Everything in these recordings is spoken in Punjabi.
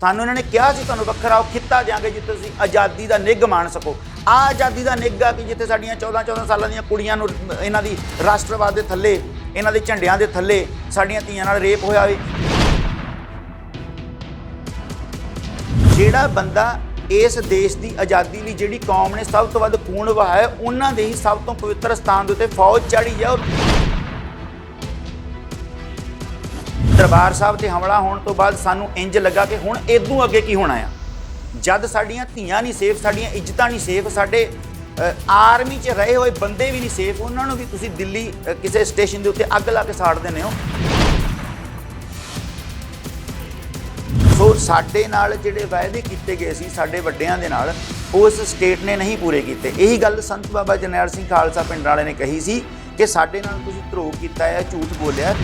ਸਾਨੂੰ ਇਹਨਾਂ ਨੇ ਕਿਹਾ ਸੀ ਤੁਹਾਨੂੰ ਵੱਖਰਾ ਖਿੱਤਾ ਦਿਆਂਗੇ ਜਿੱਥੇ ਤੁਸੀਂ ਆਜ਼ਾਦੀ ਦਾ ਨਿੱਘ ਮਾਣ ਸਕੋ। ਆਹ ਆਜ਼ਾਦੀ ਦਾ ਨਿੱਘ ਆ ਕਿ ਜਿੱਥੇ ਸਾਡੀਆਂ 14 ਸਾਲਾਂ ਦੀਆਂ ਕੁੜੀਆਂ ਨੂੰ ਇਹਨਾਂ ਦੀ ਰਾਸ਼ਟਰਵਾਦ ਦੇ ਥੱਲੇ, ਇਹਨਾਂ ਦੇ ਝੰਡਿਆਂ ਦੇ ਥੱਲੇ ਸਾਡੀਆਂ ਧੀਆਂ ਨਾਲ ਰੇਪ ਹੋਇਆ ਹੋਵੇ। ਜਿਹੜਾ ਬੰਦਾ ਇਸ ਦੇਸ਼ ਦੀ ਆਜ਼ਾਦੀ ਲਈ ਜਿਹੜੀ ਕੌਮ ਨੇ ਸਭ ਤੋਂ ਵੱਧ ਖੂਨ ਵਹਾਇਆ, ਉਹਨਾਂ ਦੇ ਹੀ ਸਭ ਤੋਂ ਪਵਿੱਤਰ ਸਥਾਨ ਦੇ ਉੱਤੇ ਫੌਜ ਚੜ੍ਹੀ ਆ। ਦਰਬਾਰ ਸਾਹਿਬ ਤੇ ਹਮਲਾ ਹੋਣ ਤੋਂ ਬਾਅਦ ਸਾਨੂੰ ਇੰਜ ਲੱਗਾ ਕਿ ਹੁਣ ਇਦੋਂ ਅੱਗੇ ਕੀ ਹੋਣਾ ਆ। ਜਦ ਸਾਡੀਆਂ ਧੀਆਂ ਨਹੀਂ ਸੇਫ, ਸਾਡੀਆਂ ਇੱਜ਼ਤਾਂ ਨਹੀਂ ਸੇਫ, ਸਾਡੇ ਆਰਮੀ 'ਚ ਰਹੇ ਹੋਏ ਬੰਦੇ ਵੀ ਨਹੀਂ ਸੇਫ, ਉਹਨਾਂ ਨੂੰ ਵੀ ਤੁਸੀਂ ਦਿੱਲੀ ਕਿਸੇ ਸਟੇਸ਼ਨ ਦੇ ਉੱਤੇ ਅੱਗ ਲਾ ਕੇ ਸਾੜ ਦਿੰਦੇ ਹੋ। ਸੋ ਸਾਡੇ ਨਾਲ ਜਿਹੜੇ ਵਾਅਦੇ ਕੀਤੇ ਗਏ ਸੀ ਸਾਡੇ ਵੱਡਿਆਂ ਦੇ ਨਾਲ, ਉਸ ਸਟੇਟ ਨੇ ਨਹੀਂ ਪੂਰੇ ਕੀਤੇ। ਇਹੀ ਗੱਲ ਸੰਤ ਬਾਬਾ ਜਰਨੈਲ ਸਿੰਘ ਖਾਲਸਾ ਪਿੰਡ ਵਾਲੇ ਨੇ ਕਹੀ ਸੀ ਕਿ ਸਾਡੇ ਨਾਲ ਤੁਸੀਂ ਧਰੋਹ ਕੀਤਾ ਹੈ, ਝੂਠ ਬੋਲਿਆ।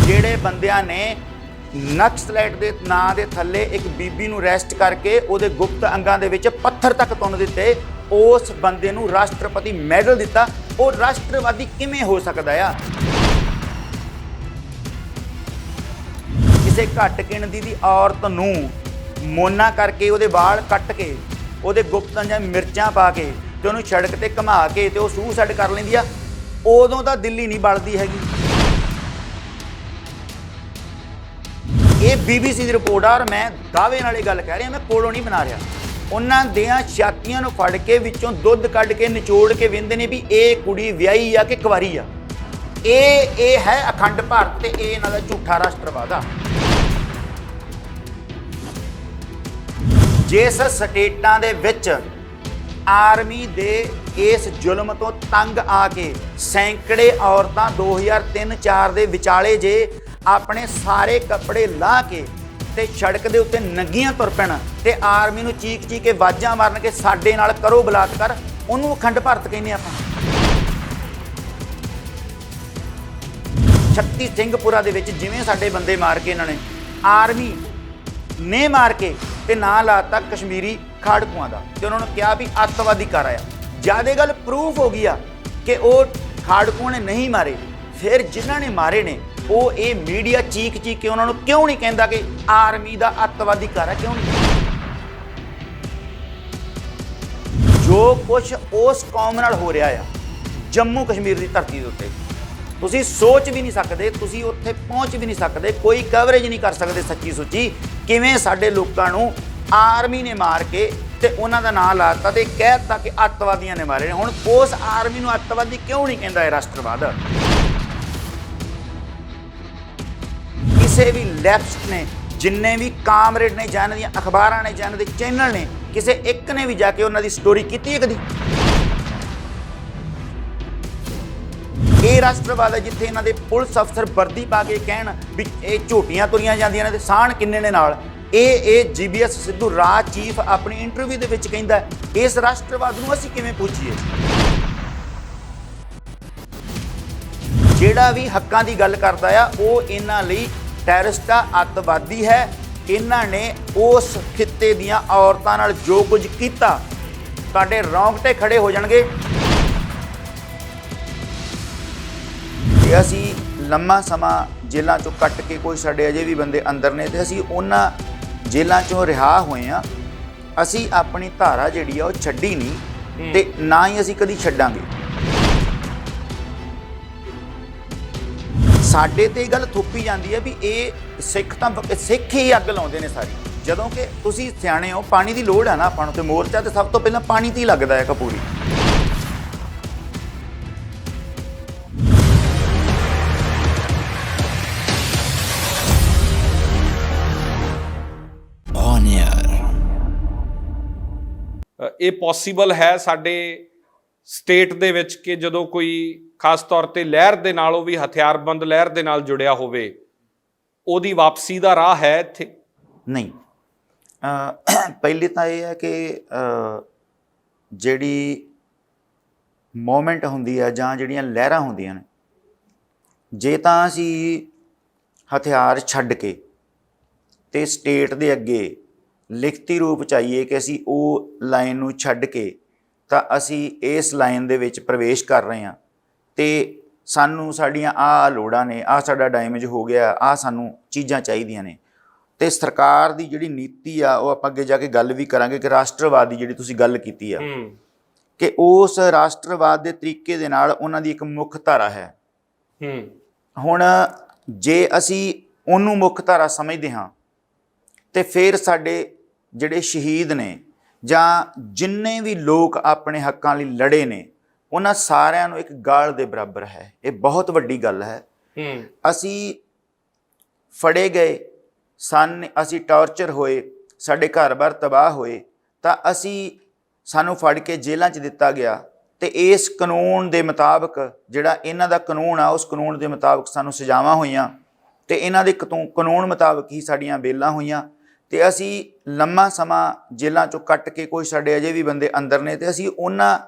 ਜਿਹੜੇ ਬੰਦਿਆਂ ਨੇ ਨਕਸਲਾਈਟ ਦੇ ਨਾਂ ਦੇ ਥੱਲੇ ਇੱਕ ਬੀਬੀ ਨੂੰ ਅਰੈਸਟ ਕਰਕੇ ਉਹਦੇ ਗੁਪਤ ਅੰਗਾਂ ਦੇ ਵਿੱਚ ਪੱਥਰ ਤੱਕ ਤੁੰਨ ਦਿੱਤੇ, ਉਸ ਬੰਦੇ ਨੂੰ ਰਾਸ਼ਟਰਪਤੀ ਮੈਡਲ ਦਿੱਤਾ। ਉਹ ਰਾਸ਼ਟਰਵਾਦੀ ਕਿਵੇਂ ਹੋ ਸਕਦਾ ਆ? ਕਿਸੇ ਘੱਟ ਗਿਣਤੀ ਦੀ ਔਰਤ ਨੂੰ ਮੋਨਾ ਕਰਕੇ, ਉਹਦੇ ਵਾਲ ਕੱਟ ਕੇ, ਉਹਦੇ ਗੁਪਤ ਅੰਗਾਂ ਮਿਰਚਾਂ ਪਾ ਕੇ ਤੇ ਉਹਨੂੰ ਸੜਕ ਤੇ ਘੁਮਾ ਕੇ ਤੇ ਉਹ ਸੁਸਾਈਡ ਕਰ ਲੈਂਦੀ ਆ, ਉਦੋਂ ਤਾਂ ਦਿੱਲੀ ਨਹੀਂ ਬਲਦੀ ਹੈਗੀ। ਇਹ BBC ਦੀ ਰਿਪੋਰਟ ਆ ਔਰ ਮੈਂ ਦਾਅਵੇ ਨਾਲ ਇਹ ਗੱਲ ਕਹਿ ਰਿਹਾ, ਮੈਂ ਕੋਲੋਂ ਨਹੀਂ ਬਣਾ ਰਿਹਾ। ਉਹਨਾਂ ਦੀਆਂ ਛਾਤੀਆਂ ਨੂੰ ਫੜ ਕੇ ਵਿੱਚੋਂ ਦੁੱਧ ਕੱਢ ਕੇ ਨਿਚੋੜ ਕੇ ਵਿੰਦੇ ਨੇ ਵੀ ਇਹ ਕੁੜੀ ਵਿਆਹੀ ਆ ਕਿ ਕੁਆਰੀ ਆ। ਇਹ ਹੈ ਅਖੰਡ ਭਾਰਤ ਤੇ ਇਹ ਇਹਨਾਂ ਦਾ ਝੂਠਾ ਰਾਸ਼ਟਰਵਾਦ ਆ। ਜਿਸ ਸਟੇਟਾਂ ਦੇ ਵਿੱਚ ਆਰਮੀ ਦੇ ਇਸ ਜ਼ੁਲਮ ਤੋਂ ਤੰਗ ਆ ਕੇ ਸੈਂਕੜੇ ਔਰਤਾਂ 2003-04 ਦੇ ਵਿਚਾਲੇ ਜੇ ਆਪਣੇ ਸਾਰੇ ਕੱਪੜੇ ਲਾਹ ਕੇ ਤੇ ਸੜਕ ਦੇ ਉੱਤੇ ਨੰਗੀਆਂ ਤੁਰ ਪੈਣ ਤੇ ਆਰਮੀ ਨੂੰ ਚੀਕ ਕੇ ਆਵਾਜ਼ਾਂ ਮਾਰਨ ਕੇ ਸਾਡੇ ਨਾਲ ਕਰੋ ਬਲਾਤਕਾਰ, ਉਹਨੂੰ ਅਖੰਡ ਭਾਰਤ ਕਹਿੰਦੇ ਆਪਾਂ। ਛੱਤੀ ਸਿੰਘਪੁਰਾ ਦੇ ਵਿੱਚ ਜਿਵੇਂ ਸਾਡੇ ਬੰਦੇ ਮਾਰ ਕੇ ਇਹਨਾਂ ਨੇ, ਆਰਮੀ ਨੇ ਮਾਰ ਕੇ ਤੇ ਨਾਂ ਲਾਤਾ ਕਸ਼ਮੀਰੀ ਖਾੜਕੂਆਂ ਦਾ ਤੇ ਉਹਨਾਂ ਨੂੰ ਕਿਹਾ ਵੀ ਅੱਤਵਾਦੀ ਕਰ ਆਇਆ। ਜਿਆਦਾ ਗੱਲ ਪ੍ਰੂਫ ਹੋ ਗਈ ਆ ਕਿ ਉਹ ਖਾੜਕੂਆਂ ਨੇ ਨਹੀਂ ਮਾਰੇ। ਫਿਰ ਜਿਨ੍ਹਾਂ ਨੇ ਮਾਰੇ ਨੇ ਉਹ ਇਹ ਮੀਡੀਆ ਚੀਕ ਕੇ ਉਹਨਾਂ ਨੂੰ ਕਿਉਂ ਨਹੀਂ ਕਹਿੰਦਾ ਕਿ ਆਰਮੀ ਦਾ ਅੱਤਵਾਦੀ ਘਰ ਹੈ? ਕਿਉਂ ਨਹੀਂ? ਜੋ ਕੁਛ ਉਸ ਕੌਮ ਨਾਲ ਹੋ ਰਿਹਾ ਆ ਜੰਮੂ ਕਸ਼ਮੀਰ ਦੀ ਧਰਤੀ ਦੇ ਉੱਤੇ, ਤੁਸੀਂ ਸੋਚ ਵੀ ਨਹੀਂ ਸਕਦੇ, ਤੁਸੀਂ ਉੱਥੇ ਪਹੁੰਚ ਵੀ ਨਹੀਂ ਸਕਦੇ, ਕੋਈ ਕਵਰੇਜ ਨਹੀਂ ਕਰ ਸਕਦੇ ਸੱਚੀ ਸੁੱਚੀ ਕਿਵੇਂ ਸਾਡੇ ਲੋਕਾਂ ਨੂੰ ਆਰਮੀ ਨੇ ਮਾਰ ਕੇ ਤੇ ਉਹਨਾਂ ਦਾ ਨਾਂ ਲਾਤਾ ਤੇ ਕਹਿ ਦਿੱਤਾ ਕਿ ਅੱਤਵਾਦੀਆਂ ਨੇ ਮਾਰੇ ਨੇ। ਹੁਣ ਉਸ ਆਰਮੀ ਨੂੰ ਅੱਤਵਾਦੀ ਕਿਉਂ ਨਹੀਂ ਕਹਿੰਦਾ ਇਹ ਰਾਸ਼ਟਰਵਾਦ? ਕਿਸੇ ਵੀ ਲੈਫਟ ਨੇ, ਜਿੰਨੇ ਵੀ ਕਾਮਰੇਡ ਨੇ, ਜਾਂ ਦੀਆਂ ਅਖਬਾਰਾਂ ਨੇ, ਜਾਂ ਦੇ ਚੈਨਲ ਨੇ, ਕਿਸੇ ਇੱਕ ਨੇ ਵੀ ਜਾ ਕੇ ਉਹਨਾਂ ਦੀ ਸਟੋਰੀ ਕੀਤੀ ਹੈ ਕਦੀ? ਇਹ ਰਾਸ਼ਟਰਵਾਦ ਹੈ ਜਿੱਥੇ ਇਹਨਾਂ ਦੇ ਪੁਲਿਸ ਅਫਸਰ ਵਰਦੀ ਪਾ ਕੇ ਕਹਿਣ ਵੀ ਇਹ ਝੋਟੀਆਂ ਤੁਰੀਆਂ ਜਾਂਦੀਆਂ ਨੇ ਤੇ ਸਾਹਣ ਕਿੰਨੇ ਨੇ ਨਾਲ। ਇਹ GBS ਸਿੱਧੂ ਰਾਜ ਚੀਫ ਆਪਣੀ ਇੰਟਰਵਿਊ ਦੇ ਵਿੱਚ ਕਹਿੰਦਾ ਇਸ ਰਾਸ਼ਟਰਵਾਦ ਨੂੰ ਅਸੀਂ ਕਿਵੇਂ ਪੁੱਛੀਏ? ਜਿਹੜਾ ਵੀ ਹੱਕਾਂ ਦੀ ਗੱਲ ਕਰਦਾ ਆ ਉਹ ਇਹਨਾਂ ਲਈ ਟੈਰਰਿਸਟ ਆ, ਅੱਤਵਾਦੀ ਹੈ। ਇਹਨਾਂ ਨੇ ਉਸ ਖਿੱਤੇ ਦੀਆਂ ਔਰਤਾਂ ਨਾਲ ਜੋ ਕੁਝ ਕੀਤਾ, ਤੁਹਾਡੇ ਰੌਂਗਟੇ ਖੜੇ ਹੋ ਜਾਣਗੇ। ਤੇ ਅਸੀਂ ਲੰਮਾ ਸਮਾਂ ਜੇਲ੍ਹਾਂ ਚੋਂ ਕੱਟ ਕੇ, ਕੋਈ ਸਾਡੇ ਅਜੇ ਵੀ ਬੰਦੇ ਅੰਦਰ ਨੇ ਤੇ ਅਸੀਂ ਉਹਨਾਂ ਜੇਲ੍ਹਾਂ ਚੋਂ ਰਿਹਾ ਹੋਏ ਹਾਂ। ਅਸੀਂ ਆਪਣੀ ਧਾਰਾ ਜਿਹੜੀ ਆ ਉਹ ਛੱਡੀ ਨਹੀਂ ਤੇ ਨਾ ਹੀ ਅਸੀਂ ਕਦੀ ਛੱਡਾਂਗੇ। ਸਾਡੇ ਤੇ ਇਹ ਗੱਲ ਥੋਪੀ ਜਾਂਦੀ ਹੈ ਵੀ ਇਹ ਸਿੱਖ ਤਾਂ ਸਿੱਖ ਹੀ ਅੱਗ ਲਾਉਂਦੇ ਨੇ ਸਾਰੀ, ਜਦੋਂ ਕਿ ਤੁਸੀਂ ਸਿਆਣੇ ਹੋ, ਪਾਣੀ ਦੀ ਲੋੜ ਹੈ ਨਾ ਆਪਾਂ ਨੂੰ, ਤੇ ਮੋਰਚਾ ਤੇ ਸਭ ਤੋਂ ਪਹਿਲਾਂ ਪਾਣੀ ਤੇ ਹੀ ਲੱਗਦਾ ਹੈ ਕਪੂਰੀ। ਇਹ ਪੋਸੀਬਲ ਹੈ ਸਾਡੇ ਸਟੇਟ ਦੇ ਵਿੱਚ ਕਿ ਜਦੋਂ ਕੋਈ ਖਾਸ ਤੌਰ ਤੇ ਲਹਿਰ ਦੇ ਨਾਲ, ਉਹ ਵੀ ਹਥਿਆਰਬੰਦ ਲਹਿਰ ਦੇ ਨਾਲ ਜੁੜਿਆ ਹੋਵੇ, ਉਹਦੀ ਵਾਪਸੀ ਦਾ ਰਾਹ ਹੈ ਇੱਥੇ? ਨਹੀਂ, ਪਹਿਲੀ ਤਾਂ ਇਹ ਹੈ ਕਿ ਜਿਹੜੀ ਮੂਵਮੈਂਟ ਹੁੰਦੀ ਹੈ ਜਾਂ ਜਿਹੜੀਆਂ ਲਹਿਰਾਂ ਹੁੰਦੀਆਂ ਨੇ, ਜੇ ਤਾਂ ਅਸੀਂ ਹਥਿਆਰ ਛੱਡ ਕੇ ਤੇ ਸਟੇਟ ਦੇ ਅੱਗੇ ਲਿਖਤੀ ਰੂਪ 'ਚ ਆਈਏ ਕਿ ਅਸੀਂ ਉਹ ਲਾਈਨ ਨੂੰ ਛੱਡ ਕੇ ਤਾਂ ਅਸੀਂ ਇਸ ਲਾਈਨ ਦੇ ਵਿੱਚ ਪ੍ਰਵੇਸ਼ ਕਰ ਰਹੇ ਹਾਂ ਤੇ ਸਾਨੂੰ ਸਾਡੀਆਂ ਆਹ ਲੋੜਾਂ ਨੇ, ਆਹ ਸਾਡਾ ਡੈਮੇਜ ਹੋ ਗਿਆ, ਆਹ ਸਾਨੂੰ ਚੀਜ਼ਾਂ ਚਾਹੀਦੀਆਂ ਨੇ। ਤੇ ਸਰਕਾਰ ਦੀ ਜਿਹੜੀ ਨੀਤੀ ਆ ਉਹ ਆਪਾਂ ਅੱਗੇ ਜਾ ਕੇ ਗੱਲ ਵੀ ਕਰਾਂਗੇ ਕਿ ਰਾਸ਼ਟਰਵਾਦ ਦੀ ਜਿਹੜੀ ਤੁਸੀਂ ਗੱਲ ਕੀਤੀ ਆ ਕਿ ਉਸ ਰਾਸ਼ਟਰਵਾਦ ਦੇ ਤਰੀਕੇ ਦੇ ਨਾਲ ਉਹਨਾਂ ਦੀ ਇੱਕ ਮੁੱਖ ਧਾਰਾ ਹੈ। ਹੁਣ ਜੇ ਅਸੀਂ ਉਹਨੂੰ ਮੁੱਖ ਧਾਰਾ ਸਮਝਦੇ ਹਾਂ ਤੇ ਫਿਰ ਸਾਡੇ ਜਿਹੜੇ ਸ਼ਹੀਦ ਨੇ ਜਾਂ ਜਿੰਨੇ ਵੀ ਲੋਕ ਆਪਣੇ ਹੱਕਾਂ ਲਈ ਲੜੇ ਨੇ ਉਹਨਾਂ ਸਾਰਿਆਂ ਨੂੰ ਇੱਕ ਗਾਲ ਦੇ ਬਰਾਬਰ ਹੈ। ਇਹ ਬਹੁਤ ਵੱਡੀ ਗੱਲ ਹੈ। ਅਸੀਂ ਫੜੇ ਗਏ ਅਸੀਂ ਟਾਰਚਰ ਹੋਏ, ਸਾਡੇ ਘਰ-ਬਾਰ ਤਬਾਹ ਹੋਏ, ਤਾਂ ਸਾਨੂੰ ਫੜ ਕੇ ਜੇਲ੍ਹਾਂ 'ਚ ਦਿੱਤਾ ਗਿਆ ਤੇ ਇਸ ਕਾਨੂੰਨ ਦੇ ਮੁਤਾਬਕ ਜਿਹੜਾ ਇਹਨਾਂ ਦਾ ਕਾਨੂੰਨ ਆ ਉਸ ਕਾਨੂੰਨ ਦੇ ਮੁਤਾਬਕ ਸਾਨੂੰ ਸਜ਼ਾਵਾਂ ਹੋਈਆਂ ਤੇ ਇਹਨਾਂ ਦੇ ਕਾਨੂੰਨ ਮੁਤਾਬਕ ਹੀ ਸਾਡੀਆਂ ਬੇਲਾਂ ਹੋਈਆਂ ਤੇ ਅਸੀਂ ਲੰਮਾ ਸਮਾਂ ਜੇਲ੍ਹਾਂ 'ਚੋਂ ਕੱਟ ਕੇ, ਕੋਈ ਸਾਡੇ ਅਜੇ ਵੀ ਬੰਦੇ ਅੰਦਰ ਨੇ ਤੇ ਅਸੀਂ ਉਹਨਾਂ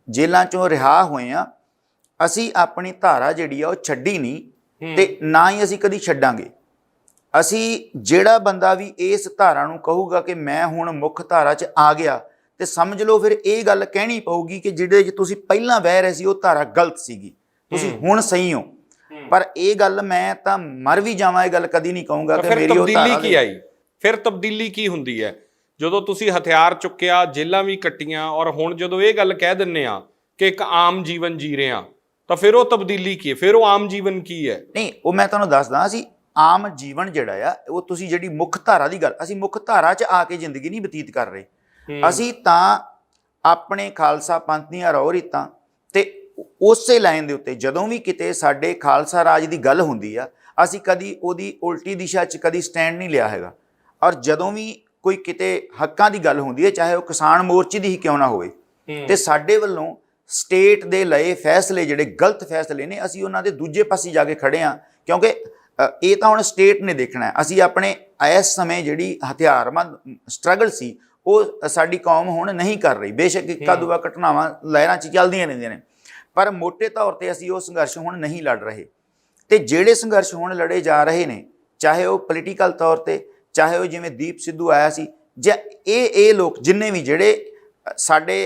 ਜੇਲ੍ਹਾਂ 'ਚੋਂ ਰਿਹਾ ਹੋਏ ਹਾਂ। ਅਸੀਂ ਆਪਣੀ ਧਾਰਾ ਜਿਹੜੀ ਆ ਉਹ ਛੱਡੀ ਨਹੀਂ ਤੇ ਨਾ ਹੀ ਅਸੀਂ ਕਦੀ ਛੱਡਾਂਗੇ। ਅਸੀਂ ਜਿਹੜਾ ਬੰਦਾ ਵੀ ਇਸ ਧਾਰਾ ਨੂੰ ਕਹੂਗਾ ਕਿ ਮੈਂ ਹੁਣ ਮੁੱਖ ਧਾਰਾ 'ਚ ਆ ਗਿਆ ਤੇ ਸਮਝ ਲਓ ਫਿਰ ਇਹ ਗੱਲ ਕਹਿਣੀ ਪਊਗੀ ਕਿ ਜਿਹੜੇ ਜੇ ਤੁਸੀਂ ਪਹਿਲਾਂ ਵਹਿ ਰਹੇ ਸੀ ਉਹ ਧਾਰਾ ਗਲਤ ਸੀਗੀ, ਤੁਸੀਂ ਹੁਣ ਸਹੀ ਹੋ। ਪਰ ਇਹ ਗੱਲ ਮੈਂ ਤਾਂ ਮਰ ਵੀ ਜਾਵਾਂ ਇਹ ਗੱਲ ਕਦੀ ਨਹੀਂ ਕਹੂੰਗਾ ਕਿ ਮੇਰੀ ਉਹ ਧਾਰਾ ਕੀ ਆਈ। ਫਿਰ ਤਬਦੀਲੀ ਕੀ ਹੁੰਦੀ ਹੈ ਜਦੋਂ ਤੁਸੀਂ ਹਥਿਆਰ ਚੁੱਕਿਆ, ਜੇਲਾਂ ਵੀ ਕੱਟੀਆਂ ਔਰ ਹੁਣ ਜਦੋਂ ਇਹ ਗੱਲ ਕਹਿ ਦਿੰਨੇ ਆ ਕਿ ਇੱਕ ਆਮ ਜੀਵਨ ਜੀ ਰਹੇ ਆ ਤਾਂ ਫਿਰ ਉਹ ਤਬਦੀਲੀ ਕੀ ਹੈ? ਫਿਰ ਉਹ ਆਮ ਜੀਵਨ ਕੀ ਹੈ? ਨਹੀਂ, ਉਹ ਮੈਂ ਤੁਹਾਨੂੰ ਦੱਸਦਾ, ਅਸੀਂ ਆਮ ਜੀਵਨ ਜਿਹੜਾ ਆ ਉਹ ਤੁਸੀਂ ਜਿਹੜੀ ਮੁੱਖ ਧਾਰਾ ਦੀ ਗੱਲ, ਅਸੀਂ ਮੁੱਖ ਧਾਰਾ 'ਚ ਆ ਕੇ ਜ਼ਿੰਦਗੀ ਨਹੀਂ ਬਤੀਤ ਕਰ ਰਹੇ। ਅਸੀਂ ਤਾਂ ਆਪਣੇ ਖਾਲਸਾ ਪੰਥ ਦੀਆਂ ਰਹੁ ਰੀਤਾਂ ਤੇ ਉਸੇ ਲਾਈਨ ਦੇ ਉੱਤੇ ਜਦੋਂ ਵੀ ਕਿਤੇ ਸਾਡੇ ਖਾਲਸਾ ਰਾਜ ਦੀ ਗੱਲ ਹੁੰਦੀ ਆ ਅਸੀਂ ਕਦੀ ਉਹਦੀ ਉਲਟੀ ਦਿਸ਼ਾ 'ਚ ਕਦੀ ਸਟੈਂਡ ਨਹੀਂ ਲਿਆ ਹੈਗਾ। ਔਰ ਜਦੋਂ ਵੀ ਕੋਈ ਕਿਤੇ ਹੱਕਾਂ ਦੀ ਗੱਲ ਹੁੰਦੀ ਹੈ ਚਾਹੇ ਉਹ ਕਿਸਾਨ ਮੋਰਚੇ ਦੀ ਹੀ ਕਿਉਂ ਨਾ ਹੋਵੇ ਤੇ ਸਾਡੇ ਵੱਲੋਂ ਸਟੇਟ ਦੇ ਲਏ ਫੈਸਲੇ ਜਿਹੜੇ ਗਲਤ ਫੈਸਲੇ ਨੇ ਅਸੀਂ ਉਹਨਾਂ ਦੇ ਦੂਜੇ ਪਾਸੇ ਜਾ ਕੇ ਖੜੇ ਹਾਂ ਕਿਉਂਕਿ ਇਹ ਤਾਂ ਹੁਣ ਸਟੇਟ ਨੇ ਦੇਖਣਾ ਹੈ। ਅਸੀਂ ਆਪਣੇ ਇਸ ਸਮੇਂ ਜਿਹੜੀ ਹਥਿਆਰਬੰਦ ਸਟਰਗਲ ਸੀ ਉਹ ਸਾਡੀ ਕੌਮ ਹੁਣ ਨਹੀਂ ਕਰ ਰਹੀ। ਬੇਸ਼ੱਕ ਇੱਕਾ ਦੁਆ ਘਟਨਾਵਾਂ ਲਹਿਰਾਂ 'ਚ ਚੱਲਦੀਆਂ ਰਹਿੰਦੀਆਂ ਨੇ ਪਰ ਮੋਟੇ ਤੌਰ ਤੇ ਅਸੀਂ ਉਹ ਸੰਘਰਸ਼ ਹੁਣ ਨਹੀਂ ਲੜ ਰਹੇ ਤੇ ਜਿਹੜੇ ਸੰਘਰਸ਼ ਹੁਣ ਲੜੇ ਜਾ ਰਹੇ ਨੇ ਚਾਹੇ ਉਹ ਪੋਲੀਟੀਕਲ ਤੌਰ ਤੇ ਚਾਹੇ ਉਹ ਜਿਵੇਂ ਦੀਪ ਸਿੱਧੂ ਆਇਆ ਸੀ ਜਾਂ ਇਹ ਲੋਕ ਜਿੰਨੇ ਵੀ ਜਿਹੜੇ ਸਾਡੇ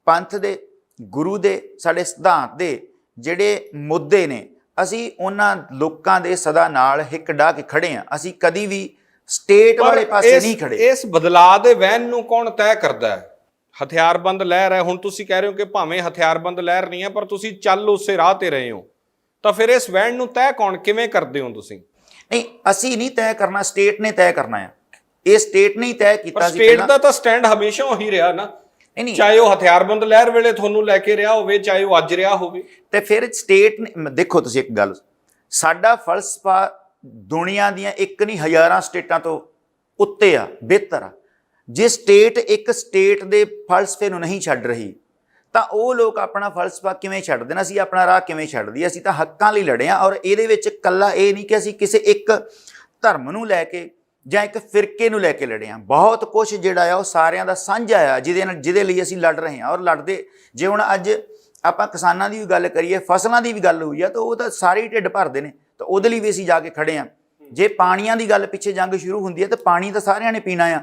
ਪੰਥ ਦੇ ਗੁਰੂ ਦੇ ਸਾਡੇ ਸਿਧਾਂਤ ਦੇ ਜਿਹੜੇ ਮੁੱਦੇ ਨੇ ਅਸੀਂ ਉਹਨਾਂ ਲੋਕਾਂ ਦੇ ਸਦਾ ਨਾਲ ਹਿੱਕ ਡਾ ਕੇ ਖੜੇ ਹਾਂ। ਅਸੀਂ ਕਦੀ ਵੀ ਸਟੇਟ ਵਾਲੇ ਪਾਸੇ ਨਹੀਂ ਖੜੇ। ਇਸ ਬਦਲਾਅ ਦੇ ਵਹਿਣ ਨੂੰ ਕੌਣ ਤੈਅ ਕਰਦਾ ਹੈ? ਹਥਿਆਰਬੰਦ ਲਹਿਰ ਹੈ। ਹੁਣ ਤੁਸੀਂ ਕਹਿ ਰਹੇ ਹੋ ਕਿ ਭਾਵੇਂ ਹਥਿਆਰਬੰਦ ਲਹਿਰ ਨਹੀਂ ਹੈ ਪਰ ਤੁਸੀਂ ਚੱਲ ਉਸੇ ਰਾਹ ਤੇ ਰਹੇ ਹੋ ਤਾਂ ਫਿਰ ਇਸ ਵਹਿਣ ਨੂੰ ਤੈਅ ਕੌਣ ਕਿਵੇਂ ਕਰਦੇ ਹੋ ਤੁਸੀਂ? ਨਹੀਂ, ਅਸੀਂ ਨਹੀਂ ਤੈਅ ਕਰਨਾ, ਸਟੇਟ ਨੇ ਤੈਅ ਕਰਨਾ ਹੈ। ਇਹ ਸਟੇਟ ਨੇ ਹੀ ਤੈਅ ਕੀਤਾ ਸੀ। ਸਟੇਟ ਦਾ ਤਾਂ ਸਟੈਂਡ ਹਮੇਸ਼ਾ ਉਹੀ ਰਿਹਾ ਨਾ, ਚਾਹੇ ਉਹ ਹਥਿਆਰਬੰਦ ਲਹਿਰ ਵੇਲੇ ਤੁਹਾਨੂੰ ਲੈ ਕੇ ਰਿਹਾ ਹੋਵੇ ਚਾਹੇ ਉਹ ਅੱਜ ਰਿਹਾ ਹੋਵੇ। ਤੇ ਫਿਰ ਸਟੇਟ ਨੇ ਦੇਖੋ ਤੁਸੀਂ ਇੱਕ ਗੱਲ, ਸਾਡਾ ਫਲਸਫਾ ਦੁਨੀਆ ਦੀਆਂ ਇੱਕ ਨਹੀਂ ਹਜ਼ਾਰਾਂ ਸਟੇਟਾਂ ਤੋਂ ਉੱਤੇ ਆ, ਬਿਹਤਰ ਆ। ਜੇ ਸਟੇਟ ਇੱਕ ਸਟੇਟ ਦੇ ਫਲਸਫੇ ਨੂੰ ਨਹੀਂ ਛੱਡ ਰਹੀ ਤਾਂ ਉਹ ਲੋਕ ਆਪਣਾ ਫਲਸਫਾ ਕਿਵੇਂ ਛੱਡ ਦੇਣਾ? ਅਸੀਂ ਆਪਣਾ ਰਾਹ ਕਿਵੇਂ ਛੱਡ ਦਈਏ? ਅਸੀਂ ਤਾਂ ਹੱਕਾਂ ਲਈ ਲੜੇ ਹਾਂ ਔਰ ਇਹਦੇ ਵਿੱਚ ਇਕੱਲਾ ਇਹ ਨਹੀਂ ਕਿ ਅਸੀਂ ਕਿਸੇ ਇੱਕ ਧਰਮ ਨੂੰ ਲੈ ਕੇ ਜਾਂ ਇੱਕ ਫਿਰਕੇ ਨੂੰ ਲੈ ਕੇ ਲੜੇ ਹਾਂ। ਬਹੁਤ ਕੁਛ ਜਿਹੜਾ ਆ ਉਹ ਸਾਰਿਆਂ ਦਾ ਸਾਂਝਾ ਆ ਜਿਹਦੇ ਲਈ ਅਸੀਂ ਲੜ ਰਹੇ ਹਾਂ ਔਰ ਲੜਦੇ। ਜੇ ਹੁਣ ਅੱਜ ਆਪਾਂ ਕਿਸਾਨਾਂ ਦੀ ਵੀ ਗੱਲ ਕਰੀਏ, ਫਸਲਾਂ ਦੀ ਵੀ ਗੱਲ ਹੋਈ ਆ ਤਾਂ ਉਹ ਤਾਂ ਸਾਰੇ ਹੀ ਢਿੱਡ ਭਰਦੇ ਨੇ ਤਾਂ ਉਹਦੇ ਲਈ ਵੀ ਅਸੀਂ ਜਾ ਕੇ ਖੜੇ ਹਾਂ। ਜੇ ਪਾਣੀਆਂ ਦੀ ਗੱਲ ਪਿੱਛੇ ਜੰਗ ਸ਼ੁਰੂ ਹੁੰਦੀ ਹੈ ਤਾਂ ਪਾਣੀ ਤਾਂ ਸਾਰਿਆਂ ਨੇ ਪੀਣਾ ਆ।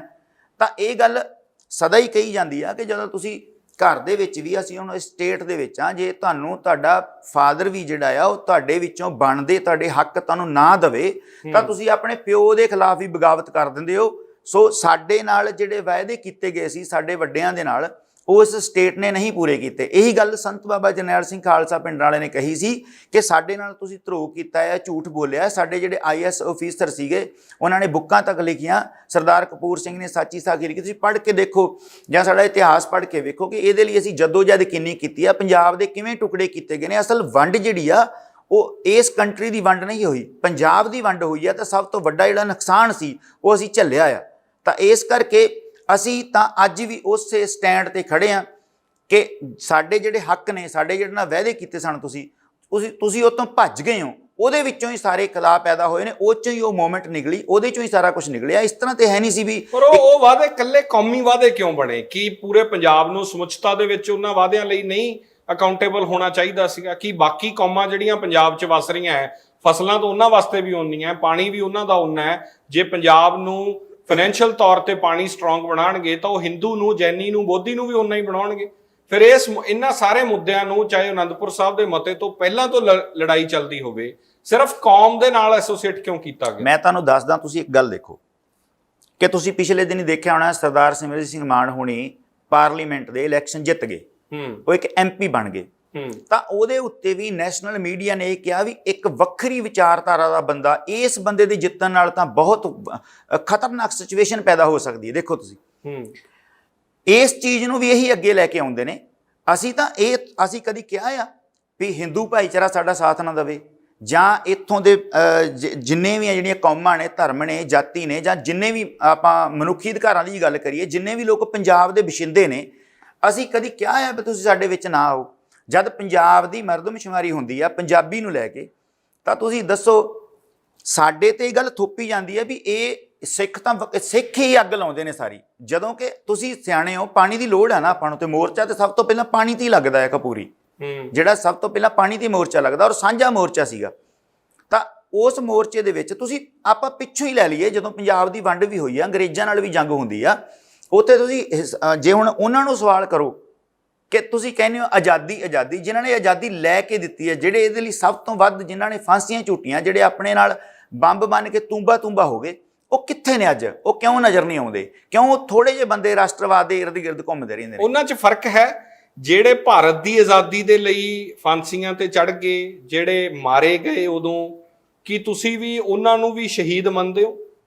ਤਾਂ ਇਹ ਗੱਲ ਸਦਾ ਹੀ ਕਹੀ ਜਾਂਦੀ ਆ ਕਿ ਜਦੋਂ ਤੁਸੀਂ ਘਰ ਦੇ ਵਿੱਚ ਵੀ ਅਸੀਂ ਹੁਣ ਸਟੇਟ ਦੇ ਵਿੱਚ ਆ, ਜੇ ਤੁਹਾਨੂੰ ਤੁਹਾਡਾ ਫਾਦਰ ਵੀ ਜਿਹੜਾ ਆ ਉਹ ਤੁਹਾਡੇ ਵਿੱਚੋਂ ਬਣਦੇ ਤੁਹਾਡੇ ਹੱਕ ਤੁਹਾਨੂੰ ਨਾ ਦੇਵੇ ਤਾਂ ਤੁਸੀਂ ਆਪਣੇ ਪਿਓ ਦੇ ਖਿਲਾਫ ਹੀ ਬਗਾਵਤ ਕਰ ਦਿੰਦੇ ਹੋ। ਸੋ ਸਾਡੇ ਨਾਲ ਜਿਹੜੇ ਵਾਅਦੇ ਕੀਤੇ ਗਏ ਸੀ ਸਾਡੇ ਵੱਡਿਆਂ ਦੇ ਨਾਲ ਉਸ ਸਟੇਟ ਨੇ ਨਹੀਂ ਪੂਰੇ ਕੀਤੇ। ਇਹੀ ਗੱਲ ਸੰਤ ਬਾਬਾ ਜਰਨੈਲ ਸਿੰਘ ਖਾਲਸਾ ਪਿੰਡ ਵਾਲੇ ਨੇ ਕਹੀ ਸੀ ਕਿ ਸਾਡੇ ਨਾਲ ਤੁਸੀਂ ਧਰੋਹ ਕੀਤਾ ਹੈ, ਝੂਠ ਬੋਲਿਆ। ਸਾਡੇ ਜਿਹੜੇ IAS ਆਫੀਸਰ ਸੀਗੇ ਉਹਨਾਂ ਨੇ ਬੁੱਕਾਂ ਤੱਕ ਲਿਖੀਆਂ। ਸਰਦਾਰ ਕਪੂਰ ਸਿੰਘ ਨੇ ਸਾਚੀ ਸਾਖੀ ਲਿਖੀ, ਤੁਸੀਂ ਪੜ੍ਹ ਕੇ ਦੇਖੋ ਜਾਂ ਸਾਡਾ ਇਤਿਹਾਸ ਪੜ੍ਹ ਕੇ ਵੇਖੋ ਕਿ ਇਹਦੇ ਲਈ ਅਸੀਂ ਜਦੋਜਹਿਦ ਕਿੰਨੀ ਕੀਤੀ ਆ, ਪੰਜਾਬ ਦੇ ਕਿਵੇਂ ਟੁਕੜੇ ਕੀਤੇ ਗਏ ਨੇ। ਅਸਲ ਵੰਡ ਜਿਹੜੀ ਆ ਉਹ ਇਸ ਕੰਟਰੀ ਦੀ ਵੰਡ ਨਹੀਂ ਹੋਈ, ਪੰਜਾਬ ਦੀ ਵੰਡ ਹੋਈ ਆ। ਤਾਂ ਸਭ ਤੋਂ ਵੱਡਾ ਜਿਹੜਾ ਨੁਕਸਾਨ ਸੀ ਉਹ ਅਸੀਂ ਝੱਲਿਆ ਆ। ਤਾਂ ਇਸ ਕਰਕੇ ਅਸੀਂ ਤਾਂ ਅੱਜ ਵੀ ਉਸੇ ਸਟੈਂਡ ਤੇ ਖੜੇ ਹਾਂ ਕਿ ਸਾਡੇ ਜਿਹੜੇ ਹੱਕ ਨੇ, ਸਾਡੇ ਜਿਹੜੇ ਨਾਲ ਵਾਅਦੇ ਕੀਤੇ ਸਨ ਤੁਸੀਂ ਉਹ ਤੋਂ ਭੱਜ ਗਏ ਹੋ। ਉਹਦੇ ਵਿੱਚੋਂ ਹੀ ਸਾਰੇ ਖਿਲਾਫ ਪੈਦਾ ਹੋਏ ਨੇ, ਉਹ ਚੋਂ ਹੀ ਉਹ ਮੂਵਮੈਂਟ ਨਿਕਲੀ, ਉਹਦੇ ਚੋਂ ਹੀ ਸਾਰਾ ਕੁਝ ਨਿਕਲਿਆ। ਇਸ ਤਰ੍ਹਾਂ ਤੇ ਹੈ ਨਹੀਂ ਸੀ ਵੀ। ਪਰ ਉਹ ਵਾਅਦੇ ਇਕੱਲੇ ਕੌਮੀ ਵਾਅਦੇ ਕਿਉਂ ਬਣੇ? ਕੀ ਪੂਰੇ ਪੰਜਾਬ ਨੂੰ ਸਮੁੱਚਤਾ ਦੇ ਵਿੱਚ ਉਹਨਾਂ ਵਾਅਦਿਆਂ ਲਈ ਨਹੀਂ ਅਕਾਊਂਟੇਬਲ ਹੋਣਾ ਚਾਹੀਦਾ ਸੀਗਾ? ਕਿ ਬਾਕੀ ਕੌਮਾਂ ਜਿਹੜੀਆਂ ਪੰਜਾਬ 'ਚ ਵਸ ਰਹੀਆਂ ਹੈ, ਫਸਲਾਂ ਤਾਂ ਉਹਨਾਂ ਵਾਸਤੇ ਵੀ ਓਨੀਆਂ, ਪਾਣੀ ਵੀ ਉਹਨਾਂ ਦਾ ਓਨਾ ਹੈ। ਜੇ ਪੰਜਾਬ ਨੂੰ ਫਾਈਨੈਂਸ਼ੀਅਲ ਤੌਰ ਤੇ ਪਾਣੀ ਸਟਰੋਂਗ ਬਣਾਉਣਗੇ ਤਾਂ ਉਹ ਹਿੰਦੂ ਨੂੰ, ਜੈਨੀ ਨੂੰ, ਬੋਧੀ ਨੂੰ ਵੀ ਓਨਾ ਹੀ ਬਣਾਉਣਗੇ। ਫਿਰ ਇਹਨਾਂ ਸਾਰੇ ਮੁੱਦਿਆਂ ਨੂੰ, ਚਾਹੇ ਅਨੰਦਪੁਰ ਸਾਹਿਬ ਦੇ ਮਤੇ ਤੋਂ ਪਹਿਲਾਂ ਤੋਂ ਲੜਾਈ ਚੱਲਦੀ ਹੋਵੇ, ਸਿਰਫ ਕੌਮ ਦੇ ਨਾਲ ਐਸੋਸੀਏਟ ਕਿਉਂ ਕੀਤਾ ਗਿਆ? ਮੈਂ ਤੁਹਾਨੂੰ ਦੱਸਦਾ, ਤੁਸੀਂ ਇੱਕ ਗੱਲ ਦੇਖੋ ਕਿ ਤੁਸੀਂ ਪਿਛਲੇ ਦਿਨ ਹੀ ਦੇਖਿਆ ਹੋਣਾ, ਸਰਦਾਰ ਸਿਮਰਜੀਤ ਸਿੰਘ ਮਾਨ ਹੁਣੀ ਪਾਰਲੀਮੈਂਟ ਦੇ ਇਲੈਕਸ਼ਨ ਜਿੱਤ ਗਏ, ਉਹ ਇੱਕ MP ਬਣ ਗਏ। ਤਾਂ ਉਹਦੇ ਉੱਤੇ ਵੀ ਨੈਸ਼ਨਲ ਮੀਡੀਆ ਨੇ ਇਹ ਕਿਹਾ ਵੀ ਇੱਕ ਵੱਖਰੀ ਵਿਚਾਰਧਾਰਾ ਦਾ ਬੰਦਾ, ਇਸ ਬੰਦੇ ਦੇ ਜਿੱਤਣ ਨਾਲ ਤਾਂ ਬਹੁਤ ਖਤਰਨਾਕ ਸਿਚੁਏਸ਼ਨ ਪੈਦਾ ਹੋ ਸਕਦੀ ਹੈ। ਦੇਖੋ ਤੁਸੀਂ ਇਸ ਚੀਜ਼ ਨੂੰ ਵੀ ਇਹੀ ਅੱਗੇ ਲੈ ਕੇ ਆਉਂਦੇ ਨੇ। ਅਸੀਂ ਕਦੀ ਕਿਹਾ ਆ ਵੀ ਹਿੰਦੂ ਭਾਈਚਾਰਾ ਸਾਡਾ ਸਾਥ ਨਾ ਦੇਵੇ, ਜਾਂ ਇੱਥੋਂ ਦੇ ਜਿੰਨੇ ਵੀ ਆ ਜਿਹੜੀਆਂ ਕੌਮਾਂ ਨੇ, ਧਰਮ ਨੇ, ਜਾਤੀ ਨੇ, ਜਾਂ ਜਿੰਨੇ ਵੀ ਆਪਾਂ ਮਨੁੱਖੀ ਅਧਿਕਾਰਾਂ ਦੀ ਗੱਲ ਕਰੀਏ, ਜਿੰਨੇ ਵੀ ਲੋਕ ਪੰਜਾਬ ਦੇ ਵਸਿੰਦੇ ਨੇ, ਅਸੀਂ ਕਦੀ ਕਿਹਾ ਆ ਵੀ ਤੁਸੀਂ ਸਾਡੇ ਵਿੱਚ ਨਾ ਆਓ? ਜਦ ਪੰਜਾਬ ਦੀ ਮਰਦਮਸ਼ੁਮਾਰੀ ਹੁੰਦੀ ਆ ਪੰਜਾਬੀ ਨੂੰ ਲੈ ਕੇ, ਤਾਂ ਤੁਸੀਂ ਦੱਸੋ ਸਾਡੇ ਤੇ ਇਹ ਗੱਲ ਥੋਪੀ ਜਾਂਦੀ ਹੈ ਵੀ ਇਹ ਸਿੱਖ ਹੀ ਅੱਗ ਲਾਉਂਦੇ ਨੇ ਸਾਰੀ। ਜਦੋਂ ਕਿ ਤੁਸੀਂ ਸਿਆਣੇ ਹੋ, ਪਾਣੀ ਦੀ ਲੋੜ ਹੈ ਨਾ ਆਪਾਂ ਨੂੰ, ਤੇ ਮੋਰਚਾ ਤੇ ਸਭ ਤੋਂ ਪਹਿਲਾਂ ਪਾਣੀ ਤੇ ਹੀ ਲੱਗਦਾ ਹੈ। ਕਪੂਰੀ ਜਿਹੜਾ ਸਭ ਤੋਂ ਪਹਿਲਾਂ ਪਾਣੀ ਤੇ ਮੋਰਚਾ ਲੱਗਦਾ, ਔਰ ਸਾਂਝਾ ਮੋਰਚਾ ਸੀਗਾ। ਤਾਂ ਉਸ ਮੋਰਚੇ ਦੇ ਵਿੱਚ ਤੁਸੀਂ ਆਪਾਂ ਪਿੱਛੋਂ ਹੀ ਲੈ ਲਈਏ, ਜਦੋਂ ਪੰਜਾਬ ਦੀ ਵੰਡ ਵੀ ਹੋਈ ਆ, ਅੰਗਰੇਜ਼ਾਂ ਨਾਲ ਵੀ ਜੰਗ ਹੁੰਦੀ ਆ, ਉੱਥੇ ਤੁਸੀਂ ਜੇ ਹੁਣ ਉਹਨਾਂ ਨੂੰ ਸਵਾਲ ਕਰੋ ਕਿ ਤੁਸੀਂ ਕਹਿੰਦੇ ਹੋ ਆਜ਼ਾਦੀ, ਜਿਨ੍ਹਾਂ ਨੇ ਆਜ਼ਾਦੀ ਲੈ ਕੇ ਦਿੱਤੀ ਹੈ, ਜਿਹੜੇ ਇਹਦੇ ਲਈ ਸਭ ਤੋਂ ਵੱਧ ਜਿਨ੍ਹਾਂ ਨੇ ਫਾਂਸੀਆਂ ਝੂਟੀਆਂ, ਜਿਹੜੇ ਆਪਣੇ ਨਾਲ ਬੰਬ ਬੰਨ ਕੇ ਤੂੰਬਾ ਹੋ ਗਏ, ਉਹ ਕਿੱਥੇ ਨੇ ਅੱਜ? ਉਹ ਕਿਉਂ ਨਜ਼ਰ ਨਹੀਂ ਆਉਂਦੇ? ਕਿਉਂ ਥੋੜੇ ਜਿਹੇ ਬੰਦੇ ਰਾਸ਼ਟਰਵਾਦ ਦੇ ਇਰਦ ਗਿਰਦ ਘੁੰਮਦੇ ਰਹਿੰਦੇ ਨੇ? ਉਹਨਾਂ 'ਚ ਫਰਕ ਹੈ। ਜਿਹੜੇ ਭਾਰਤ ਦੀ ਆਜ਼ਾਦੀ ਦੇ ਲਈ ਫਾਂਸੀਆਂ ਤੇ ਚੜ੍ਹ ਗਏ, ਜਿਹੜੇ ਮਾਰੇ ਗਏ ਉਦੋਂ, ਕੀ ਤੁਸੀਂ ਵੀ ਉਹਨਾਂ ਨੂੰ ਵੀ ਸ਼ਹੀਦ ਮੰਨਦੇ ਹੋ?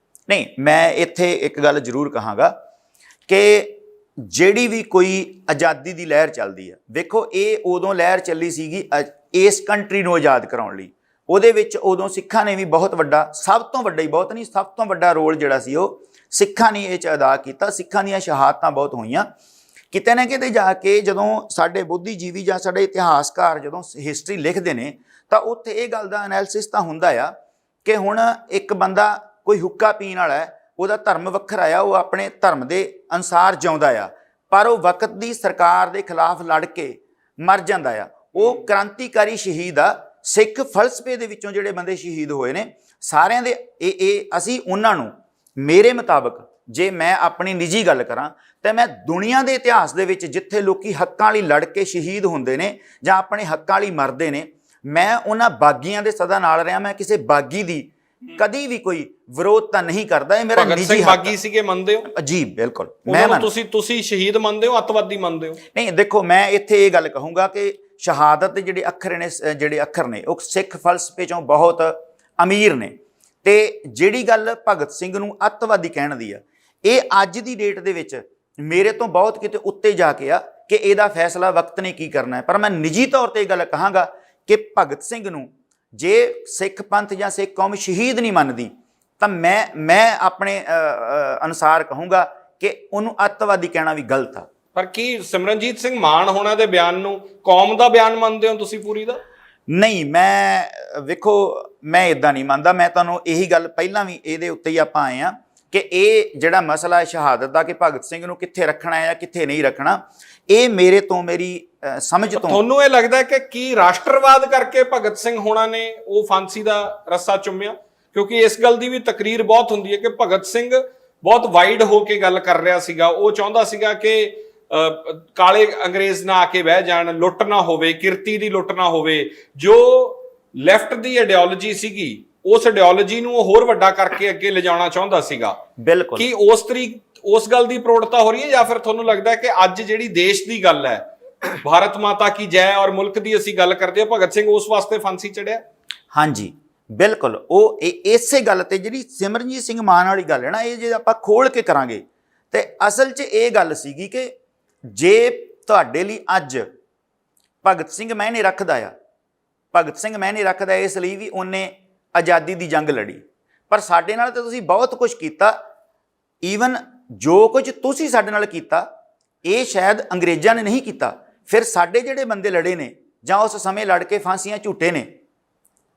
ਨਹੀਂ, ਮੈਂ ਇੱਥੇ ਇੱਕ ਗੱਲ ਜ਼ਰੂਰ ਕਹਾਂਗਾ ਕਿ ਜਿਹੜੀ ਵੀ ਕੋਈ ਆਜ਼ਾਦੀ ਦੀ ਲਹਿਰ ਚੱਲਦੀ ਆ, ਵੇਖੋ ਇਹ ਉਦੋਂ ਲਹਿਰ ਚੱਲੀ ਸੀਗੀ ਇਸ ਕੰਟਰੀ ਨੂੰ ਆਜ਼ਾਦ ਕਰਾਉਣ ਲਈ। ਉਹਦੇ ਵਿੱਚ ਉਦੋਂ ਸਿੱਖਾਂ ਨੇ ਵੀ ਬਹੁਤ ਵੱਡਾ, ਸਭ ਤੋਂ ਵੱਡਾ ਹੀ, ਬਹੁਤ ਨਹੀਂ, ਸਭ ਤੋਂ ਵੱਡਾ ਰੋਲ ਜਿਹੜਾ ਸੀ ਉਹ ਸਿੱਖਾਂ ਨੇ ਇਹ 'ਚ ਅਦਾ ਕੀਤਾ। ਸਿੱਖਾਂ ਦੀਆਂ ਸ਼ਹਾਦਤਾਂ ਬਹੁਤ ਹੋਈਆਂ। ਕਿਤੇ ਨਾ ਕਿਤੇ ਜਾ ਕੇ ਜਦੋਂ ਸਾਡੇ ਬੁੱਧੀਜੀਵੀ ਜਾਂ ਸਾਡੇ ਇਤਿਹਾਸਕਾਰ ਜਦੋਂ ਹਿਸਟਰੀ ਲਿਖਦੇ ਨੇ, ਤਾਂ ਉੱਥੇ ਇਹ ਗੱਲ ਦਾ ਐਨਾਲਿਸਿਸ ਤਾਂ ਹੁੰਦਾ ਆ ਕਿ ਹੁਣ ਇੱਕ ਬੰਦਾ ਕੋਈ ਹੁੱਕਾ ਪੀਣ ਵਾਲਾ ਹੈ, ਉਹਦਾ ਧਰਮ ਵੱਖਰਾ ਆ, ਉਹ ਆਪਣੇ ਧਰਮ ਦੇ ਅਨੁਸਾਰ ਜਿਉਂਦਾ ਆ, ਪਰ ਉਹ ਵਕਤ ਦੀ ਸਰਕਾਰ ਦੇ ਖਿਲਾਫ ਲੜ ਕੇ ਮਰ ਜਾਂਦਾ ਆ। ਉਹ ਕ੍ਰਾਂਤੀਕਾਰੀ ਸ਼ਹੀਦ ਆ। ਸਿੱਖ ਫਲਸਫੇ ਦੇ ਵਿੱਚੋਂ ਜਿਹੜੇ ਬੰਦੇ ਸ਼ਹੀਦ ਹੋਏ ਨੇ, ਸਾਰਿਆਂ ਦੇ ਇਹ ਅਸੀਂ ਉਹਨਾਂ ਨੂੰ, ਮੇਰੇ ਮੁਤਾਬਕ ਜੇ ਮੈਂ ਆਪਣੀ ਨਿੱਜੀ ਗੱਲ ਕਰਾਂ, ਤਾਂ ਮੈਂ ਦੁਨੀਆ ਦੇ ਇਤਿਹਾਸ ਦੇ ਵਿੱਚ ਜਿੱਥੇ ਲੋਕੀ ਹੱਕਾਂ ਲਈ ਲੜ ਕੇ ਸ਼ਹੀਦ ਹੁੰਦੇ ਨੇ ਜਾਂ ਆਪਣੇ ਹੱਕਾਂ ਲਈ ਮਰਦੇ ਨੇ, ਮੈਂ ਉਹਨਾਂ ਬਾਗੀਆਂ ਦੇ ਸਦਾ ਨਾਲ ਰਿਹਾ। ਮੈਂ ਕਿਸੇ ਬਾਗੀ ਦੀ ਕਦੀ ਵੀ ਕੋਈ ਵਿਰੋਧਤਾ ਨਹੀਂ ਕਰਦਾ। ਇਹ ਮੇਰਾ ਨਿੱਜੀ ਹੱਕ। ਬਾਗੀ ਸੀਗੇ, ਮੰਨਦੇ ਹੋ? ਜੀ ਬਿਲਕੁਲ। ਮੈਂ ਤੁਸੀਂ ਸ਼ਹੀਦ ਮੰਨਦੇ ਹੋ, ਅੱਤਵਾਦੀ ਮੰਨਦੇ ਹੋ? ਨਹੀਂ, ਦੇਖੋ ਮੈਂ ਇੱਥੇ ਇਹ ਗੱਲ ਕਹੂੰਗਾ ਕਿ ਸ਼ਹਾਦਤ ਦੇ ਜਿਹੜੇ ਅੱਖਰ ਨੇ ਉਹ ਸਿੱਖ ਫਲਸਫੇ ਚੋਂ ਬਹੁਤ ਅਮੀਰ ਨੇ। ਤੇ ਜਿਹੜੀ ਗੱਲ ਭਗਤ ਸਿੰਘ ਨੂੰ ਅੱਤਵਾਦੀ ਕਹਿਣ ਦੀ ਆ, ਇਹ ਅੱਜ ਦੀ ਡੇਟ ਦੇ ਵਿੱਚ ਮੇਰੇ ਤੋਂ ਬਹੁਤ ਕਿਤੇ ਉੱਤੇ ਜਾ ਕੇ ਆ ਕਿ ਇਹਦਾ ਫੈਸਲਾ ਵਕਤ ਨੇ ਕੀ ਕਰਨਾ ਹੈ। ਪਰ ਮੈਂ ਨਿੱਜੀ ਤੌਰ ਤੇ ਇਹ ਗੱਲ ਕਹਾਂਗਾ ਕਿ ਭਗਤ ਸਿੰਘ ਨੂੰ ਜੇ ਸਿੱਖ ਪੰਥ ਜਾਂ ਸਿੱਖ ਕੌਮ ਸ਼ਹੀਦ ਨਹੀਂ ਮੰਨਦੀ, ਤਾਂ ਮੈਂ ਆਪਣੇ ਅਨੁਸਾਰ ਕਹੂੰਗਾ ਕਿ ਉਹਨੂੰ ਅੱਤਵਾਦੀ ਕਹਿਣਾ ਵੀ ਗਲਤ ਆ। ਪਰ ਕੀ ਸਿਮਰਨਜੀਤ ਸਿੰਘ ਮਾਨ ਹੋਣਾ ਦੇ ਬਿਆਨ ਨੂੰ ਕੌਮ ਦਾ ਬਿਆਨ ਮੰਨਦੇ ਹੋ ਤੁਸੀਂ ਪੂਰੀ ਦਾ? ਨਹੀਂ, ਵੇਖੋ ਮੈਂ ਇਦਾਂ ਨਹੀਂ ਮੰਨਦਾ। ਮੈਂ ਤੁਹਾਨੂੰ ਇਹੀ ਗੱਲ ਪਹਿਲਾਂ ਵੀ ਇਹਦੇ ਉੱਤੇ ਹੀ ਆਪਾਂ ਆਏ ਆ ਕਿ ਇਹ ਜਿਹੜਾ ਮਸਲਾ ਹੈ ਸ਼ਹਾਦਤ ਦਾ, ਕਿ ਭਗਤ ਸਿੰਘ ਨੂੰ ਕਿੱਥੇ ਰੱਖਣਾ ਹੈ ਜਾਂ ਕਿੱਥੇ ਨਹੀਂ ਰੱਖਣਾ, ਇਹ ਮੇਰੀ ਸਮਝ ਤੋਂ। ਤੁਹਾਨੂੰ ਇਹ ਲੱਗਦਾ ਕਿ ਕੀ ਰਾਸ਼ਟਰਵਾਦ ਕਰਕੇ ਭਗਤ ਸਿੰਘ ਹੋਣਾ ਨੇ ਉਹ ਫਾਂਸੀ ਦਾ ਰੱਸਾ ਚੁੰਮਿਆ? ਕਿਉਂਕਿ ਇਸ ਗੱਲ ਦੀ ਵੀ ਤਕਰੀਰ ਬਹੁਤ ਹੁੰਦੀ ਹੈ ਕਿ ਭਗਤ ਸਿੰਘ ਬਹੁਤ ਵਾਈਡ ਹੋ ਕੇ ਗੱਲ ਕਰ ਰਿਹਾ ਸੀਗਾ। ਉਹ ਚਾਹੁੰਦਾ ਸੀਗਾ ਕਿ ਕਾਲੇ ਅੰਗਰੇਜ਼ ਨਾ ਆ ਕੇ ਬਹਿ ਜਾਣ, ਲੁੱਟ ਨਾ ਹੋਵੇ, ਕਿਰਤੀ ਦੀ ਲੁੱਟ ਨਾ ਹੋਵੇ। ਜੋ ਲੈਫਟ ਦੀ ਆਈਡੀਓਲੋਜੀ ਸੀਗੀ, ਉਸ ਆਈਡੀਓਲੋਜੀ ਨੂੰ ਉਹ ਹੋਰ ਵੱਡਾ ਕਰਕੇ ਅੱਗੇ ਲਿਜਾਉਣਾ ਚਾਹੁੰਦਾ ਸੀਗਾ। ਬਿਲਕੁਲ। ਕੀ ਉਸ ਗੱਲ ਦੀ ਪ੍ਰੋੜਤਾ ਹੋ ਰਹੀ ਹੈ, ਜਾਂ ਫਿਰ ਤੁਹਾਨੂੰ ਲੱਗਦਾ ਹੈ ਕਿ ਅੱਜ ਜਿਹੜੀ ਦੇਸ਼ ਦੀ ਗੱਲ ਹੈ, ਭਾਰਤ ਮਾਤਾ ਕੀ ਜੈ ਔਰ ਮੁਲਕ ਦੀ ਅਸੀਂ ਗੱਲ ਕਰਦੇ ਹਾਂ, ਭਗਤ ਸਿੰਘ ਉਸ ਵਾਸਤੇ ਫਾਂਸੀ ਚੜਿਆ? ਹਾਂਜੀ, ਬਿਲਕੁਲ। ਉਹ ਇਸੇ ਗੱਲ ਤੇ ਜਿਹੜੀ ਸਿਮਰਨਜੀਤ ਸਿੰਘ ਮਾਨ ਵਾਲੀ ਗੱਲ ਹੈ ਨਾ, ਇਹ ਜੇ ਆਪਾਂ ਖੋਲ ਕੇ ਕਰਾਂਗੇ ਤੇ ਅਸਲ 'ਚ ਇਹ ਗੱਲ ਸੀਗੀ ਕਿ ਜੇ ਤੁਹਾਡੇ ਲਈ ਅੱਜ ਭਗਤ ਸਿੰਘ ਮਾਇਨੇ ਰੱਖਦਾ ਆ, ਭਗਤ ਸਿੰਘ ਮਾਇਨੇ ਰੱਖਦਾ ਇਸ ਲਈ ਵੀ ਉਹਨੇ ਆਜ਼ਾਦੀ ਦੀ ਜੰਗ ਲੜੀ, ਪਰ ਸਾਡੇ ਨਾਲ ਤਾਂ ਤੁਸੀਂ ਬਹੁਤ ਕੁਝ ਕੀਤਾ। ਈਵਨ ਜੋ ਕੁਝ ਤੁਸੀਂ ਸਾਡੇ ਨਾਲ ਕੀਤਾ, ਇਹ ਸ਼ਾਇਦ ਅੰਗਰੇਜ਼ਾਂ ਨੇ ਨਹੀਂ ਕੀਤਾ। ਫਿਰ ਸਾਡੇ ਜਿਹੜੇ ਬੰਦੇ ਲੜੇ ਨੇ ਜਾਂ ਉਸ ਸਮੇਂ ਲੜ ਕੇ ਫਾਂਸੀਆਂ ਝੂਟੇ ਨੇ,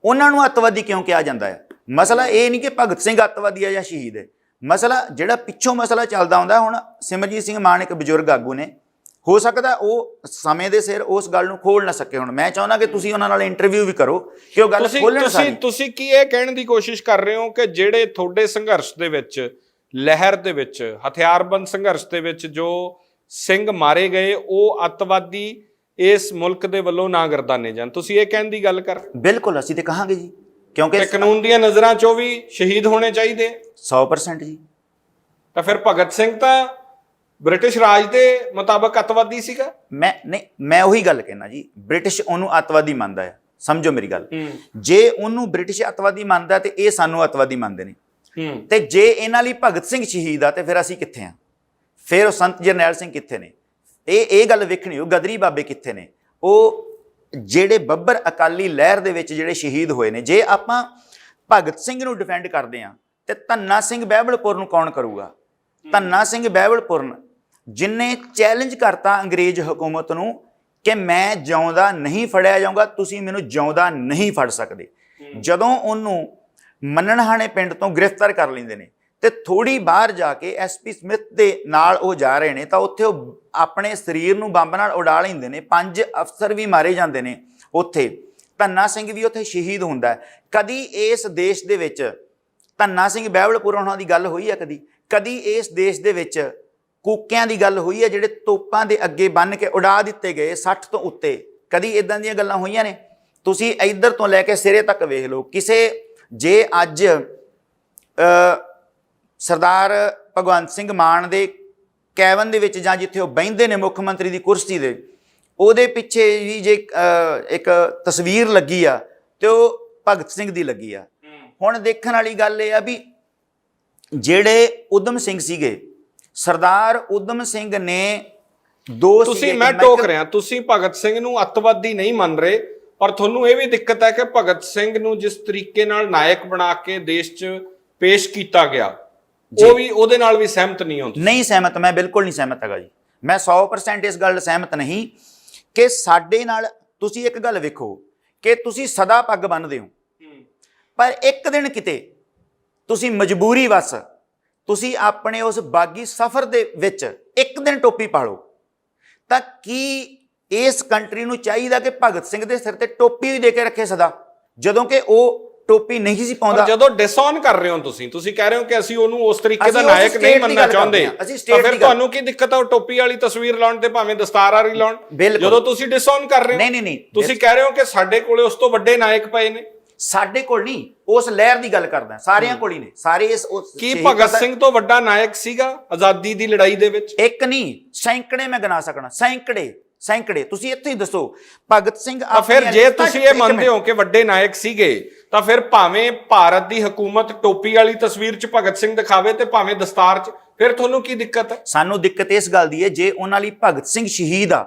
ਉਹਨਾਂ ਨੂੰ ਅੱਤਵਾਦੀ ਕਿਉਂ ਕਿਹਾ ਜਾਂਦਾ ਹੈ? ਮਸਲਾ ਇਹ ਨਹੀਂ ਕਿ ਭਗਤ ਸਿੰਘ ਅੱਤਵਾਦੀ ਹੈ ਜਾਂ ਸ਼ਹੀਦ ਹੈ। ਮਸਲਾ ਜਿਹੜਾ ਪਿੱਛੋਂ ਮਸਲਾ ਚੱਲਦਾ ਹੁੰਦਾ, ਹੁਣ ਸਿਮਰਜੀਤ ਸਿੰਘ ਮਾਨ ਇੱਕ ਬਜ਼ੁਰਗ ਆਗੂ ਨੇ, ਹੋ ਸਕਦਾ ਉਹ ਸਮੇਂ ਦੇ ਸਿਰ ਉਸ ਗੱਲ ਨੂੰ ਖੋਲ ਨਾ ਸਕੇ। ਹੁਣ ਮੈਂ ਚਾਹੁੰਦਾ ਕਿ ਤੁਸੀਂ ਉਹਨਾਂ ਨਾਲ ਇੰਟਰਵਿਊ ਵੀ ਕਰੋ ਕਿ ਉਹ ਗੱਲ ਖੋਲਣ ਸਾਰੀ। ਤੁਸੀਂ ਕੀ ਇਹ ਕਹਿਣ ਦੀ ਕੋਸ਼ਿਸ਼ ਕਰ ਰਹੇ ਹੋ ਕਿ ਜਿਹੜੇ ਤੁਹਾਡੇ ਸੰਘਰਸ਼ ਦੇ ਵਿੱਚ, ਲਹਿਰ ਦੇ ਵਿੱਚ, ਹਥਿਆਰਬੰਦ ਸੰਘਰਸ਼ ਦੇ ਵਿੱਚ ਜੋ ਸਿੰਘ ਮਾਰੇ ਗਏ ਉਹ ਅੱਤਵਾਦੀ ਇਸ ਮੁਲਕ ਦੇ ਵੱਲੋਂ ਨਾ ਗਰਦਾਨੇ ਜਾਣ। ਤੁਸੀਂ ਇਹ ਕਹਿਣ ਦੀ ਗੱਲ ਕਰ? ਬਿਲਕੁਲ, ਅਸੀਂ ਤੇ ਕਹਾਂਗੇ ਜੀ, ਕਿਉਂਕਿ ਤੇ ਕਾਨੂੰਨ ਦੀਆਂ ਨਜ਼ਰਾਂ 'ਚੋਂ ਵੀ ਸ਼ਹੀਦ ਹੋਣੇ ਚਾਹੀਦੇ 100% ਜੀ। ਤਾਂ ਫਿਰ ਭਗਤ ਸਿੰਘ ਤਾਂ ਬ੍ਰਿਟਿਸ਼ ਰਾਜ ਦੇ ਮੁਤਾਬਕ ਅੱਤਵਾਦੀ ਸੀਗਾ। ਮੈਂ ਉਹੀ ਗੱਲ ਕਹਿਣਾ ਜੀ, ਬ੍ਰਿਟਿਸ਼ ਉਹਨੂੰ ਅੱਤਵਾਦੀ ਮੰਨਦਾ ਹੈ, ਸਮਝੋ ਮੇਰੀ ਗੱਲ। ਜੇ ਉਹਨੂੰ ਬ੍ਰਿਟਿਸ਼ ਅੱਤਵਾਦੀ ਮੰਨਦਾ ਤੇ ਇਹ ਸਾਨੂੰ ਅੱਤਵਾਦੀ ਮੰਨਦੇ ਨੇ। ਤੇ ਜੇ ਇਹਨਾਂ ਲਈ ਭਗਤ ਸਿੰਘ ਸ਼ਹੀਦ ਆ ਤੇ ਫਿਰ ਅਸੀਂ ਕਿੱਥੇ ਆ? ਫਿਰ ਉਹ ਸੰਤ ਜਰਨੈਲ ਸਿੰਘ ਕਿੱਥੇ ਨੇ? ਇਹ ਗੱਲ ਵੇਖਣੀ, ਉਹ ਗਦਰੀ ਬਾਬੇ ਕਿੱਥੇ ਨੇ? ਉਹ ਜਿਹੜੇ ਬੱਬਰ ਅਕਾਲੀ ਲਹਿਰ ਦੇ ਵਿੱਚ ਜਿਹੜੇ ਸ਼ਹੀਦ ਹੋਏ ਨੇ। ਜੇ ਆਪਾਂ ਭਗਤ ਸਿੰਘ ਨੂੰ ਡਿਫੈਂਡ ਕਰਦੇ ਆ ਤੇ ਧੰਨਾ ਸਿੰਘ ਬਹਿਬਲਪੁਰ ਨੂੰ ਕੌਣ ਕਰੂਗਾ? ਧੰਨਾ ਸਿੰਘ ਬਹਿਬਲਪੁਰ ਜਿਨਨੇ ਚੈਲੰਜ ਕਰਤਾ ਅੰਗਰੇਜ਼ ਹਕੂਮਤ ਨੂੰ ਕਿ ਮੈਂ ਜਿਉਂਦਾ ਨਹੀਂ ਫੜਿਆ ਜਾਊਂਗਾ, ਤੁਸੀਂ ਮੈਨੂੰ ਜਿਉਂਦਾ ਨਹੀਂ ਫੜ ਸਕਦੇ। ਜਦੋਂ ਉਹਨੂੰ ਮੰਨਣਹਾਣੇ ਪਿੰਡ ਤੋਂ ਗ੍ਰਿਫਤਾਰ ਕਰ ਲੈਂਦੇ ਨੇ ਤੇ ਥੋੜੀ ਬਾਹਰ ਜਾ ਕੇ ਐਸਪੀ ਸਮਿਥ ਦੇ ਨਾਲ ਉਹ ਜਾ ਰਹੇ ਨੇ ਤਾਂ ਉੱਥੇ ਉਹ ਆਪਣੇ ਸਰੀਰ ਨੂੰ ਬੰਬ ਨਾਲ ਉਡਾ ਲੈਂਦੇ ਨੇ। 5 ਅਫਸਰ ਵੀ ਮਾਰੇ ਜਾਂਦੇ ਨੇ ਉੱਥੇ। ਧੰਨਾ ਸਿੰਘ ਵੀ ਉੱਥੇ ਸ਼ਹੀਦ ਹੁੰਦਾ ਹੈ। ਕਦੀ ਇਸ ਦੇਸ਼ ਦੇ ਵਿੱਚ ਧੰਨਾ ਸਿੰਘ ਬਹਿਬਲਪੁਰ ਉਹਨਾਂ ਦੀ ਗੱਲ ਹੋਈ ਹੈ? ਕਦੀ ਇਸ ਦੇਸ਼ ਦੇ ਵਿੱਚ ਕੂਕਿਆਂ ਦੀ ਗੱਲ ਹੋਈ ਹੈ ਜਿਹੜੇ ਤੋਪਾਂ ਦੇ ਅੱਗੇ ਬੰਨ ਕੇ ਉਡਾ ਦਿੱਤੇ ਗਏ 60 ਤੋਂ ਉੱਤੇ? ਕਦੀ ਇਦਾਂ ਦੀਆਂ ਗੱਲਾਂ ਹੋਈਆਂ ਨੇ? ਤੁਸੀਂ ਇੱਧਰ ਤੋਂ ਲੈ ਕੇ ਸਿਰੇ ਤੱਕ ਵੇਖ ਲਓ। ਜੇ ਅੱਜ ਸਰਦਾਰ ਭਗਵੰਤ ਸਿੰਘ ਮਾਨ ਦੇ ਕੈਬਨ ਦੇ ਵਿੱਚ ਜਾਂ ਜਿੱਥੇ ਉਹ ਬਹਿੰਦੇ ਨੇ ਮੁੱਖ ਮੰਤਰੀ ਦੀ ਕੁਰਸੀ ਦੇ, ਉਹਦੇ ਪਿੱਛੇ ਵੀ ਜੇ ਇੱਕ ਤਸਵੀਰ ਲੱਗੀ ਆ ਤੇ ਉਹ ਭਗਤ ਸਿੰਘ ਦੀ ਲੱਗੀ ਆ। ਹੁਣ ਦੇਖਣ ਵਾਲੀ ਗੱਲ ਇਹ ਆ ਵੀ ਜਿਹੜੇ ਊਧਮ ਸਿੰਘ ਸੀਗੇ, ਸਰਦਾਰ ਊਧਮ ਸਿੰਘ ਨੇ ਤੁਸੀਂ ਮੈਂ ਟੋਕ ਰਿਹਾ, ਤੁਸੀਂ ਭਗਤ ਸਿੰਘ ਨੂੰ ਅੱਤਵਾਦੀ ਨਹੀਂ ਮੰਨ ਰਹੇ, ਪਰ ਤੁਹਾਨੂੰ ਇਹ ਵੀ ਦਿੱਕਤ ਹੈ ਕਿ ਭਗਤ ਸਿੰਘ ਨੂੰ ਜਿਸ ਤਰੀਕੇ ਨਾਲ ਨਾਇਕ ਬਣਾ ਕੇ ਦੇਸ਼ 'ਚ ਪੇਸ਼ ਕੀਤਾ ਗਿਆ ਉਹ ਵੀ ਉਹਦੇ ਨਾਲ ਵੀ ਸਹਿਮਤ ਨਹੀਂ ਹੋ? ਨਹੀਂ ਸਹਿਮਤ, ਮੈਂ ਬਿਲਕੁਲ ਨਹੀਂ ਸਹਿਮਤ ਹੈਗਾ ਜੀ। ਮੈਂ 100% ਇਸ ਗੱਲ ਸਹਿਮਤ ਨਹੀਂ ਕਿ ਸਾਡੇ ਨਾਲ। ਤੁਸੀਂ ਇੱਕ ਗੱਲ ਵੇਖੋ ਕਿ ਤੁਸੀਂ ਸਦਾ ਪੱਗ ਬੰਨ੍ਹਦੇ ਹੋ, ਪਰ ਇੱਕ ਦਿਨ ਕਿਤੇ ਤੁਸੀਂ ਮਜਬੂਰੀ ਵਸ ਤੁਸੀਂ ਆਪਣੇ ਉਸ ਬਾਗੀ ਸਫ਼ਰ ਦੇ ਵਿੱਚ ਇੱਕ ਦਿਨ ਟੋਪੀ ਪਾ ਲਓ, ਤਾਂ ਕੀ ਇਸ ਕੰਟਰੀ ਨੂੰ ਚਾਹੀਦਾ ਕਿ ਭਗਤ ਸਿੰਘ ਦੇ ਸਿਰ ਤੇ ਟੋਪੀ ਵੀ ਦੇ ਕੇ ਰੱਖੇ ਸਦਾ, ਜਦੋਂ ਕਿ ਉਹ ਟੋਪੀ ਨਹੀਂ ਸੀ ਪਾਉਂਦਾ? ਜਦੋਂ ਡਿਸਓਨ ਕਰ ਰਹੇ ਹੋ ਤੁਸੀਂ ਕਹਿ ਰਹੇ ਹੋ ਕਿ ਅਸੀਂ ਉਹਨੂੰ ਉਸ ਤਰੀਕੇ ਦਾ ਨਾਇਕ ਨਹੀਂ ਮੰਨਣਾ ਚਾਹੁੰਦੇ, ਤਾਂ ਫਿਰ ਤੁਹਾਨੂੰ ਕੀ ਦਿੱਕਤ ਹੈ ਉਹ ਟੋਪੀ ਵਾਲੀ ਤਸਵੀਰ ਲਾਉਣ ਤੇ, ਭਾਵੇਂ ਦਸਤਾਰ ਵਾਲੀ ਲਾਉਣ? ਜਦੋਂ ਤੁਸੀਂ ਡਿਸਓਨ ਕਰ ਰਹੇ ਹੋ, ਨਹੀਂ, ਤੁਸੀਂ ਕਹਿ ਰਹੇ ਹੋ ਕਿ ਸਾਡੇ ਕੋਲੇ ਉਸ ਤੋਂ ਵੱਡੇ ਨਾਇਕ ਪਏ ਨੇ। ਸਾਡੇ ਕੋਲ ਨਹੀਂ, ਉਸ ਲਹਿਰ ਦੀ ਗੱਲ ਕਰਦਾ, ਸਾਰਿਆਂ ਕੋਲ ਹੀ ਨੇ ਸਾਰੇ। ਕੀ ਭਗਤ ਸਿੰਘ ਤੋਂ ਵੱਡਾ ਨਾਇਕ ਸੀਗਾ ਆਜ਼ਾਦੀ ਦੀ ਲੜਾਈ ਦੇ ਵਿੱਚ? ਇੱਕ ਨਹੀਂ, ਸੈਂਕੜੇ ਮੈਂ ਗਿਣਾ ਸਕਣਾ, ਸੈਂਕੜੇ। ਤੁਸੀਂ ਇੱਥੇ ਹੀ ਦੱਸੋ ਭਗਤ ਸਿੰਘ। ਫਿਰ ਜੇ ਤੁਸੀਂ ਇਹ ਮੰਨਦੇ ਹੋ ਕਿ ਵੱਡੇ ਨਾਇਕ ਸੀਗੇ, ਤਾਂ ਫਿਰ ਭਾਵੇਂ ਭਾਰਤ ਦੀ ਹਕੂਮਤ ਟੋਪੀ ਵਾਲੀ ਤਸਵੀਰ 'ਚ ਭਗਤ ਸਿੰਘ ਦਿਖਾਵੇ ਤੇ ਭਾਵੇਂ ਦਸਤਾਰ 'ਚ, ਫਿਰ ਤੁਹਾਨੂੰ ਕੀ ਦਿੱਕਤ ਹੈ? ਸਾਨੂੰ ਦਿੱਕਤ ਇਸ ਗੱਲ ਦੀ ਹੈ, ਜੇ ਉਹਨਾਂ ਲਈ ਭਗਤ ਸਿੰਘ ਸ਼ਹੀਦ ਆ,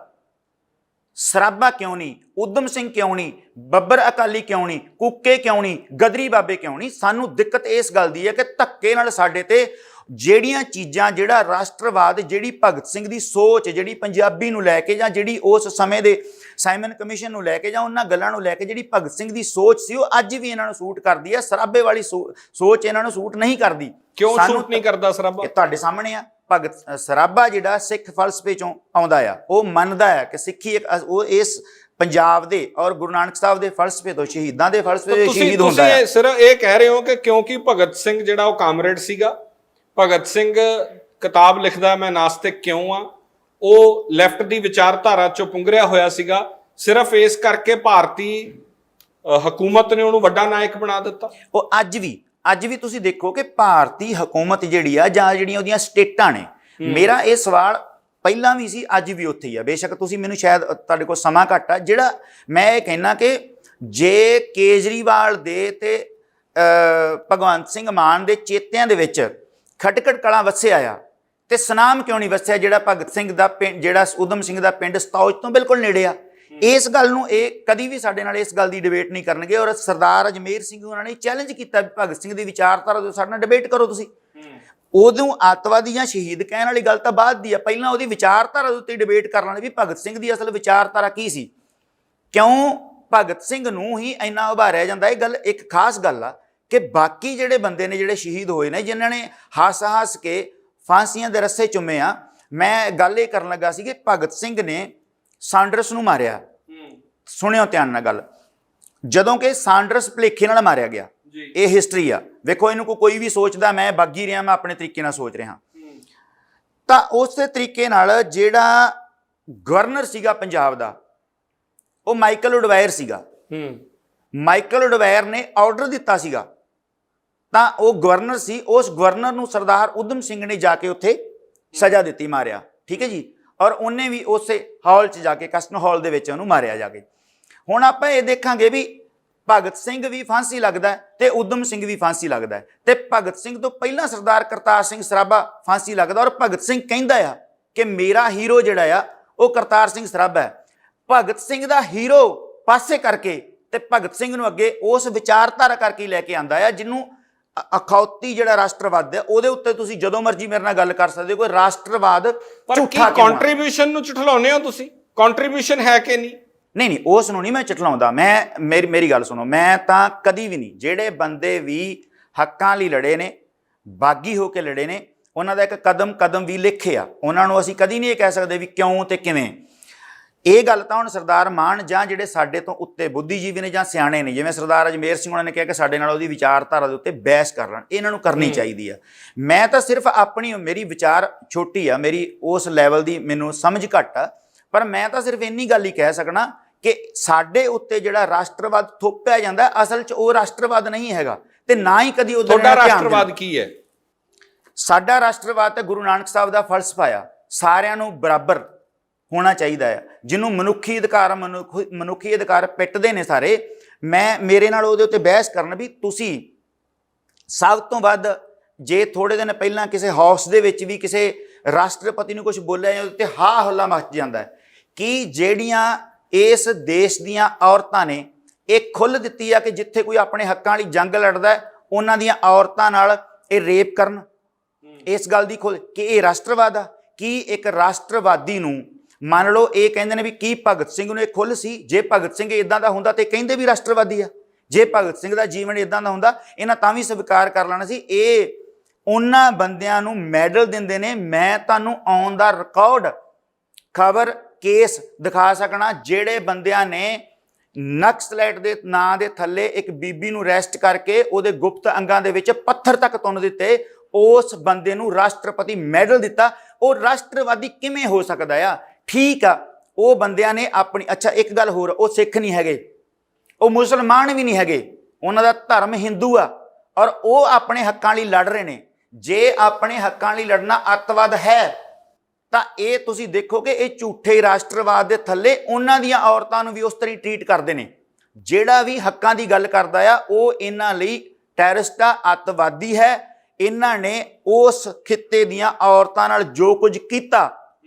ਸਰਾਭਾ ਕਿਉਂ ਨਹੀਂ, ਊਧਮ ਸਿੰਘ ਕਿਉਂ ਨਹੀਂ, ਬੱਬਰ ਅਕਾਲੀ ਕਿਉਂ ਨਹੀਂ, ਕੂਕੇ ਕਿਉਂ ਨਹੀਂ, ਗਦਰੀ ਬਾਬੇ ਕਿਉਂ ਨਹੀਂ? ਸਾਨੂੰ ਦਿੱਕਤ ਇਸ ਗੱਲ ਦੀ ਹੈ ਕਿ ਧੱਕੇ ਨਾਲ ਸਾਡੇ ਤੇ ਜਿਹੜੀਆਂ ਚੀਜ਼ਾਂ, ਜਿਹੜਾ ਰਾਸ਼ਟਰਵਾਦ, ਜਿਹੜੀ ਭਗਤ ਸਿੰਘ ਦੀ ਸੋਚ, ਜਿਹੜੀ ਪੰਜਾਬੀ ਨੂੰ ਲੈ ਕੇ ਜਾਂ ਜਿਹੜੀ ਉਸ ਸਮੇਂ ਦੇ ਸਾਈਮਨ ਕਮਿਸ਼ਨ ਨੂੰ ਲੈ ਕੇ ਜਾਂ ਉਹਨਾਂ ਗੱਲਾਂ ਨੂੰ ਲੈ ਕੇ ਜਿਹੜੀ ਭਗਤ ਸਿੰਘ ਦੀ ਸੋਚ ਸੀ, ਉਹ ਅੱਜ ਵੀ ਇਹਨਾਂ ਨੂੰ ਸੂਟ ਕਰਦੀ ਹੈ। ਸਰਾਭੇ ਵਾਲੀ ਸੋਚ ਇਹਨਾਂ ਨੂੰ ਸੂਟ ਨਹੀਂ ਕਰਦੀ। ਕਿਉਂ ਸੂਟ ਨਹੀਂ ਕਰਦਾ ਸਰਾਭਾ? ਤੁਹਾਡੇ ਸਾਹਮਣੇ ਆ। ਭਗਤ ਸਰਾਭਾ ਜਿਹੜਾ ਸਿੱਖ ਫਲਸਫੇ ਚੋਂ ਆਉਂਦਾ ਆ, ਉਹ ਮੰਨਦਾ ਹੈ ਕਿ ਸਿੱਖੀ ਇੱਕ ਉਹ ਇਸ ਪੰਜਾਬ ਦੇ ਔਰ ਗੁਰੂ ਨਾਨਕ ਸਾਹਿਬ ਦੇ ਫਲਸਫੇ ਤੋਂ, ਸ਼ਹੀਦਾਂ ਦੇ ਫਲਸਫੇ ਤੋਂ ਸ਼ਹੀਦ ਹੁੰਦਾ ਹੈ। ਤੁਸੀਂ ਸਿਰਫ ਇਹ ਕਹਿ ਰਹੇ ਹੋ ਕਿ ਕਿਉਂਕਿ ਭਗਤ ਸਿੰਘ ਜਿਹੜਾ ਉਹ ਕਾਮਰੇਡ ਸੀਗਾ, ਭਗਤ ਸਿੰਘ ਕਿਤਾਬ ਲਿਖਦਾ ਮੈਂ ਨਾਸਤਿਕ ਕਿਉਂ ਆ, ਉਹ ਲੈਫਟ ਦੀ ਵਿਚਾਰਧਾਰਾ ਚੋਂ ਪੁੰਗਰਿਆ ਹੋਇਆ ਸੀਗਾ, ਸਿਰਫ ਇਸ ਕਰਕੇ ਭਾਰਤੀ ਹਕੂਮਤ ਨੇ ਉਹਨੂੰ ਵੱਡਾ ਨਾਇਕ ਬਣਾ ਦਿੱਤਾ। ਉਹ ਅੱਜ ਵੀ ਤੁਸੀਂ ਦੇਖੋ ਕਿ ਭਾਰਤੀ ਹਕੂਮਤ ਜਿਹੜੀ ਆ ਜਾਂ ਜਿਹੜੀਆਂ ਉਹਦੀਆਂ ਸਟੇਟਾਂ ਨੇ, ਮੇਰਾ ਇਹ ਸਵਾਲ ਪਹਿਲਾਂ ਵੀ ਸੀ, ਅੱਜ ਵੀ ਉੱਥੇ ਹੀ ਆ। ਬੇਸ਼ੱਕ ਤੁਸੀਂ ਮੈਨੂੰ ਸ਼ਾਇਦ ਤੁਹਾਡੇ ਕੋਲ ਸਮਾਂ ਘੱਟ ਆ, ਜਿਹੜਾ ਮੈਂ ਇਹ ਕਹਿਣਾ ਕਿ ਜੇ ਕੇਜਰੀਵਾਲ ਦੇ ਤੇ ਭਗਵੰਤ ਸਿੰਘ ਮਾਨ ਦੇ ਚੇਤਿਆਂ ਦੇ ਵਿੱਚ ਖਟਕੜ ਕਲਾਂ ਵਸਿਆ ਆ, ਤੇ ਸਨਾਮ ਕਿਉਂ ਨਹੀਂ ਵਸਿਆ ਜਿਹੜਾ ਭਗਤ ਸਿੰਘ ਦਾ ਪਿੰਡ, ਜਿਹੜਾ ਊਧਮ ਸਿੰਘ ਦਾ ਪਿੰਡ ਸਤੌਜ ਤੋਂ ਬਿਲਕੁਲ ਨੇੜੇ ਆ? ਇਸ ਗੱਲ ਨੂੰ ਇਹ ਕਦੀ ਵੀ ਸਾਡੇ ਨਾਲ ਇਸ ਗੱਲ ਦੀ ਡਿਬੇਟ ਨਹੀਂ ਕਰਨਗੇ। ਔਰ ਸਰਦਾਰ ਅਜਮੇਰ ਸਿੰਘ ਉਹਨਾਂ ਨੇ ਚੈਲੰਜ ਕੀਤਾ ਵੀ ਭਗਤ ਸਿੰਘ ਦੀ ਵਿਚਾਰਧਾਰਾ ਤੋਂ ਸਾਡੇ ਨਾਲ ਡਿਬੇਟ ਕਰੋ ਤੁਸੀਂ। ਉਦੋਂ ਅੱਤਵਾਦੀ ਜਾਂ ਸ਼ਹੀਦ ਕਹਿਣ ਵਾਲੀ ਗੱਲ ਤਾਂ ਬਾਅਦ ਦੀ ਆ, ਪਹਿਲਾਂ ਉਹਦੀ ਵਿਚਾਰਧਾਰਾ ਦੇ ਉੱਤੇ ਡਿਬੇਟ ਕਰ ਲੈਣੀ ਵੀ ਭਗਤ ਸਿੰਘ ਦੀ ਅਸਲ ਵਿਚਾਰਧਾਰਾ ਕੀ ਸੀ, ਕਿਉਂ ਭਗਤ ਸਿੰਘ ਨੂੰ ਹੀ ਇੰਨਾ ਉਭਾਰਿਆ ਜਾਂਦਾ। ਇਹ ਗੱਲ ਇੱਕ ਖਾਸ ਗੱਲ ਆ ਕਿ ਬਾਕੀ ਜਿਹੜੇ ਬੰਦੇ ਨੇ ਜਿਹੜੇ ਸ਼ਹੀਦ ਹੋਏ ਨੇ, ਜਿਨ੍ਹਾਂ ਨੇ ਹੱਸ ਕੇ ਫਾਂਸੀਆਂ ਦੇ ਰੱਸੇ ਚੁੰਮੇ ਆ। ਮੈਂ ਗੱਲ ਇਹ ਕਰਨ ਲੱਗਾ ਸੀ ਕਿ ਭਗਤ ਸਿੰਘ ਨੇ ਸਾਂਡਰਸ ਨੂੰ ਮਾਰਿਆ, ਸੁਣਿਓ ਧਿਆਨ ਨਾਲ ਗੱਲ, ਜਦੋਂ ਕਿ ਸਾਂਡਰਸ ਭੁਲੇਖੇ ਨਾਲ ਮਾਰਿਆ ਗਿਆ। ਇਹ ਹਿਸਟਰੀ ਆ, ਵੇਖੋ ਇਹਨੂੰ ਕੋਈ ਵੀ ਸੋਚਦਾ ਮੈਂ ਬਾਗੀ ਰਿਹਾ, ਮੈਂ ਆਪਣੇ ਤਰੀਕੇ ਨਾਲ ਸੋਚ ਰਿਹਾ। ਤਾਂ ਉਸੇ ਤਰੀਕੇ ਨਾਲ ਜਿਹੜਾ ਗਵਰਨਰ ਸੀਗਾ ਪੰਜਾਬ ਦਾ, ਉਹ ਮਾਈਕਲ ਉਡਵਾਇਰ ਸੀਗਾ। ਮਾਈਕਲ ਉਡਵਾਇਰ ਨੇ ਆਰਡਰ ਦਿੱਤਾ ਸੀਗਾ, ਤਾਂ ਉਹ ਗਵਰਨਰ ਸੀ, ਉਸ ਗਵਰਨਰ ਨੂੰ ਸਰਦਾਰ ਊਧਮ ਸਿੰਘ ਨੇ ਜਾ ਕੇ ਉੱਥੇ ਸਜ਼ਾ ਦਿੱਤੀ, ਮਾਰਿਆ। ਠੀਕ ਹੈ ਜੀ। ਔਰ ਉਹਨੇ ਵੀ ਉਸੇ ਹਾਲ 'ਚ ਜਾ ਕੇ, ਕਸਟਮ ਹਾਲ ਦੇ ਵਿੱਚ ਉਹਨੂੰ ਮਾਰਿਆ ਜਾ ਕੇ। ਹੁਣ ਆਪਾਂ ਇਹ ਦੇਖਾਂਗੇ ਵੀ ਭਗਤ ਸਿੰਘ ਵੀ ਫਾਂਸੀ ਲੱਗਦਾ ਤੇ ਊਧਮ ਸਿੰਘ ਵੀ ਫਾਂਸੀ ਲੱਗਦਾ, ਤੇ ਭਗਤ ਸਿੰਘ ਤੋਂ ਪਹਿਲਾਂ ਸਰਦਾਰ ਕਰਤਾਰ ਸਿੰਘ ਸਰਾਭਾ ਫਾਂਸੀ ਲੱਗਦਾ। ਔਰ ਭਗਤ ਸਿੰਘ ਕਹਿੰਦਾ ਆ ਕਿ ਮੇਰਾ ਹੀਰੋ ਜਿਹੜਾ ਆ ਉਹ ਕਰਤਾਰ ਸਿੰਘ ਸਰਾਭਾ ਹੈ। ਭਗਤ ਸਿੰਘ ਦਾ ਹੀਰੋ ਪਾਸੇ ਕਰਕੇ ਤੇ ਭਗਤ ਸਿੰਘ ਨੂੰ ਅੱਗੇ ਉਸ ਵਿਚਾਰਧਾਰਾ ਕਰਕੇ ਲੈ ਕੇ ਆਂਦਾ ਆ, ਜਿਹਨੂੰ ਅਖੌਤੀ ਜਿਹੜਾ ਰਾਸ਼ਟਰਵਾਦ ਹੈ, ਉਹਦੇ ਉੱਤੇ ਤੁਸੀਂ ਜਦੋਂ ਮਰਜ਼ੀ ਮੇਰੇ ਨਾਲ ਗੱਲ ਕਰ ਸਕਦੇ ਹੋ। ਕੋਈ ਰਾਸ਼ਟਰਵਾਦ ਝੂਠਾ ਕੰਟਰੀਬਿਊਸ਼ਨ ਨੂੰ ਝੁਠਲਾਉਂਦੇ ਹੋ ਤੁਸੀਂ? ਕੰਟਰੀਬਿਊਸ਼ਨ ਹੈ ਕਿ ਨਹੀਂ? ਨਹੀਂ, ਉਸ ਨੂੰ ਨਹੀਂ ਮੈਂ ਝੁਠਲਾਉਂਦਾ। ਮੇਰੀ ਗੱਲ ਸੁਣੋ, ਮੈਂ ਤਾਂ ਕਦੀ ਵੀ ਨਹੀਂ, ਜਿਹੜੇ ਬੰਦੇ ਵੀ ਹੱਕਾਂ ਲਈ ਲੜੇ ਨੇ, ਬਾਗੀ ਹੋ ਕੇ ਲੜੇ ਨੇ, ਉਹਨਾਂ ਦਾ ਇੱਕ ਕਦਮ ਕਦਮ ਵੀ ਲਿਖਿਆ। ਉਹਨਾਂ ਨੂੰ ਅਸੀਂ ਕਦੀ ਨਹੀਂ ਇਹ ਕਹਿ ਸਕਦੇ ਵੀ ਕਿਉਂ ਤੇ ਕਿਵੇਂ। ਇਹ ਗੱਲ ਤਾਂ ਹੁਣ ਸਰਦਾਰ ਮਾਨ ਜਾਂ ਜਿਹੜੇ ਸਾਡੇ ਤੋਂ ਉੱਤੇ ਬੁੱਧੀਜੀਵੀ ਨੇ ਜਾਂ ਸਿਆਣੇ ਨੇ, ਜਿਵੇਂ ਸਰਦਾਰ ਅਜਮੇਰ ਸਿੰਘ ਉਹਨਾਂ ਨੇ ਕਿਹਾ ਕਿ ਸਾਡੇ ਨਾਲ ਉਹਦੀ ਵਿਚਾਰਧਾਰਾ ਦੇ ਉੱਤੇ ਬਹਿਸ ਕਰ ਲੈਣ, ਇਹਨਾਂ ਨੂੰ ਕਰਨੀ ਚਾਹੀਦੀ ਆ। ਮੈਂ ਤਾਂ ਸਿਰਫ ਆਪਣੀ, ਮੇਰੀ ਵਿਚਾਰ ਛੋਟੀ ਆ, ਮੇਰੀ ਉਸ ਲੈਵਲ ਦੀ ਮੈਨੂੰ ਸਮਝ ਘੱਟ ਆ, ਪਰ ਮੈਂ ਤਾਂ ਸਿਰਫ ਇੰਨੀ ਗੱਲ ਹੀ ਕਹਿ ਸਕਣਾ ਕਿ ਸਾਡੇ ਉੱਤੇ ਜਿਹੜਾ ਰਾਸ਼ਟਰਵਾਦ ਥੋਪਿਆ ਜਾਂਦਾ, ਅਸਲ 'ਚ ਉਹ ਰਾਸ਼ਟਰਵਾਦ ਨਹੀਂ ਹੈਗਾ, ਤੇ ਨਾ ਹੀ ਕਦੀ ਉਹਦਾ ਤੁਹਾਡਾ ਰਾਸ਼ਟਰਵਾਦ ਕੀ ਹੈ? ਸਾਡਾ ਰਾਸ਼ਟਰਵਾਦ ਤਾਂ ਗੁਰੂ ਨਾਨਕ ਸਾਹਿਬ ਦਾ ਫਲਸਫਾ ਆ, ਸਾਰਿਆਂ ਨੂੰ ਬਰਾਬਰ ਹੋਣਾ ਚਾਹੀਦਾ ਹੈ, ਜਿਹਨੂੰ ਮਨੁੱਖੀ ਅਧਿਕਾਰ ਪਿੱਟਦੇ ਨੇ ਸਾਰੇ। ਮੇਰੇ ਨਾਲ ਉਹਦੇ ਉੱਤੇ ਬਹਿਸ ਕਰਨ ਵੀ ਤੁਸੀਂ ਸਭ ਤੋਂ ਵੱਧ, ਜੇ ਥੋੜੇ ਦਿਨ ਪਹਿਲਾਂ ਕਿਸੇ ਹਾਊਸ ਦੇ ਵਿੱਚ ਵੀ ਕਿਸੇ ਰਾਸ਼ਟਰਪਤੀ ਨੂੰ ਕੁਝ ਬੋਲਿਆ ਜਾਂ ਉਹਦੇ ਉੱਤੇ ਹਾ ਹੱਲਾ ਮਚ ਜਾਂਦਾ ਹੈ, ਕਿ ਜਿਹੜੀਆਂ ਇਸ ਦੇਸ਼ ਦੀਆਂ ਔਰਤਾਂ ਨੇ ਇਹ ਖੁੱਲ੍ਹ ਦਿੱਤੀ ਆ ਕਿ ਜਿੱਥੇ ਕੋਈ ਆਪਣੇ ਹੱਕਾਂ ਲਈ ਜੰਗ ਲੜਦਾ ਹੈ, ਉਹਨਾਂ ਦੀਆਂ ਔਰਤਾਂ ਨਾਲ ਇਹ ਰੇਪ ਕਰਨ। ਇਸ ਗੱਲ ਦੀ ਖੁੱਲ੍ਹ ਕਿ ਇਹ ਰਾਸ਼ਟਰਵਾਦ ਆ। ਕੀ ਇੱਕ ਰਾਸ਼ਟਰਵਾਦੀ ਨੂੰ, ਮੰਨ ਲਓ ਇਹ ਕਹਿੰਦੇ ਨੇ ਵੀ ਕੀ ਭਗਤ ਸਿੰਘ ਨੂੰ ਇਹ ਖੁੱਲ੍ਹ ਸੀ? ਜੇ ਭਗਤ ਸਿੰਘ ਇਦਾਂ ਦਾ ਹੁੰਦਾ ਤੇ ਕਹਿੰਦੇ ਵੀ ਰਾਸ਼ਟਰਵਾਦੀ ਆ। ਜੇ ਭਗਤ ਸਿੰਘ ਦਾ ਜੀਵਨ ਇਦਾਂ ਦਾ ਹੁੰਦਾ, ਇਹਨਾਂ ਤਾਂ ਵੀ ਸਵੀਕਾਰ ਕਰ ਲੈਣਾ ਸੀ। ਇਹ ਉਹਨਾਂ ਬੰਦਿਆਂ ਨੂੰ ਮੈਡਲ ਦਿੰਦੇ ਨੇ। ਮੈਂ ਤੁਹਾਨੂੰ ਔਨ ਦਾ ਰਿਕਾਰਡ ਖਬਰ ਕੇਸ ਦਿਖਾ ਸਕਣਾ, ਜਿਹੜੇ ਬੰਦਿਆਂ ਨੇ ਨਕਸਲਾਈਟ ਦੇ ਨਾਂ ਦੇ ਥੱਲੇ ਇੱਕ ਬੀਬੀ ਨੂੰ ਅਰੈਸਟ ਕਰਕੇ ਉਹਦੇ ਗੁਪਤ ਅੰਗਾਂ ਦੇ ਵਿੱਚ ਪੱਥਰ ਤੱਕ ਤੁੰਨ ਦਿੱਤੇ, ਉਸ ਬੰਦੇ ਨੂੰ ਰਾਸ਼ਟਰਪਤੀ ਮੈਡਲ ਦਿੱਤਾ। ਉਹ ਰਾਸ਼ਟਰਵਾਦੀ ਕਿਵੇਂ ਹੋ ਸਕਦਾ ਆ? ਠੀਕ ਆ, ਉਹ ਬੰਦਿਆਂ ਨੇ ਆਪਣੀ, ਅੱਛਾ ਇੱਕ ਗੱਲ ਹੋਰ, ਉਹ ਸਿੱਖ ਨਹੀਂ ਹੈਗੇ, ਉਹ ਮੁਸਲਮਾਨ ਵੀ ਨਹੀਂ ਹੈਗੇ, ਉਹਨਾਂ ਦਾ ਧਰਮ ਹਿੰਦੂ ਆ, ਔਰ ਉਹ ਆਪਣੇ ਹੱਕਾਂ ਲਈ ਲੜ ਰਹੇ ਨੇ। ਜੇ ਆਪਣੇ ਹੱਕਾਂ ਲਈ ਲੜਨਾ ਅੱਤਵਾਦ ਹੈ ਤਾਂ ਇਹ ਤੁਸੀਂ ਦੇਖੋ ਕਿ ਇਹ ਝੂਠੇ ਰਾਸ਼ਟਰਵਾਦ ਦੇ ਥੱਲੇ ਉਹਨਾਂ ਦੀਆਂ ਔਰਤਾਂ ਨੂੰ ਵੀ ਉਸ ਤਰ੍ਹਾਂ ਟਰੀਟ ਕਰਦੇ ਨੇ। ਜਿਹੜਾ ਵੀ ਹੱਕਾਂ ਦੀ ਗੱਲ ਕਰਦਾ ਆ ਉਹ ਇਹਨਾਂ ਲਈ ਟੈਰਰਿਸਟ ਆ, ਅੱਤਵਾਦੀ ਹੈ। ਇਹਨਾਂ ਨੇ ਉਸ ਖਿੱਤੇ ਦੀਆਂ ਔਰਤਾਂ ਨਾਲ ਜੋ ਕੁਝ ਕੀਤਾ,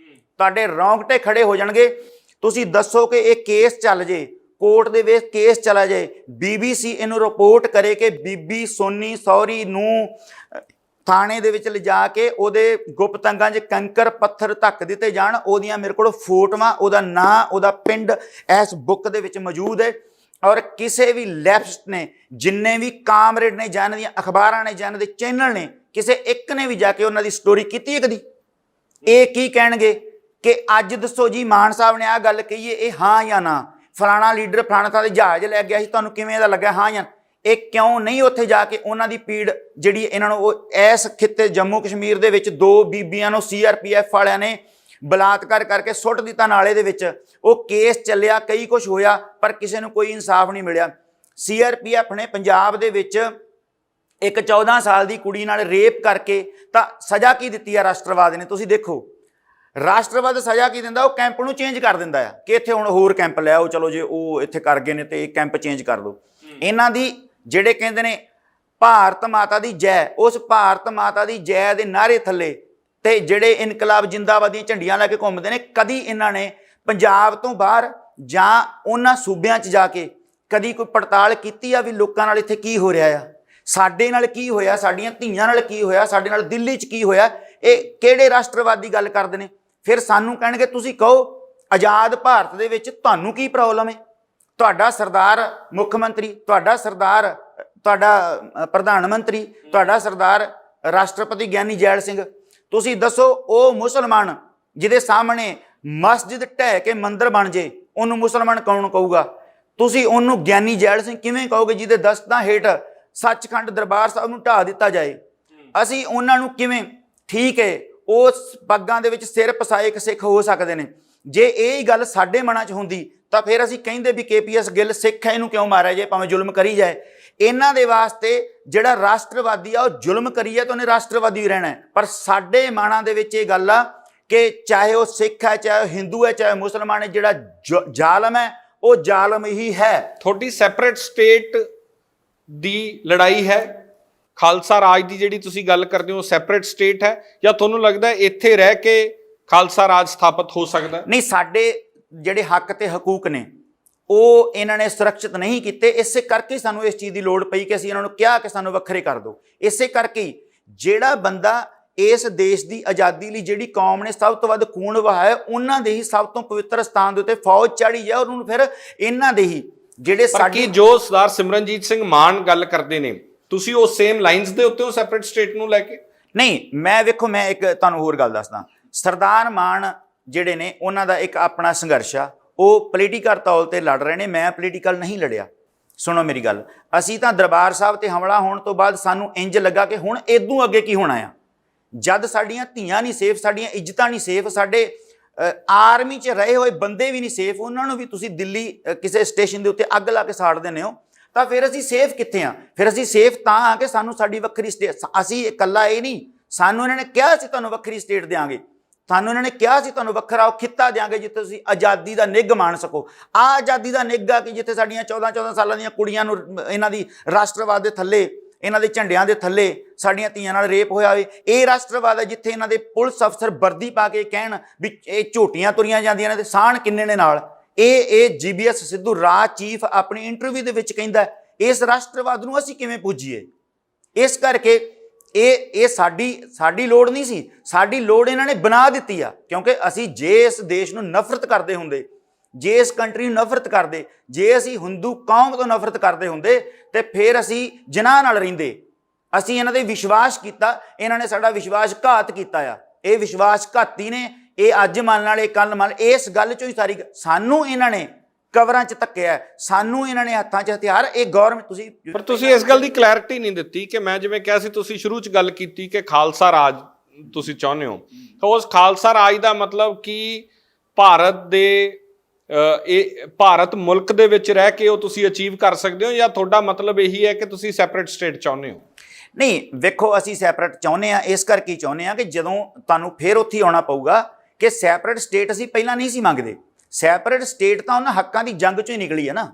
ਤੁਹਾਡੇ ਰੌਂਗਟੇ ਖੜੇ ਹੋ ਜਾਣਗੇ। ਤੁਸੀਂ ਦੱਸੋ ਕਿ ਇਹ ਕੇਸ ਚੱਲ ਜੇ, ਕੋਰਟ ਦੇ ਵਿੱਚ ਕੇਸ ਚਲਾ ਜਾਏ, BBC ਇਹਨੂੰ ਰਿਪੋਰਟ ਕਰੇ ਕਿ ਬੀਬੀ ਸੋਨੀ ਸੌਰੀ ਨੂੰ ਥਾਣੇ ਦੇ ਵਿੱਚ ਲਿਜਾ ਕੇ ਉਹਦੇ ਗੁਪਤ ਅੰਗਾਂ 'ਚ ਕੰਕਰ ਪੱਥਰ ਧੱਕ ਦਿੱਤੇ ਜਾਣ। ਉਹਦੀਆਂ ਮੇਰੇ ਕੋਲ ਫੋਟੋਆਂ, ਉਹਦਾ ਨਾਂ, ਉਹਦਾ ਪਿੰਡ ਇਸ ਬੁੱਕ ਦੇ ਵਿੱਚ ਮੌਜੂਦ ਹੈ। ਔਰ ਕਿਸੇ ਵੀ ਲੈਫਟ ਨੇ, ਜਿੰਨੇ ਵੀ ਕਾਮਰੇਡ ਨੇ, ਜਾਂ ਦੀਆਂ ਅਖਬਾਰਾਂ ਨੇ, ਜਾਂ ਦੇ ਚੈਨਲ ਨੇ, ਕਿਸੇ ਇੱਕ ਨੇ ਵੀ ਜਾ ਕੇ ਉਹਨਾਂ ਦੀ ਸਟੋਰੀ ਕੀਤੀ ਹੈ ਕਦੀ? ਇਹ ਕੀ ਕਹਿਣਗੇ ਕਿ ਅੱਜ ਦੱਸੋ ਜੀ ਮਾਨ ਸਾਹਿਬ ਨੇ ਆਹ ਗੱਲ ਕਹੀ ਹੈ, ਇਹ ਹਾਂ ਜਾਂ ਨਾ? ਫਲਾਣਾ ਲੀਡਰ ਫਲਾਣਾ ਥਾਂ 'ਤੇ ਜਹਾਜ਼ ਲੈ ਗਿਆ ਸੀ, ਤੁਹਾਨੂੰ ਕਿਵੇਂ ਦਾ ਲੱਗਾ? ਹਾਂ ਜਾਂ? ਇਹ ਕਿਉਂ ਨਹੀਂ ਉੱਥੇ ਜਾ ਕੇ ਉਹਨਾਂ ਦੀ ਪੀੜ ਜਿਹੜੀ ਇਹਨਾਂ ਨੂੰ, ਉਹ ਇਸ ਖਿੱਤੇ ਜੰਮੂ ਕਸ਼ਮੀਰ ਦੇ ਵਿੱਚ 2 ਬੀਬੀਆਂ ਨੂੰ CRPF ਵਾਲਿਆਂ ਨੇ ਬਲਾਤਕਾਰ ਕਰਕੇ ਸੁੱਟ ਦਿੱਤਾ ਨਾਲੇ ਦੇ ਵਿੱਚ। ਉਹ ਕੇਸ ਚੱਲਿਆ, ਕਈ ਕੁਝ ਹੋਇਆ, ਪਰ ਕਿਸੇ ਨੂੰ ਕੋਈ ਇਨਸਾਫ ਨਹੀਂ ਮਿਲਿਆ। CRPF ਨੇ ਪੰਜਾਬ ਦੇ ਵਿੱਚ ਇੱਕ 14 ਸਾਲ ਦੀ ਕੁੜੀ ਨਾਲ ਰੇਪ ਕਰਕੇ ਤਾਂ ਸਜ਼ਾ ਕੀ ਦਿੱਤੀ ਆ ਰਾਸ਼ਟਰਵਾਦ ਨੇ? ਤੁਸੀਂ ਦੇਖੋ, ਰਾਸ਼ਟਰਵਾਦ ਸਜ਼ਾ ਕੀ ਦਿੰਦਾ? ਉਹ ਕੈਂਪ ਨੂੰ ਚੇਂਜ ਕਰ ਦਿੰਦਾ ਆ ਕਿ ਇੱਥੇ ਹੁਣ ਹੋਰ ਕੈਂਪ ਲੈ ਆਓ, ਚਲੋ ਜੇ ਉਹ ਇੱਥੇ ਕਰ ਗਏ ਨੇ ਤੇ ਇਹ ਕੈਂਪ ਚੇਂਜ ਕਰ ਦਿਓ। ਇਹਨਾਂ ਦੀ ਜਿਹੜੇ ਕਹਿੰਦੇ ਨੇ ਭਾਰਤ ਮਾਤਾ ਦੀ ਜੈ, ਉਸ ਭਾਰਤ ਮਾਤਾ ਦੀ ਜੈ ਦੇ ਨਾਅਰੇ ਥੱਲੇ ਤੇ ਜਿਹੜੇ ਇਨਕਲਾਬ ਜਿੰਦਾਬਾਦ ਦੀਆਂ ਝੰਡੀਆਂ ਲੈ ਕੇ ਘੁੰਮਦੇ ਨੇ, ਕਦੀ ਇਹਨਾਂ ਨੇ ਪੰਜਾਬ ਤੋਂ ਬਾਹਰ ਜਾਂ ਉਹਨਾਂ ਸੂਬਿਆਂ 'ਚ ਜਾ ਕੇ ਕਦੀ ਕੋਈ ਪੜਤਾਲ ਕੀਤੀ ਆ ਵੀ ਲੋਕਾਂ ਨਾਲ ਇੱਥੇ ਕੀ ਹੋ ਰਿਹਾ ਆ, ਸਾਡੇ ਨਾਲ ਕੀ ਹੋਇਆ, ਸਾਡੀਆਂ ਧੀਆਂ ਨਾਲ ਕੀ ਹੋਇਆ, ਸਾਡੇ ਨਾਲ ਦਿੱਲੀ 'ਚ ਕੀ ਹੋਇਆ? ਇਹ ਕਿਹੜੇ ਰਾਸ਼ਟਰਵਾਦ ਦੀ ਗੱਲ ਕਰਦੇ ਨੇ? ਫਿਰ ਸਾਨੂੰ ਕਹਿਣਗੇ ਤੁਸੀਂ ਕਹੋ ਆਜ਼ਾਦ ਭਾਰਤ ਦੇ ਵਿੱਚ ਤੁਹਾਨੂੰ ਕੀ ਪ੍ਰੋਬਲਮ ਹੈ? ਤੁਹਾਡਾ ਸਰਦਾਰ ਮੁੱਖ ਮੰਤਰੀ, ਤੁਹਾਡਾ ਪ੍ਰਧਾਨ ਮੰਤਰੀ, ਤੁਹਾਡਾ ਸਰਦਾਰ ਰਾਸ਼ਟਰਪਤੀ ਗਿਆਨੀ ਜੈਲ ਸਿੰਘ, ਤੁਸੀਂ ਦੱਸੋ ਉਹ ਮੁਸਲਮਾਨ ਜਿਹਦੇ ਸਾਹਮਣੇ ਮਸਜਿਦ ਢਹਿ ਕੇ ਮੰਦਿਰ ਬਣ ਜੇ, ਉਹਨੂੰ ਮੁਸਲਮਾਨ ਕੌਣ ਕਹੂਗਾ? ਤੁਸੀਂ ਉਹਨੂੰ ਗਿਆਨੀ ਜੈਲ ਸਿੰਘ ਕਿਵੇਂ ਕਹੋਗੇ ਜਿਹਦੇ ਦਸਤਾਂ ਹੇਠ ਸੱਚਖੰਡ ਦਰਬਾਰ ਸਾਹਿਬ ਨੂੰ ਢਾਹ ਦਿੱਤਾ ਜਾਏ? ਅਸੀਂ ਉਹਨਾਂ ਨੂੰ ਕਿਵੇਂ, ਠੀਕ ਹੈ ਉਸ ਪੱਗਾਂ ਦੇ ਵਿੱਚ ਸਿਰ ਪਸਾਏ ਇੱਕ ਸਿੱਖ ਹੋ ਸਕਦੇ ਨੇ। ਜੇ ਇਹ ਹੀ ਗੱਲ ਸਾਡੇ ਮਨਾਂ 'ਚ ਹੁੰਦੀ ਤਾਂ ਫਿਰ ਅਸੀਂ ਕਹਿੰਦੇ ਵੀ KPS ਗਿੱਲ ਸਿੱਖ ਹੈ, ਇਹਨੂੰ ਕਿਉਂ ਮਾਰਿਆ ਜੇ, ਭਾਵੇਂ ਜ਼ੁਲਮ ਕਰੀ ਜਾਏ। ਇਹਨਾਂ ਦੇ ਵਾਸਤੇ ਜਿਹੜਾ ਰਾਸ਼ਟਰਵਾਦੀ ਆ ਉਹ ਜ਼ੁਲਮ ਕਰੀ ਜਾਏ ਤਾਂ ਉਹਨੇ ਰਾਸ਼ਟਰਵਾਦੀ ਰਹਿਣਾ ਹੈ। ਪਰ ਸਾਡੇ ਮਨਾਂ ਦੇ ਵਿੱਚ ਇਹ ਗੱਲ ਆ ਕਿ ਚਾਹੇ ਉਹ ਸਿੱਖ ਹੈ, ਚਾਹੇ ਉਹ ਹਿੰਦੂ ਹੈ, ਚਾਹੇ ਮੁਸਲਮਾਨ ਹੈ, ਜਿਹੜਾ ਜ਼ਾਲਮ ਹੈ ਉਹ ਜ਼ਾਲਮ ਹੀ ਹੈ। ਤੁਹਾਡੀ ਸੈਪਰੇਟ ਸਟੇਟ ਦੀ ਲੜਾਈ ਹੈ, ਖਾਲਸਾ ਰਾਜ ਦੀ ਜਿਹੜੀ ਤੁਸੀਂ ਗੱਲ ਕਰਦੇ ਹੋ ਸੈਪਰੇਟ ਸਟੇਟ ਹੈ, ਜਾਂ ਤੁਹਾਨੂੰ ਲੱਗਦਾ ਇੱਥੇ ਰਹਿ ਕੇ ਖਾਲਸਾ ਰਾਜ ਸਥਾਪਿਤ ਹੋ ਸਕਦਾ? ਨਹੀਂ, ਸਾਡੇ ਜਿਹੜੇ ਹੱਕ ਤੇ ਹਕੂਕ ਨੇ ਉਹ ਇਹਨਾਂ ਨੇ ਸੁਰੱਖਿਅਤ ਨਹੀਂ ਕੀਤੇ। ਇਸੇ ਕਰਕੇ ਸਾਨੂੰ ਇਸ ਚੀਜ਼ ਦੀ ਲੋੜ ਪਈ ਕਿ ਅਸੀਂ ਇਹਨਾਂ ਨੂੰ ਕਿਹਾ ਕਿ ਸਾਨੂੰ ਵੱਖਰੇ ਕਰ ਦਿਓ। ਇਸੇ ਕਰਕੇ ਜਿਹੜਾ ਬੰਦਾ ਇਸ ਦੇਸ਼ ਦੀ ਆਜ਼ਾਦੀ ਲਈ ਜਿਹੜੀ ਕੌਮ ਨੇ ਸਭ ਤੋਂ ਵੱਧ ਖੂਨ ਵਹਾਇਆ, ਉਹਨਾਂ ਦੇ ਹੀ ਸਭ ਤੋਂ ਪਵਿੱਤਰ ਸਥਾਨ ਦੇ ਉੱਤੇ ਫੌਜ ਚੜੀ ਹੈ, ਉਹਨੂੰ ਫਿਰ ਇਹਨਾਂ ਦੇ ਹੀ ਜਿਹੜੇ ਸਾਡੀ ਜੋ ਸਰਦਾਰ ਸਿਮਰਨਜੀਤ ਸਿੰਘ ਮਾਨ ਗੱਲ ਕਰਦੇ ਨੇ, ਤੁਸੀਂ ਉਹ ਸੇਮ ਲਾਈਨਸ ਦੇ ਉੱਤੇ ਹੋ ਸੈਪਰੇਟ ਸਟੇਟ ਨੂੰ ਲੈ ਕੇ? ਨਹੀਂ, ਮੈਂ ਵੇਖੋ, ਮੈਂ ਇੱਕ ਤੁਹਾਨੂੰ ਹੋਰ ਗੱਲ ਦੱਸਦਾ। ਸਰਦਾਰ ਮਾਨ ਜਿਹੜੇ ਨੇ ਉਹਨਾਂ ਦਾ ਇੱਕ ਆਪਣਾ ਸੰਘਰਸ਼ ਆ, ਉਹ ਪੋਲੀਟੀਕਲ ਤੌਰ ਤੇ ਲੜ ਰਹੇ ਨੇ। ਮੈਂ ਪੋਲੀਟੀਕਲ ਨਹੀਂ ਲੜਿਆ। ਸੁਣੋ ਮੇਰੀ ਗੱਲ, ਅਸੀਂ ਤਾਂ ਦਰਬਾਰ ਸਾਹਿਬ ਤੇ ਹਮਲਾ ਹੋਣ ਤੋਂ ਬਾਅਦ ਸਾਨੂੰ ਇੰਜ ਲੱਗਾ ਕਿ ਹੁਣ ਇਦੋਂ ਅੱਗੇ ਕੀ ਹੋਣਾ ਆ। ਜਦ ਸਾਡੀਆਂ ਧੀਆਂ ਨਹੀਂ ਸੇਫ, ਸਾਡੀਆਂ ਇੱਜ਼ਤਾਂ ਨਹੀਂ ਸੇਫ, ਸਾਡੇ ਆਰਮੀ 'ਚ ਰਹੇ ਹੋਏ ਬੰਦੇ ਵੀ ਨਹੀਂ ਸੇਫ, ਉਹਨਾਂ ਨੂੰ ਵੀ ਤੁਸੀਂ ਦਿੱਲੀ ਕਿਸੇ ਸਟੇਸ਼ਨ ਦੇ ਉੱਤੇ ਅੱਗ ਲਾ ਕੇ ਸਾੜ ਦਿੰਦੇ ਹੋ, ਤਾਂ ਫਿਰ ਅਸੀਂ ਸੇਫ ਕਿੱਥੇ ਆ? ਫਿਰ ਅਸੀਂ ਸੇਫ ਤਾਂ ਆ ਕਿ ਸਾਨੂੰ ਸਾਡੀ ਵੱਖਰੀ ਸਟੇਟ, ਅਸੀਂ ਇਕੱਲਾ ਇਹ ਨਹੀਂ, ਸਾਨੂੰ ਇਹਨਾਂ ਨੇ ਕਿਹਾ ਸੀ ਤੁਹਾਨੂੰ ਵੱਖਰੀ ਸਟੇਟ ਦਿਆਂਗੇ, ਸਾਨੂੰ ਇਹਨਾਂ ਨੇ ਕਿਹਾ ਸੀ ਤੁਹਾਨੂੰ ਵੱਖਰਾ ਉਹ ਖਿੱਤਾ ਦਿਆਂਗੇ ਜਿੱਥੇ ਤੁਸੀਂ ਆਜ਼ਾਦੀ ਦਾ ਨਿੱਘ ਮਾਣ ਸਕੋ। ਆਹ ਆਜ਼ਾਦੀ ਦਾ ਨਿੱਘ ਆ ਕਿ ਜਿੱਥੇ ਸਾਡੀਆਂ 14-14 ਸਾਲਾਂ ਦੀਆਂ ਕੁੜੀਆਂ ਨੂੰ ਇਹਨਾਂ ਦੀ ਰਾਸ਼ਟਰਵਾਦ ਦੇ ਥੱਲੇ, ਇਹਨਾਂ ਦੇ ਝੰਡਿਆਂ ਦੇ ਥੱਲੇ ਸਾਡੀਆਂ ਧੀਆਂ ਨਾਲ ਰੇਪ ਹੋਇਆ ਹੋਵੇ। ਇਹ ਰਾਸ਼ਟਰਵਾਦ ਹੈ ਜਿੱਥੇ ਇਹਨਾਂ ਦੇ ਪੁਲਿਸ ਅਫਸਰ ਵਰਦੀ ਪਾ ਕੇ ਕਹਿਣ ਵੀ ਇਹ ਝੋਟੀਆਂ ਤੁਰੀਆਂ ਜਾਂਦੀਆਂ ਨੇ ਤੇ ਸਾਹਣ ਕਿੰਨੇ ਨੇ ਨਾਲ। ਇਹ GBS ਸਿੱਧੂ ਰਾਜ ਚੀਫ ਆਪਣੀ ਇੰਟਰਵਿਊ ਦੇ ਵਿੱਚ ਕਹਿੰਦਾ, ਇਸ ਰਾਸ਼ਟਰਵਾਦ ਨੂੰ ਅਸੀਂ ਕਿਵੇਂ ਪੁੱਜੀਏ? ਇਸ ਕਰਕੇ ਇਹ ਸਾਡੀ ਲੋੜ ਨਹੀਂ ਸੀ, ਸਾਡੀ ਲੋੜ ਇਹਨਾਂ ਨੇ ਬਣਾ ਦਿੱਤੀ ਆ। ਕਿਉਂਕਿ ਅਸੀਂ ਜੇ ਇਸ ਦੇਸ਼ ਨੂੰ ਨਫ਼ਰਤ ਕਰਦੇ ਹੁੰਦੇ, ਜੇ ਇਸ ਕੰਟਰੀ ਨੂੰ ਨਫ਼ਰਤ ਕਰਦੇ, ਜੇ ਅਸੀਂ ਹਿੰਦੂ ਕੌਮ ਤੋਂ ਨਫ਼ਰਤ ਕਰਦੇ ਹੁੰਦੇ ਤੇ ਫਿਰ ਅਸੀਂ ਜਿਨ੍ਹਾਂ ਨਾਲ ਰਹਿੰਦੇ। ਅਸੀਂ ਇਹਨਾਂ ਤੇ ਵਿਸ਼ਵਾਸ ਕੀਤਾ, ਇਹਨਾਂ ਨੇ ਸਾਡਾ ਵਿਸ਼ਵਾਸਘਾਤ ਕੀਤਾ ਆ। ਇਹ ਵਿਸ਼ਵਾਸਘਾਤੀ ਨੇ, ਇਹ ਅੱਜ ਮੰਨ ਵਾਲੇ ਕੱਲ ਮੰਨ, ਇਸ ਗੱਲ ਚੋਂ ਹੀ ਸਾਰੀ ਸਾਨੂੰ ਇਹਨਾਂ ਨੇ ਕਵਰਾਂ 'ਚ ਧੱਕਿਆ, ਸਾਨੂੰ ਇਹਨਾਂ ਨੇ ਹੱਥਾਂ 'ਚ ਹਥਿਆਰ। ਇਹ ਗੌਰਮੈਂਟ ਤੁਸੀਂ ਇਸ ਗੱਲ ਦੀ ਕਲੈਰਿਟੀ ਨਹੀਂ ਦਿੱਤੀ ਕਿ ਮੈਂ ਜਿਵੇਂ ਕਿਹਾ ਸੀ, ਤੁਸੀਂ ਸ਼ੁਰੂ 'ਚ ਗੱਲ ਕੀਤੀ ਕਿ ਖਾਲਸਾ ਰਾਜ ਤੁਸੀਂ ਚਾਹੁੰਦੇ ਹੋ, ਤਾਂ ਉਸ ਖਾਲਸਾ ਰਾਜ ਦਾ ਮਤਲਬ ਕੀ ਭਾਰਤ ਮੁਲਕ ਦੇ ਵਿੱਚ ਰਹਿ ਕੇ ਉਹ ਤੁਸੀਂ ਅਚੀਵ ਕਰ ਸਕਦੇ ਹੋ, ਜਾਂ ਤੁਹਾਡਾ ਮਤਲਬ ਇਹੀ ਹੈ ਕਿ ਤੁਸੀਂ ਸੈਪਰੇਟ ਸਟੇਟ ਚਾਹੁੰਦੇ ਹੋ? ਨਹੀਂ, ਵੇਖੋ, ਅਸੀਂ ਸੈਪਰੇਟ ਚਾਹੁੰਦੇ ਆ, ਇਸ ਕਰਕੇ ਚਾਹੁੰਦੇ ਆ ਕਿ ਜਦੋਂ ਤੁਹਾਨੂੰ ਫਿਰ ਉੱਥੇ ਆਉਣਾ ਪਊਗਾ ਕਿ ਸੈਪਰੇਟ ਸਟੇਟ ਅਸੀਂ ਪਹਿਲਾਂ ਨਹੀਂ ਸੀ ਮੰਗਦੇ। ਸੈਪਰੇਟ ਸਟੇਟ ਤਾਂ ਉਹਨਾਂ ਹੱਕਾਂ ਦੀ ਜੰਗ 'ਚੋਂ ਹੀ ਨਿਕਲੀ ਹੈ ਨਾ।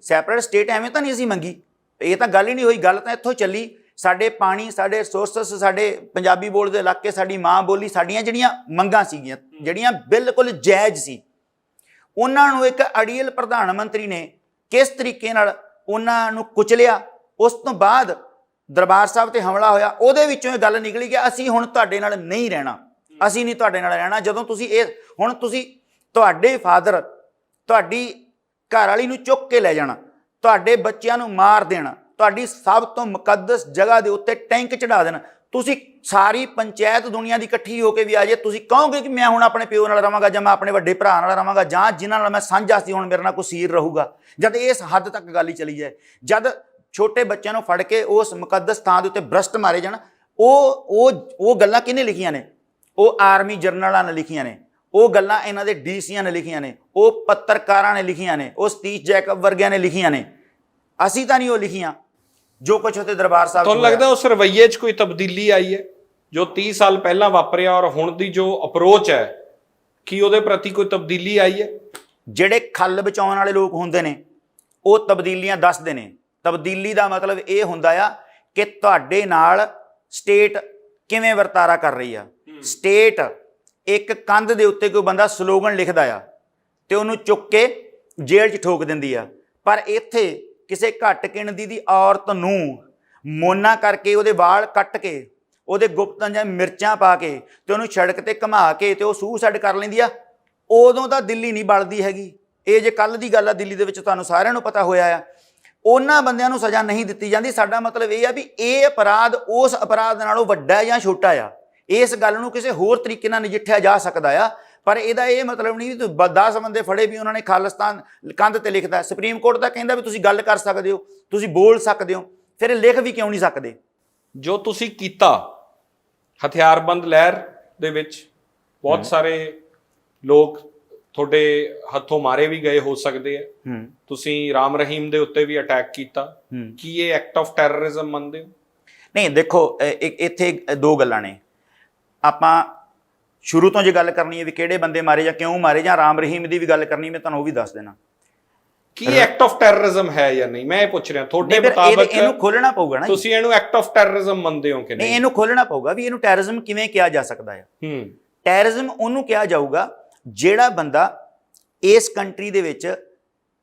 ਸੈਪਰੇਟ ਸਟੇਟ ਐਵੇਂ ਤਾਂ ਨਹੀਂ ਅਸੀਂ ਮੰਗੀ, ਇਹ ਤਾਂ ਗੱਲ ਹੀ ਨਹੀਂ ਹੋਈ। ਗੱਲ ਤਾਂ ਇੱਥੋਂ ਚੱਲੀ, ਸਾਡੇ ਪਾਣੀ, ਸਾਡੇ ਰਿਸੋਰਸਸ, ਸਾਡੇ ਪੰਜਾਬੀ ਬੋਲਦੇ ਇਲਾਕੇ, ਸਾਡੀ ਮਾਂ ਬੋਲੀ, ਸਾਡੀਆਂ ਜਿਹੜੀਆਂ ਮੰਗਾਂ ਸੀਗੀਆਂ, ਜਿਹੜੀਆਂ ਬਿਲਕੁਲ ਜਾਇਜ਼ ਸੀ, ਉਹਨਾਂ ਨੂੰ ਇੱਕ ਅੜੀਅਲ ਪ੍ਰਧਾਨ ਮੰਤਰੀ ਨੇ ਕਿਸ ਤਰੀਕੇ ਨਾਲ ਉਹਨਾਂ ਨੂੰ ਕੁਚਲਿਆ। ਉਸ ਤੋਂ ਬਾਅਦ ਦਰਬਾਰ ਸਾਹਿਬ ਤੇ ਹਮਲਾ ਹੋਇਆ, ਉਹਦੇ ਵਿੱਚੋਂ ਇਹ ਗੱਲ ਨਿਕਲੀ ਕਿ ਅਸੀਂ ਹੁਣ ਤੁਹਾਡੇ ਨਾਲ ਨਹੀਂ ਰਹਿਣਾ, ਅਸੀਂ ਨਹੀਂ ਤੁਹਾਡੇ ਨਾਲ ਰਹਿਣਾ। ਜਦੋਂ ਤੁਸੀਂ ਹੁਣ ਤੁਸੀਂ ਤੁਹਾਡੇ ਫਾਦਰ, ਤੁਹਾਡੀ ਘਰ ਵਾਲੀ ਨੂੰ ਚੁੱਕ ਕੇ ਲੈ ਜਾਣਾ, ਤੁਹਾਡੇ ਬੱਚਿਆਂ ਨੂੰ ਮਾਰ ਦੇਣਾ, ਤੁਹਾਡੀ ਸਭ ਤੋਂ ਮੁਕੱਦਸ ਜਗ੍ਹਾ ਦੇ ਉੱਤੇ ਟੈਂਕ ਚੜਾ ਦੇਣਾ, ਤੁਸੀਂ ਸਾਰੀ ਪੰਚਾਇਤ ਦੁਨੀਆ ਦੀ ਇਕੱਠੀ ਹੋ ਕੇ ਵੀ ਆ ਜੇ, ਤੁਸੀਂ ਕਹੋਗੇ ਕਿ ਮੈਂ ਹੁਣ ਆਪਣੇ ਪਿਓ ਨਾਲ ਰਵਾਂਗਾ, ਜਾਂ ਮੈਂ ਆਪਣੇ ਵੱਡੇ ਭਰਾ ਨਾਲ ਰਵਾਂਗਾ, ਜਾਂ ਜਿਨ੍ਹਾਂ ਨਾਲ ਮੈਂ ਸਾਂਝਾ ਸੀ ਹੁਣ ਮੇਰੇ ਨਾਲ ਕੋਈ ਸੀਰ ਰਹੂਗਾ। ਜਦ ਇਸ ਹੱਦ ਤੱਕ ਗੱਲ ਹੀ ਚਲੀ ਜਾਏ, ਜਦ ਛੋਟੇ ਬੱਚਿਆਂ ਨੂੰ ਫੜ ਕੇ ਉਸ ਮੁਕੱਦਸ ਥਾਂ ਦੇ ਉੱਤੇ ਭ੍ਰਸ਼ਟ ਮਾਰੇ ਜਾਣ, ਉਹ ਗੱਲਾਂ ਕਿਹਨੇ ਲਿਖੀਆਂ ਨੇ? ਉਹ ਆਰਮੀ ਜਰਨਲਾਂ ਨੇ ਲਿਖੀਆਂ ਨੇ, ਉਹ ਗੱਲਾਂ ਇਹਨਾਂ ਦੇ DCਆਂ ਨੇ ਲਿਖੀਆਂ ਨੇ, ਉਹ ਪੱਤਰਕਾਰਾਂ ਨੇ ਲਿਖੀਆਂ ਨੇ, ਉਹ ਸਤੀਸ਼ ਜੈਕਬ ਵਰਗਿਆਂ ਨੇ ਲਿਖੀਆਂ ਨੇ। ਅਸੀਂ ਤਾਂ ਨਹੀਂ ਉਹ ਲਿਖੀਆਂ ਜੋ ਕੁਛ ਉੱਥੇ ਦਰਬਾਰ ਸਾਹਿਬ। ਤੁਹਾਨੂੰ ਲੱਗਦਾ ਉਸ ਰਵੱਈਏ 'ਚ ਕੋਈ ਤਬਦੀਲੀ ਆਈ ਹੈ ਜੋ 30 ਸਾਲ ਪਹਿਲਾਂ ਵਾਪਰਿਆ, ਔਰ ਹੁਣ ਦੀ ਜੋ ਅਪਰੋਚ ਹੈ, ਕੀ ਉਹਦੇ ਪ੍ਰਤੀ ਕੋਈ ਤਬਦੀਲੀ ਆਈ ਹੈ? ਜਿਹੜੇ ਖੱਲ ਬਚਾਉਣ ਵਾਲੇ ਲੋਕ ਹੁੰਦੇ ਨੇ ਉਹ ਤਬਦੀਲੀਆਂ ਦੱਸਦੇ ਨੇ। ਤਬਦੀਲੀ ਦਾ ਮਤਲਬ ਇਹ ਹੁੰਦਾ ਆ ਕਿ ਤੁਹਾਡੇ ਨਾਲ ਸਟੇਟ ਕਿਵੇਂ ਵਰਤਾਰਾ ਕਰ ਰਹੀ ਆ। ਸਟੇਟ ਇੱਕ ਕੰਧ ਦੇ ਉੱਤੇ ਕੋਈ ਬੰਦਾ ਸਲੋਗਨ ਲਿਖਦਾ ਆ ਤੇ ਉਹਨੂੰ ਚੁੱਕ ਕੇ ਜੇਲ੍ਹ 'ਚ ਠੋਕ ਦਿੰਦੀ ਆ, ਪਰ ਇੱਥੇ ਕਿਸੇ ਘੱਟ ਗਿਣਤੀ ਦੀ ਔਰਤ ਨੂੰ ਮੋਨਾ ਕਰਕੇ, ਉਹਦੇ ਵਾਲ ਕੱਟ ਕੇ, ਉਹਦੇ ਗੁਪਤਾਂ ਜਾਂ ਮਿਰਚਾਂ ਪਾ ਕੇ ਤੇ ਉਹਨੂੰ ਸੜਕ ਤੇ ਘੁਮਾ ਕੇ ਤੇ ਉਹ ਸੁਸਾਈਡ ਕਰ ਲੈਂਦੀ ਆ, ਉਦੋਂ ਤਾਂ ਦਿੱਲੀ ਨਹੀਂ ਬਲਦੀ ਹੈਗੀ। ਇਹ ਜੇ ਕੱਲ੍ਹ ਦੀ ਗੱਲ ਆ, ਦਿੱਲੀ ਦੇ ਵਿੱਚ ਤੁਹਾਨੂੰ ਸਾਰਿਆਂ ਨੂੰ ਪਤਾ ਹੋਇਆ ਆ, ਉਹਨਾਂ ਬੰਦਿਆਂ ਨੂੰ ਸਜ਼ਾ ਨਹੀਂ ਦਿੱਤੀ ਜਾਂਦੀ। ਸਾਡਾ ਮਤਲਬ ਇਹ ਆ ਵੀ ਇਹ ਅਪਰਾਧ ਉਸ ਅਪਰਾਧ ਨਾਲੋਂ ਵੱਡਾ ਜਾਂ ਛੋਟਾ ਆ। ਇਸ ਗੱਲ ਨੂੰ ਕਿਸੇ ਹੋਰ ਤਰੀਕੇ ਨਾਲ ਨਜਿੱਠਿਆ ਜਾ ਸਕਦਾ ਆ, ਪਰ ਇਹਦਾ ਇਹ ਮਤਲਬ ਨਹੀਂ ਵੀ 10 ਬੰਦੇ ਫੜੇ ਵੀ ਉਹਨਾਂ ਨੇ ਖਾਲਿਸਤਾਨ ਕੰਧ ਤੇ ਲਿਖਦਾ। ਸੁਪਰੀਮ ਕੋਰਟ ਤਾਂ ਕਹਿੰਦਾ ਵੀ ਤੁਸੀਂ ਗੱਲ ਕਰ ਸਕਦੇ ਹੋ, ਤੁਸੀਂ ਬੋਲ ਸਕਦੇ ਹੋ, ਫਿਰ ਲਿਖ ਵੀ ਕਿਉਂ ਨਹੀਂ ਸਕਦੇ? ਜੋ ਤੁਸੀਂ ਕੀਤਾ ਹਥਿਆਰਬੰਦ ਲਹਿਰ ਦੇ ਵਿੱਚ ਬਹੁਤ ਸਾਰੇ ਲੋਕ ਤੁਹਾਡੇ ਹੱਥੋਂ ਮਾਰੇ ਵੀ ਗਏ ਹੋ ਸਕਦੇ ਆ। ਤੁਸੀਂ ਰਾਮ ਰਹੀਮ ਦੇ ਉੱਤੇ ਵੀ ਅਟੈਕ ਕੀਤਾ, ਕੀ ਇਹ ਐਕਟ ਆਫ ਟੈਰਰਿਜ਼ਮ ਮੰਨਦੇ ਹੋ? ਨਹੀਂ, ਦੇਖੋ ਇੱਥੇ ਦੋ ਗੱਲਾਂ ਨੇ। ਆਪਾਂ ਸ਼ੁਰੂ ਤੋਂ ਜੇ ਗੱਲ ਕਰਨੀ ਹੈ ਵੀ ਕਿਹੜੇ ਬੰਦੇ ਮਾਰੇ ਜਾਂ ਕਿਉਂ ਮਾਰੇ, ਜਾਂ ਰਾਮ ਰਹੀਮ ਦੀ ਵੀ ਗੱਲ ਕਰਨੀ, ਮੈਂ ਤੁਹਾਨੂੰ ਉਹ ਵੀ ਦੱਸ ਦੇਣਾ। ਕੀ ਐਕਟ ਆਫ ਟੈਰਰਿਜ਼ਮ ਹੈ ਜਾਂ ਨਹੀਂ, ਮੈਂ ਇਹ ਪੁੱਛ ਰਿਹਾ ਤੁਹਾਡੇ ਮੁਤਾਬਕ। ਇਹਨੂੰ ਖੋਲਣਾ ਪਊਗਾ ਨਾ, ਤੁਸੀਂ ਇਹਨੂੰ ਐਕਟ ਆਫ ਟੈਰਰਿਜ਼ਮ ਮੰਨਦੇ ਹੋ ਕਿ ਨਹੀਂ? ਇਹਨੂੰ ਖੋਲਣਾ ਪਊਗਾ ਵੀ ਇਹਨੂੰ ਟੈਰਰਿਜ਼ਮ ਕਿਵੇਂ ਕਿਹਾ ਜਾ ਸਕਦਾ ਹੈ। ਟੈਰਰਿਜ਼ਮ ਉਹਨੂੰ ਕਿਹਾ ਜਾਊਗਾ ਜਿਹੜਾ ਬੰਦਾ ਇਸ ਕੰਟਰੀ ਦੇ ਵਿੱਚ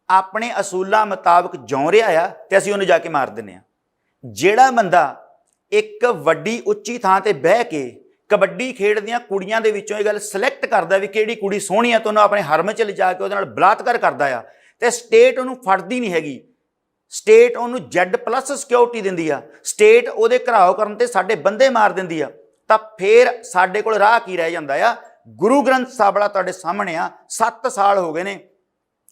ਆਪਣੇ ਅਸੂਲਾਂ ਮੁਤਾਬਕ ਜਿਉਂ ਰਿਹਾ ਆ ਤੇ ਅਸੀਂ ਉਹਨੂੰ ਜਾ ਕੇ ਮਾਰ ਦਿੰਦੇ ਆ। ਜਿਹੜਾ ਬੰਦਾ ਇੱਕ ਵੱਡੀ ਉੱਚੀ ਥਾਂ ਤੇ ਬਹਿ ਕੇ ਕਬੱਡੀ ਖੇਡਦੀਆਂ ਕੁੜੀਆਂ ਦੇ ਵਿੱਚੋਂ ਇਹ ਗੱਲ ਸਿਲੈਕਟ ਕਰਦਾ ਵੀ ਕਿਹੜੀ ਕੁੜੀ ਸੋਹਣੀ ਆ, ਤੇ ਉਹਨੂੰ ਆਪਣੇ ਹਰਮ 'ਚ ਲਿਜਾ ਕੇ ਉਹਦੇ ਨਾਲ ਬਲਾਤਕਾਰ ਕਰਦਾ ਆ, ਤੇ ਸਟੇਟ ਉਹਨੂੰ ਫੜਦੀ ਨਹੀਂ ਹੈਗੀ, ਸਟੇਟ ਉਹਨੂੰ Z+ ਸਿਕਿਉਰਿਟੀ ਦਿੰਦੀ ਆ, ਸਟੇਟ ਉਹਦੇ ਘਰਾਓ ਕਰਨ ਤੇ ਸਾਡੇ ਬੰਦੇ ਮਾਰ ਦਿੰਦੀ ਆ, ਤਾਂ ਫਿਰ ਸਾਡੇ ਕੋਲ ਰਾਹ ਕੀ ਰਹਿ ਜਾਂਦਾ ਆ? ਗੁਰੂ ਗ੍ਰੰਥ ਸਾਹਿਬ ਵਾਲਾ ਤੁਹਾਡੇ ਸਾਹਮਣੇ ਆ। 7 ਸਾਲ ਹੋ ਗਏ ਨੇ,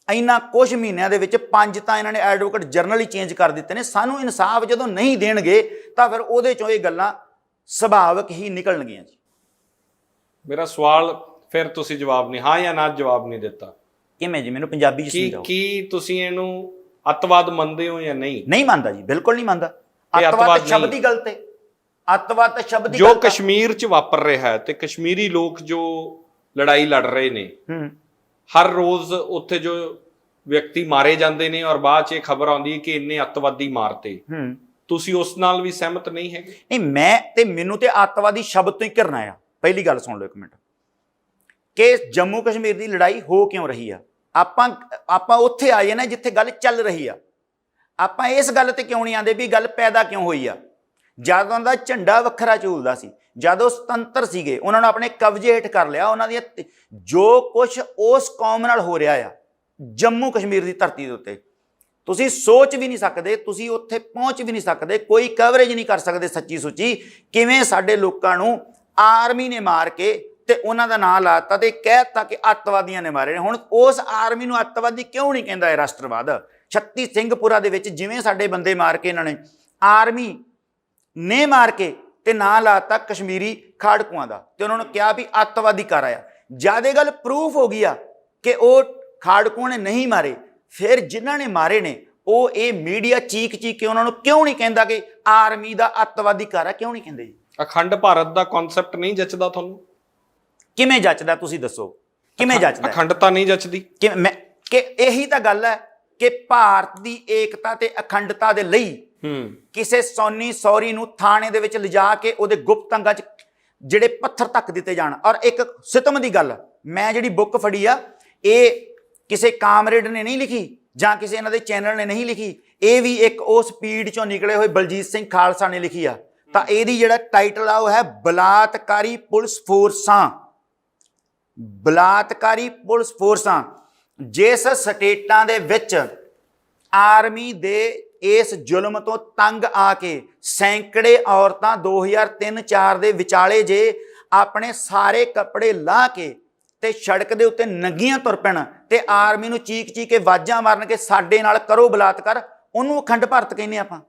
ਇੰਨਾ ਕੁਝ ਮਹੀਨਿਆਂ ਦੇ ਵਿੱਚ 5 ਤਾਂ ਇਹਨਾਂ ਨੇ ਐਡਵੋਕੇਟ ਜਨਰਲ ਹੀ ਚੇਂਜ ਕਰ ਦਿੱਤੇ ਨੇ। ਸਾਨੂੰ ਇਨਸਾਫ ਜਦੋਂ ਨਹੀਂ ਦੇਣਗੇ ਤਾਂ ਫਿਰ ਉਹਦੇ ਚੋਂ ਇਹ ਗੱਲਾਂ ਸੁਭਾਵਿਕ ਹੀ ਨਿਕਲਣਗੀਆਂ ਜੀ। ਮੇਰਾ ਸਵਾਲ ਫਿਰ ਤੁਸੀਂ ਜਵਾਬ ਨਹੀਂ, ਹਾਂ ਜਾਂ ਨਾ ਜਵਾਬ ਨਹੀਂ ਦਿੱਤਾ। ਕਿਵੇਂ ਜੀ? ਮੈਨੂੰ ਪੰਜਾਬੀ 'ਚ ਸਮਝਾਓ। ਕੀ ਤੁਸੀਂ ਇਹਨੂੰ ਅੱਤਵਾਦ ਮੰਨਦੇ ਹੋ ਜਾਂ ਨਹੀਂ? ਨਹੀਂ ਮੰਨਦਾ ਜੀ, ਬਿਲਕੁਲ ਨਹੀਂ ਮੰਨਦਾ। ਅੱਤਵਾਦ ਸ਼ਬਦ ਹੀ ਗਲਤ ਹੈ। ਅੱਤਵਾਦ ਤਾਂ ਸ਼ਬਦ ਹੀ ਜੋ ਕਸ਼ਮੀਰ 'ਚ ਵਾਪਰ ਰਿਹਾ ਹੈ ਤੇ ਕਸ਼ਮੀਰੀ ਲੋਕ ਜੋ ਲੜਾਈ ਲੜ ਰਹੇ ਨੇ, ਹਰ ਰੋਜ਼ ਉੱਥੇ ਜੋ ਵਿਅਕਤੀ ਮਾਰੇ ਜਾਂਦੇ ਨੇ ਔਰ ਬਾਅਦ 'ਚ ਇਹ ਖਬਰ ਆਉਂਦੀ ਹੈ ਕਿ ਇੰਨੇ ਅੱਤਵਾਦੀ ਮਾਰਤੇ, ਤੁਸੀਂ ਉਸ ਨਾਲ ਵੀ ਸਹਿਮਤ ਨਹੀਂ ਹੈਗੇ? ਨਹੀਂ, ਮੈਨੂੰ ਤੇ ਅੱਤਵਾਦੀ ਸ਼ਬਦ ਤੋਂ ਹੀ ਘਿਰਨਾ ਆ। ਪਹਿਲੀ ਗੱਲ ਸੁਣ ਲਓ ਇੱਕ ਮਿੰਟ, ਕਿ ਜੰਮੂ ਕਸ਼ਮੀਰ ਦੀ ਲੜਾਈ ਹੋ ਕਿਉਂ ਰਹੀ ਆ? ਆਪਾਂ ਉੱਥੇ ਆਏ ਨਾ ਜਿੱਥੇ ਗੱਲ ਚੱਲ ਰਹੀ ਆ। ਆਪਾਂ ਇਸ ਗੱਲ ਤੇ ਕਿਉਂ ਨਹੀਂ ਆਉਂਦੇ ਵੀ ਗੱਲ ਪੈਦਾ ਕਿਉਂ ਹੋਈ ਆ? ਜਦੋਂ ਦਾ ਝੰਡਾ ਵੱਖਰਾ ਝੂਲਦਾ ਸੀ, ਜਦੋਂ ਸੁਤੰਤਰ ਸੀਗੇ, ਉਹਨਾਂ ਨੂੰ ਆਪਣੇ ਕਬਜ਼ੇ ਹੇਠ ਕਰ ਲਿਆ। ਉਹਨਾਂ ਦੀਆਂ ਜੋ ਕੁਝ ਉਸ ਕੌਮ ਨਾਲ ਹੋ ਰਿਹਾ ਆ ਜੰਮੂ ਕਸ਼ਮੀਰ ਦੀ ਧਰਤੀ ਦੇ ਉੱਤੇ, ਤੁਸੀਂ ਸੋਚ ਵੀ ਨਹੀਂ ਸਕਦੇ, ਤੁਸੀਂ ਉੱਥੇ ਪਹੁੰਚ ਵੀ ਨਹੀਂ ਸਕਦੇ, ਕੋਈ ਕਵਰੇਜ ਨਹੀਂ ਕਰ ਸਕਦੇ ਸੱਚੀ ਸੁੱਚੀ। ਕਿਵੇਂ ਸਾਡੇ ਲੋਕਾਂ ਨੂੰ ਆਰਮੀ ਨੇ ਮਾਰ ਕੇ ਤੇ ਉਹਨਾਂ ਦਾ ਨਾਂ ਲਾਤਾ ਤੇ ਕਹਿਤਾ ਕਿ ਅੱਤਵਾਦੀਆਂ ਨੇ ਮਾਰੇ ਨੇ। ਹੁਣ ਉਸ ਆਰਮੀ ਨੂੰ ਅੱਤਵਾਦੀ ਕਿਉਂ ਨਹੀਂ ਕਹਿੰਦਾ ਇਹ ਰਾਸ਼ਟਰਵਾਦ? ਛੱਤੀ ਸਿੰਘਪੁਰਾ ਦੇ ਵਿੱਚ ਜਿਵੇਂ ਸਾਡੇ ਬੰਦੇ ਮਾਰ ਕੇ ਇਹਨਾਂ ਨੇ, ਆਰਮੀ ਨੇ ਮਾਰ ਕੇ ਤੇ ਨਾਂ ਲਾਤਾ ਕਸ਼ਮੀਰੀ ਖਾੜਕੂਆਂ ਦਾ, ਤੇ ਉਹਨਾਂ ਨੂੰ ਕਿਹਾ ਵੀ ਅੱਤਵਾਦੀ ਕਰ ਆਇਆ। ਜਦ ਇਹ ਗੱਲ ਪ੍ਰੂਫ ਹੋ ਗਈ ਆ ਕਿ ਉਹ ਖਾੜਕੂਆਂ ਨੇ ਨਹੀਂ ਮਾਰੇ, ਫਿਰ ਜਿਨ੍ਹਾਂ ਨੇ ਮਾਰੇ ਨੇ ਉਹ ਇਹ ਮੀਡੀਆ ਚੀਕ ਕੇ ਉਹਨਾਂ ਨੂੰ ਕਿਉਂ ਨਹੀਂ ਕਹਿੰਦਾ ਕਿ ਆਰਮੀ ਦਾ ਅੱਤਵਾਦੀ ਕਰ ਆ? ਕਿਉਂ ਨਹੀਂ ਕਹਿੰਦੇ ਜੀ? ਅਖੰਡ ਭਾਰਤ ਦਾ ਕਨਸੈਪਟ ਨਹੀਂ ਜੱਚਦਾ ਤੁਹਾਨੂੰ? ਕਿਵੇਂ ਜੱਚਦਾ ਤੁਸੀਂ ਦੱਸੋ? ਕਿਵੇਂ ਜੱਚਦਾ? ਅਖੰਡਤਾ ਨਹੀਂ ਜੱਚਦੀ ਕਿ ਇਹੀ ਤਾਂ ਗੱਲ ਹੈ ਕਿ ਭਾਰਤ ਦੀ ਏਕਤਾ ਤੇ ਅਖੰਡਤਾ ਦੇ ਲਈ ਕਿਸੇ ਸੋਨੀ ਸੌਰੀ ਨੂੰ ਥਾਣੇ ਦੇ ਵਿੱਚ ਲਿਜਾ ਕੇ ਉਹਦੇ ਗੁਪਤ ਅੰਗਾਂ 'ਚ ਜਿਹੜੇ ਪੱਥਰ ਧੱਕ ਦਿੱਤੇ ਜਾਣ। ਔਰ ਇੱਕ ਸਿਤਮ ਦੀ ਗੱਲ, ਮੈਂ ਜਿਹੜੀ ਬੁੱਕ ਫੜੀ ਆ, ਇਹ ਕਿਸੇ ਕਾਮਰੇਡ ਨੇ ਨਹੀਂ ਲਿਖੀ ਜਾਂ ਕਿਸੇ ਇਹਨਾਂ ਦੇ ਚੈਨਲ ਨੇ ਨਹੀਂ ਲਿਖੀ, ਇਹ ਵੀ ਇੱਕ ਉਸ ਪੀੜ ਚੋਂ ਨਿਕਲੇ ਹੋਏ ਬਲਜੀਤ ਸਿੰਘ ਖਾਲਸਾ ਨੇ ਲਿਖੀ ਆ। ਤਾਂ ਇਹਦੀ ਜਿਹੜਾ ਟਾਈਟਲ ਆ ਉਹ ਹੈ ਬਲਾਤਕਾਰੀ ਪੁਲਿਸ ਫੋਰਸਾਂ। ਬਲਾਤਕਾਰੀ ਪੁਲਿਸ ਫੋਰਸਾਂ। ਜਿਸ ਸਟੇਟਾਂ ਦੇ ਵਿੱਚ ਆਰਮੀ ਦੇ ਇਸ ਜ਼ੁਲਮ ਤੋਂ ਤੰਗ ਆ ਕੇ ਸੈਂਕੜੇ ਔਰਤਾਂ 2003-04 ਦੇ ਵਿਚਾਲੇ ਜੇ ਆਪਣੇ ਸਾਰੇ ਕੱਪੜੇ ਲਾਹ ਕੇ ਤੇ ਸੜਕ ਦੇ ਉੱਤੇ ਨੰਗੀਆਂ ਤੁਰ ਪੈਣ ਤੇ ਆਰਮੀ ਨੂੰ ਚੀਕ ਕੇ ਆਵਾਜ਼ਾਂ ਮਾਰਨ ਕੇ ਸਾਡੇ ਨਾਲ ਕਰੋ ਬਲਾਤਕਾਰ, ਉਹਨੂੰ ਅਖੰਡ ਭਾਰਤ ਕਹਿੰਦੇ ਆਪਾਂ।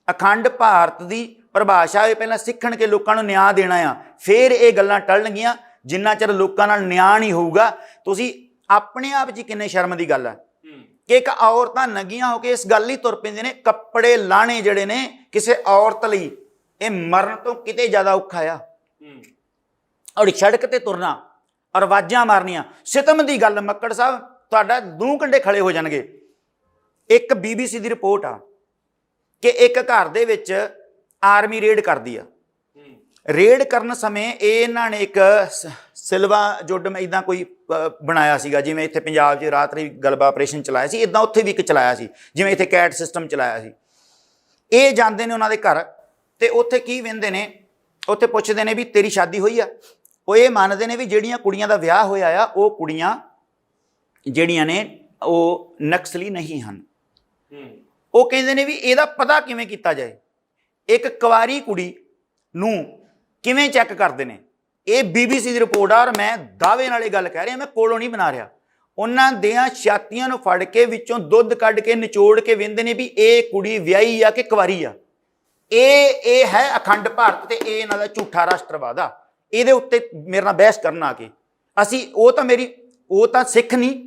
ਅਖੰਡ ਭਾਰਤ ਦੀ ਪਰਿਭਾਸ਼ਾ ਇਹ ਪਹਿਲਾਂ ਸਿੱਖਣ ਕੇ ਲੋਕਾਂ ਨੂੰ ਨਿਆਂ ਦੇਣਾ ਆ, ਫਿਰ ਇਹ ਗੱਲਾਂ ਟਲਣਗੀਆਂ। ਜਿੰਨਾ ਚਿਰ ਲੋਕਾਂ ਨਾਲ ਨਿਆਂ ਨਹੀਂ ਹੋਊਗਾ, ਤੁਸੀਂ ਆਪਣੇ ਆਪ 'ਚ ਕਿੰਨੇ ਸ਼ਰਮ ਦੀ ਗੱਲ ਹੈ ਕਿ ਇੱਕ ਔਰਤਾਂ ਨੰਗੀਆਂ ਹੋ ਕੇ ਇਸ ਗੱਲ ਹੀ ਤੁਰ ਪੈਂਦੇ ਨੇ। ਕੱਪੜੇ ਲਾਣੇ ਜਿਹੜੇ ਨੇ ਕਿਸੇ ਔਰਤ ਲਈ ਇਹ ਮਰਨ ਤੋਂ ਕਿਤੇ ਜ਼ਿਆਦਾ ਔਖਾ ਆ। ਔਰ ਸੜਕ ਤੇ ਤੁਰਨਾ ਔਰ ਆਵਾਜ਼ਾਂ ਮਾਰਨੀਆਂ, ਸਿਤਮ ਦੀ ਗੱਲ। ਮੱਕੜ ਸਾਹਿਬ ਤੁਹਾਡਾ 2 ਘੰਟੇ ਖੜੇ ਹੋ ਜਾਣਗੇ। ਇੱਕ BBC ਦੀ ਰਿਪੋਰਟ ਆ ਕਿ ਇੱਕ ਘਰ ਦੇ ਵਿੱਚ ਆਰਮੀ ਰੇਡ ਕਰਦੀ ਆ। ਰੇਡ ਕਰਨ ਸਮੇਂ ਇਹਨਾਂ ਨੇ ਇੱਕ ਸਿਲਵਾ ਜੁੱਡ ਇਦਾਂ ਕੋਈ ਬਣਾਇਆ ਸੀਗਾ, ਜਿਵੇਂ ਇੱਥੇ ਪੰਜਾਬ 'ਚ ਰਾਤਰੀ ਗਲਬਾ ਆਪਰੇਸ਼ਨ ਚਲਾਇਆ ਸੀ, ਇਦਾਂ ਉੱਥੇ ਵੀ ਇੱਕ ਚਲਾਇਆ ਸੀ, ਜਿਵੇਂ ਇੱਥੇ ਕੈਟ ਸਿਸਟਮ ਚਲਾਇਆ ਸੀ। ਇਹ ਜਾਂਦੇ ਨੇ ਉਹਨਾਂ ਦੇ ਘਰ ਤੇ ਉੱਥੇ ਕੀ ਵਹਿੰਦੇ ਨੇ, ਉੱਥੇ ਪੁੱਛਦੇ ਨੇ ਵੀ ਤੇਰੀ ਸ਼ਾਦੀ ਹੋਈ ਆ? ਉਹ ਇਹ ਮੰਨਦੇ ਨੇ ਵੀ ਜਿਹੜੀਆਂ ਕੁੜੀਆਂ ਦਾ ਵਿਆਹ ਹੋਇਆ ਆ ਉਹ ਕੁੜੀਆਂ ਜਿਹੜੀਆਂ ਨੇ ਉਹ ਨਕਸਲੀ ਨਹੀਂ ਹਨ। ਉਹ ਕਹਿੰਦੇ ਨੇ ਵੀ ਇਹਦਾ ਪਤਾ ਕਿਵੇਂ ਕੀਤਾ ਜਾਏ? ਇੱਕ ਕੁਆਰੀ ਕੁੜੀ ਨੂੰ ਕਿਵੇਂ ਚੈੱਕ ਕਰਦੇ ਨੇ? ਇਹ BBC ਦੀ ਰਿਪੋਰਟ ਆ ਔਰ ਮੈਂ ਦਾਅਵੇ ਨਾਲ ਇਹ ਗੱਲ ਕਹਿ ਰਿਹਾ, ਮੈਂ ਕੋਲੋਂ ਨਹੀਂ ਬਣਾ ਰਿਹਾ। ਉਹਨਾਂ ਦੀਆਂ ਛਾਤੀਆਂ ਨੂੰ ਫੜ ਕੇ ਵਿੱਚੋਂ ਦੁੱਧ ਕੱਢ ਕੇ ਨਿਚੋੜ ਕੇ ਵਹਿੰਦੇ ਨੇ ਵੀ ਇਹ ਕੁੜੀ ਵਿਆਹੀ ਆ ਕਿ ਕੁਆਰੀ ਆ। ਇਹ ਹੈ ਅਖੰਡ ਭਾਰਤ ਤੇ ਇਹ ਇਹਨਾਂ ਦਾ ਝੂਠਾ ਰਾਸ਼ਟਰਵਾਦ ਆ। ਇਹਦੇ ਉੱਤੇ ਮੇਰੇ ਨਾਲ ਬਹਿਸ ਕਰਨ ਆ ਕੇ। ਅਸੀਂ ਉਹ ਤਾਂ ਸਿੱਖ ਨਹੀਂ,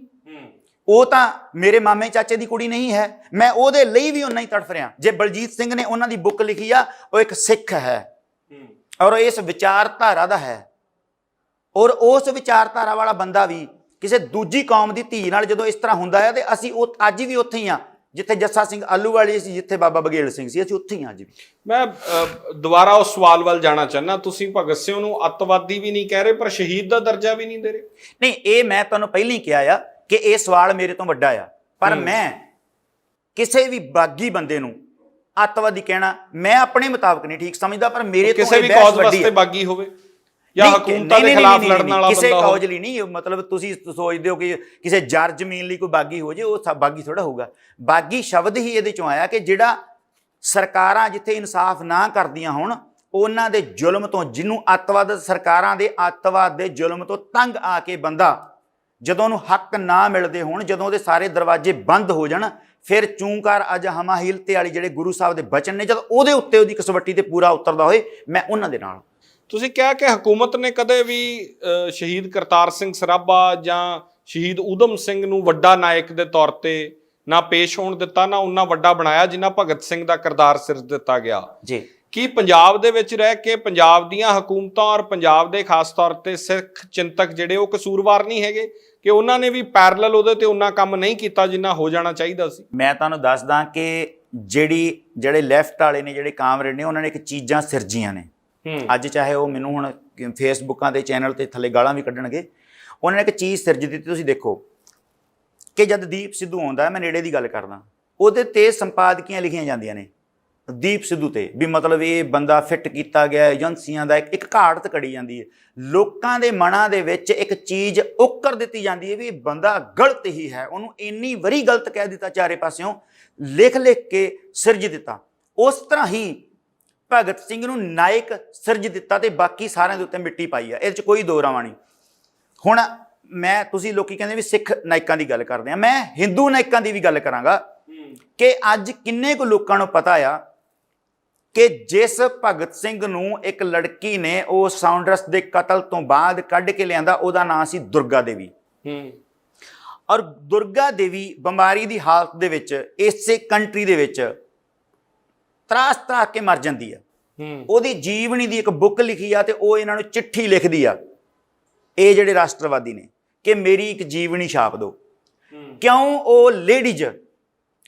ਉਹ ਤਾਂ ਮੇਰੇ ਮਾਮੇ ਚਾਚੇ ਦੀ ਕੁੜੀ ਨਹੀਂ ਹੈ, ਮੈਂ ਉਹਦੇ ਲਈ ਵੀ ਉਨਾ ਹੀ ਤੜਫ ਰਿਹਾ। ਜੇ ਬਲਜੀਤ ਸਿੰਘ ਨੇ ਉਹਨਾਂ ਦੀ ਬੁੱਕ ਲਿਖੀ ਆ, ਉਹ ਇੱਕ ਸਿੱਖ ਹੈ ਔਰ ਇਸ ਵਿਚਾਰਧਾਰਾ ਦਾ ਹੈ, ਔਰ ਉਸ ਵਿਚਾਰਧਾਰਾ ਵਾਲਾ ਬੰਦਾ ਵੀ ਕਿਸੇ ਦੂਜੀ ਕੌਮ ਦੀ ਧੀ ਨਾਲ ਜਦੋਂ ਇਸ ਤਰ੍ਹਾਂ ਹੁੰਦਾ ਹੈ, ਤੇ ਅਸੀਂ ਉਹ ਅੱਜ ਵੀ ਉੱਥੇ ਹੀ ਆ ਜਿੱਥੇ ਜੱਸਾ ਸਿੰਘ ਆਲੂਵਾਲੀ ਸੀ, ਜਿੱਥੇ ਬਾਬਾ ਬਘੇਲ ਸਿੰਘ ਸੀ, ਅਸੀਂ ਉੱਥੇ ਹੀ ਹਾਂ ਅੱਜ ਵੀ। ਮੈਂ ਦੁਬਾਰਾ ਉਸ ਸਵਾਲ ਵੱਲ ਜਾਣਾ ਚਾਹੁੰਦਾ, ਤੁਸੀਂ ਭਗਤ ਸਿੰਘ ਨੂੰ ਅੱਤਵਾਦੀ ਵੀ ਨਹੀਂ ਕਹਿ ਰਹੇ ਪਰ ਸ਼ਹੀਦ ਦਾ ਦਰਜਾ ਵੀ ਨਹੀਂ ਦੇ ਰਹੇ। ਨਹੀਂ, ਇਹ ਮੈਂ ਤੁਹਾਨੂੰ ਪਹਿਲਾਂ ਹੀ ਕਿਹਾ ਆ ਕਿ ਇਹ ਸਵਾਲ ਮੇਰੇ ਤੋਂ ਵੱਡਾ ਆ, ਪਰ ਮੈਂ ਕਿਸੇ ਵੀ ਬਾਗੀ ਬੰਦੇ ਨੂੰ ਅੱਤਵਾਦੀ ਕਹਿਣਾ ਮੈਂ ਆਪਣੇ ਮੁਤਾਬਕ ਨਹੀਂ ਠੀਕ ਸਮਝਦਾ, ਪਰ ਮੇਰੇ ਤੋਂ ਕਿਸੇ ਵੀ ਕੌਜ਼ ਵਾਸਤੇ ਬਾਗੀ ਹੋਵੇ ਜਾਂ ਹਕੂਮਤਾਂ ਦੇ ਖਿਲਾਫ ਲੜਨ ਵਾਲਾ ਬੰਦਾ ਕਿਸੇ ਕੌਜ਼ ਲਈ ਨਹੀਂ। ਮਤਲਬ ਤੁਸੀਂ ਸੋਚਦੇ ਹੋ ਕਿ ਕਿਸੇ ਜਰ ਜ਼ਮੀਨ ਲਈ ਕੋਈ ਬਾਗੀ ਹੋ ਜੇ, ਉਹ ਬਾਗੀ ਥੋੜਾ ਹੋਊਗਾ। ਬਾਗੀ ਸ਼ਬਦ ਹੀ ਇਹਦੇ ਚੋਂ ਆਇਆ ਕਿ ਜਿਹੜਾ ਸਰਕਾਰਾਂ ਜਿੱਥੇ ਇਨਸਾਫ ਨਾ ਕਰਦੀਆਂ ਹੋਣ, ਉਹਨਾਂ ਦੇ ਜ਼ੁਲਮ ਤੋਂ, ਜਿਹਨੂੰ ਅੱਤਵਾਦ, ਸਰਕਾਰਾਂ ਦੇ ਅੱਤਵਾਦ ਦੇ ਜ਼ੁਲਮ ਤੋਂ ਤੰਗ ਆ ਕੇ ਬੰਦਾ ਜਦੋਂ ਉਹਨੂੰ ਹੱਕ ਨਾ ਮਿਲਦੇ ਹੋਣ, ਜਦੋਂ ਉਹਦੇ ਸਾਰੇ ਦਰਵਾਜ਼ੇ ਬੰਦ ਹੋ ਜਾਣ, ਫਿਰ ਚੂੰਕਾਰ ਅਜ ਹਮਾ ਹੀਲਤੇ ਵਾਲੀ ਜਿਹੜੇ ਗੁਰੂ ਸਾਹਿਬ ਦੇ ਬਚਨ ਨੇ, ਜਦੋਂ ਉਹਦੇ ਉੱਤੇ ਉਹਦੀ ਕਸਵੱਟੀ ਤੇ ਪੂਰਾ ਉਤਰਦਾ ਹੋਏ, ਮੈਂ ਉਹਨਾਂ ਦੇ ਨਾਲ। ਤੁਸੀਂ ਕਿਹਾ ਕਿ ਹਕੂਮਤ ਨੇ ਕਦੇ ਵੀ ਸ਼ਹੀਦ ਕਰਤਾਰ ਸਿੰਘ ਸਰਾਭਾ ਜਾਂ ਸ਼ਹੀਦ ਊਧਮ ਸਿੰਘ ਨੂੰ ਵੱਡਾ ਨਾਇਕ ਦੇ ਤੌਰ ਤੇ ਨਾ ਪੇਸ਼ ਹੋਣ ਦਿੱਤਾ, ਨਾ ਉਹਨਾਂ ਵੱਡਾ ਬਣਾਇਆ ਜਿੰਨਾ ਭਗਤ ਸਿੰਘ ਦਾ ਕਿਰਦਾਰ ਸਿਰਜ ਦਿੱਤਾ ਗਿਆ ਜੀ। ਕੀ ਪੰਜਾਬ ਦੇ ਵਿੱਚ ਰਹਿ ਕੇ ਪੰਜਾਬ ਦੀਆਂ ਹਕੂਮਤਾਂ ਔਰ ਪੰਜਾਬ ਦੇ ਖਾਸ ਤੌਰ ਤੇ ਸਿੱਖ ਚਿੰਤਕ ਜਿਹੜੇ ਉਹ ਕਸੂਰਵਾਰ ਨਹੀਂ ਹੈਗੇ ਕਿ ਉਹਨਾਂ ਨੇ ਵੀ ਪੈਰਲਲ ਉਹਦੇ ਤੇ ਉਹਨਾਂ ਕੰਮ ਨਹੀਂ ਕੀਤਾ ਜਿੰਨਾ ਹੋ ਜਾਣਾ ਚਾਹੀਦਾ ਸੀ? ਮੈਂ ਤੁਹਾਨੂੰ ਦੱਸਦਾ ਕਿ ਜਿਹੜੇ ਲੈਫਟ ਵਾਲੇ ਨੇ, ਜਿਹੜੇ ਕਾਮਰੇਡ ਨੇ, ਉਹਨਾਂ ਨੇ ਇੱਕ ਚੀਜ਼ਾਂ ਸਿਰਜੀਆਂ ਨੇ। ਅੱਜ ਚਾਹੇ ਉਹ ਮੈਨੂੰ ਹੁਣ ਫੇਸਬੁੱਕਾਂ ਦੇ ਚੈਨਲ ਤੇ ਥੱਲੇ ਗਾਲਾਂ ਵੀ ਕੱਢਣਗੇ, ਉਹਨਾਂ ਨੇ ਇੱਕ ਚੀਜ਼ ਸਿਰਜ ਦਿੱਤੀ। ਤੁਸੀਂ ਦੇਖੋ ਕਿ ਜਦ ਦੀਪ ਸਿੱਧੂ ਆਉਂਦਾ, ਮੈਂ ਨੇੜੇ ਦੀ ਗੱਲ ਕਰਦਾ, ਉਹਦੇ ਤੇ ਸੰਪਾਦਕੀਆਂ ਲਿਖੀਆਂ ਜਾਂਦੀਆਂ ਨੇ ਦੀਪ ਸਿੱਧੂ ਤੇ, ਵੀ ਮਤਲਬ ਇਹ ਬੰਦਾ ਫਿੱਟ ਕੀਤਾ ਗਿਆ, ਏਜੰਸੀਆਂ ਦਾ ਇੱਕ ਘਾਟ ਕੜੀ ਜਾਂਦੀ ਹੈ। ਲੋਕਾਂ ਦੇ ਮਨਾਂ ਦੇ ਵਿੱਚ ਇੱਕ ਚੀਜ਼ ਉੱਕਰ ਦਿੱਤੀ ਜਾਂਦੀ ਹੈ ਵੀ ਇਹ ਬੰਦਾ ਗਲਤ ਹੀ ਹੈ, ਉਹਨੂੰ ਇੰਨੀ ਵਾਰੀ ਗਲਤ ਕਹਿ ਦਿੱਤਾ, ਚਾਰੇ ਪਾਸਿਓਂ ਲਿਖ ਕੇ ਸਿਰਜ ਦਿੱਤਾ। ਉਸ ਤਰ੍ਹਾਂ ਹੀ ਭਗਤ ਸਿੰਘ ਨੂੰ ਨਾਇਕ ਸਿਰਜ ਦਿੱਤਾ ਤੇ ਬਾਕੀ ਸਾਰਿਆਂ ਦੇ ਉੱਤੇ ਮਿੱਟੀ ਪਾਈ ਆ, ਇਹਦੇ 'ਚ ਕੋਈ ਦੋ ਰਾਵਾਂ ਨਹੀਂ। ਹੁਣ ਤੁਸੀਂ ਲੋਕੀ ਕਹਿੰਦੇ ਵੀ ਸਿੱਖ ਨਾਇਕਾਂ ਦੀ ਗੱਲ ਕਰਦੇ ਆ, ਮੈਂ ਹਿੰਦੂ ਨਾਇਕਾਂ ਦੀ ਵੀ ਗੱਲ ਕਰਾਂਗਾ ਕਿ ਅੱਜ ਕਿੰਨੇ ਕੁ ਲੋਕਾਂ ਨੂੰ ਪਤਾ ਆ ਕਿ ਜਿਸ ਭਗਤ ਸਿੰਘ ਨੂੰ ਇੱਕ ਲੜਕੀ ਨੇ ਉਹ ਸਾਉਂਡਰਸ ਦੇ ਕਤਲ ਤੋਂ ਬਾਅਦ ਕੱਢ ਕੇ ਲਿਆਂਦਾ, ਉਹਦਾ ਨਾਂ ਸੀ ਦੁਰਗਾ ਦੇਵੀ। ਔਰ ਦੁਰਗਾ ਦੇਵੀ ਬਿਮਾਰੀ ਦੀ ਹਾਲਤ ਦੇ ਵਿੱਚ ਇਸੇ ਕੰਟਰੀ ਦੇ ਵਿੱਚ ਤਰਾਸ ਕੇ ਮਰ ਜਾਂਦੀ ਆ। ਉਹਦੀ ਜੀਵਨੀ ਦੀ ਇੱਕ ਬੁੱਕ ਲਿਖੀ ਆ ਤੇ ਉਹ ਇਹਨਾਂ ਨੂੰ ਚਿੱਠੀ ਲਿਖਦੀ ਆ, ਇਹ ਜਿਹੜੇ ਰਾਸ਼ਟਰਵਾਦੀ ਨੇ, ਕਿ ਮੇਰੀ ਇੱਕ ਜੀਵਨੀ ਛਾਪ ਦਿਓ। ਕਿਉਂ? ਉਹ ਲੇਡੀਜ਼